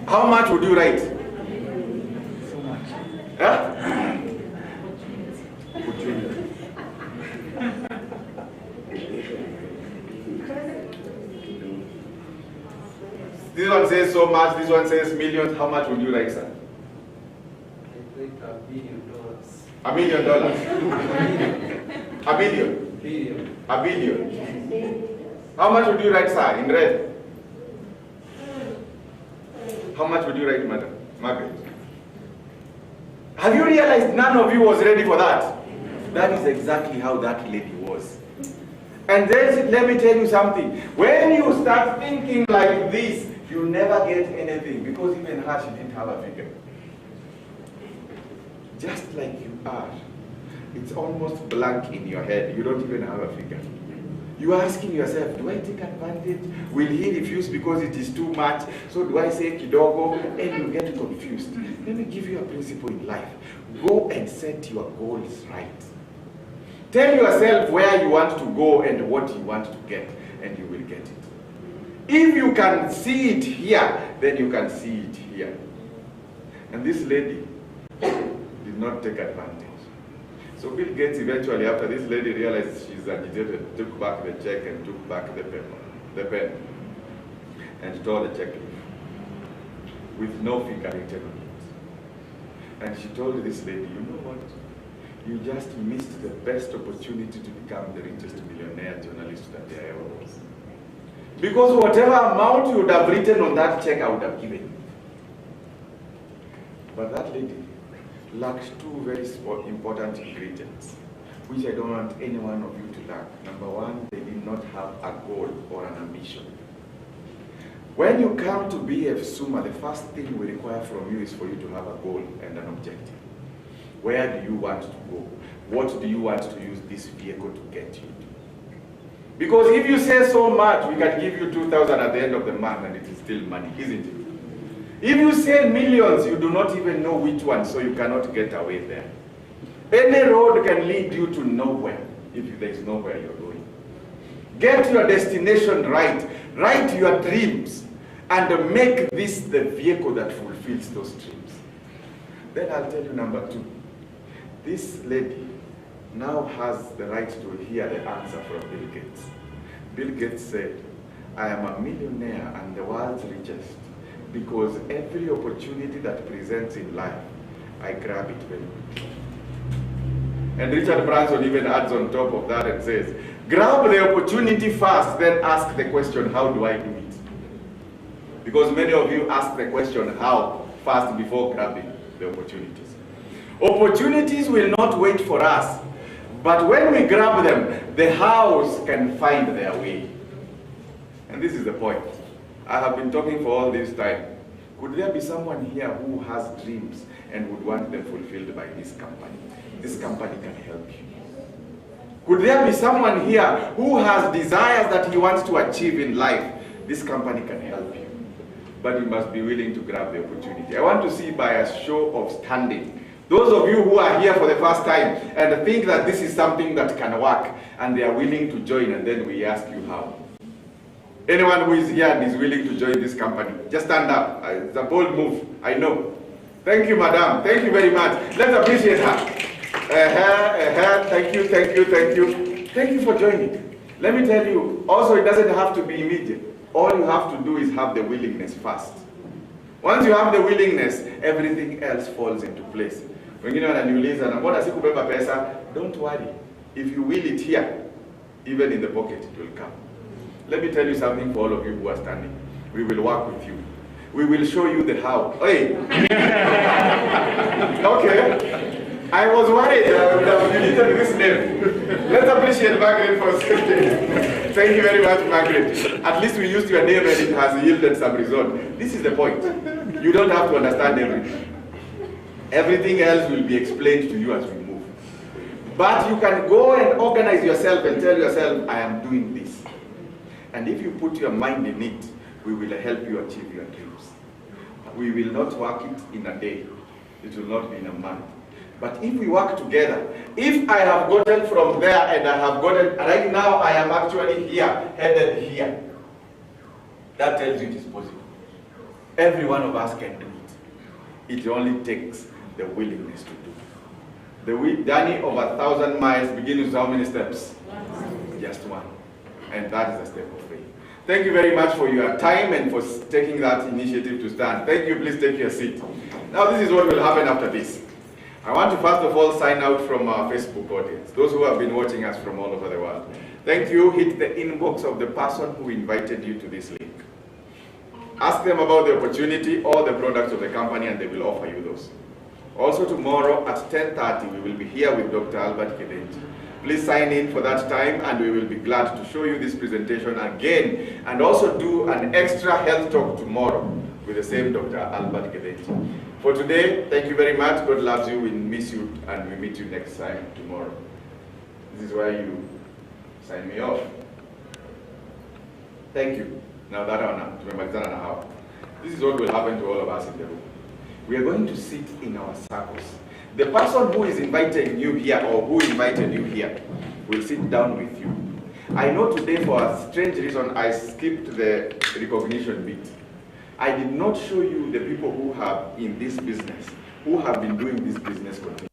How much would you write? So much. Huh? This one says so much, this one says millions. How much would you write, sir? $1 billion. $1 million. A billion. Billion. A billion. How much would you write, sir, in red? How much would you write, madam? Margaret? Have you realized none of you was ready for that? That is exactly how that lady was. And then let me tell you something. When you start thinking like this, you never get anything, because even her, she didn't have a figure. Just like you are. It's almost blank in your head. You don't even have a figure. You are asking yourself, do I take advantage? Will he refuse because it is too much? So do I say kidogo? And you get confused. Let me give you a principle in life. Go and set your goals right. Tell yourself where you want to go and what you want to get, and you will get it. If you can see it here, then you can see it here. And this lady did not take advantage. So Bill Gates eventually, after this lady realized she's agitated, took back the check and took back the pen, and tore the check with no figure written on it. And she told this lady, you know what? You just missed the best opportunity to become the richest millionaire journalist that there ever was. Because whatever amount you would have written on that check, I would have given you. But that lady lacked two very important ingredients, which I don't want any one of you to lack. Number one, they did not have a goal or an ambition. When you come to BF Suma, the first thing we require from you is for you to have a goal and an objective. Where do you want to go? What do you want to use this vehicle to get you to? Because if you say so much, we can give you 2,000 at the end of the month and it is still money, isn't it? If you say millions, you do not even know which one, so you cannot get away there. Any road can lead you to nowhere if there is nowhere you're going. Get your destination right. Write your dreams and make this the vehicle that fulfills those dreams. Then I'll tell you number 2. This lady now has the right to hear the answer from Bill Gates. Bill Gates said, I am a millionaire and the world's richest because every opportunity that presents in life, I grab it very quickly. And Richard Branson even adds on top of that and says, grab the opportunity first, then ask the question, how do I do it? Because many of you ask the question, how, first before grabbing the opportunities. Opportunities will not wait for us, but when we grab them, the hows can find their way. And this is the point. I have been talking for all this time. Could there be someone here who has dreams and would want them fulfilled by this company? This company can help you. Could there be someone here who has desires that he wants to achieve in life? This company can help you. But you must be willing to grab the opportunity. I want to see by a show of standing, those of you who are here for the first time and think that this is something that can work and they are willing to join, and then we ask you how. Anyone who is here and is willing to join this company, just stand up. It's a bold move, I know. Thank you, madam. Thank you very much. Let's appreciate her. Thank you, thank you, thank you. Thank you for joining. Let me tell you, also it doesn't have to be immediate. All you have to do is have the willingness first. Once you have the willingness, everything else falls into place. Wengine wananiuliza na mbona sikubeba pesa? Don't worry. If you will it here, even in the pocket it will come. Let me tell you something for all of you who are standing. We will work with you. We will show you the how. Hey. Okay. I was worried that you needed this name. Let's appreciate Margaret for saying. Thank you very much, Margaret. At least we used your name and it has yielded some result. This is the point. You don't have to understand everything. Everything else will be explained to you as we move. But you can go and organize yourself and tell yourself, I am doing this. And if you put your mind in it, we will help you achieve your dreams. We will not work it in a day. It will not be in a month. But if we work together, if I have gotten from there and I have gotten, right now I am actually here, headed here, that tells you it is possible. Every one of us can do it. It only takes the willingness to do it. The journey of 1,000 miles begins with how many steps? Just one. And that is a step of faith. Thank you very much for your time and for taking that initiative to stand. Thank you. Please take your seat. Now this is what will happen after this. I want to first of all sign out from our Facebook audience, those who have been watching us from all over the world. Thank you. Hit the inbox of the person who invited you to this link. Ask them about the opportunity or the products of the company and they will offer you those. Also tomorrow at 10:30 we will be here with Dr. Albert Kedenji. Please sign in for that time and we will be glad to show you this presentation again and also do an extra health talk tomorrow with the same Dr. Albert Kedenji. For today, thank you very much. God loves you. We miss you and we meet you next time tomorrow. This is where you sign me off. Thank you. Now that one, this is what will happen to all of us in the room. We are going to sit in our circles. The person who is inviting you here or who invited you here will sit down with you. I know today for a strange reason I skipped the recognition bit. I did not show you the people who have in this business, who have been doing this business continuously.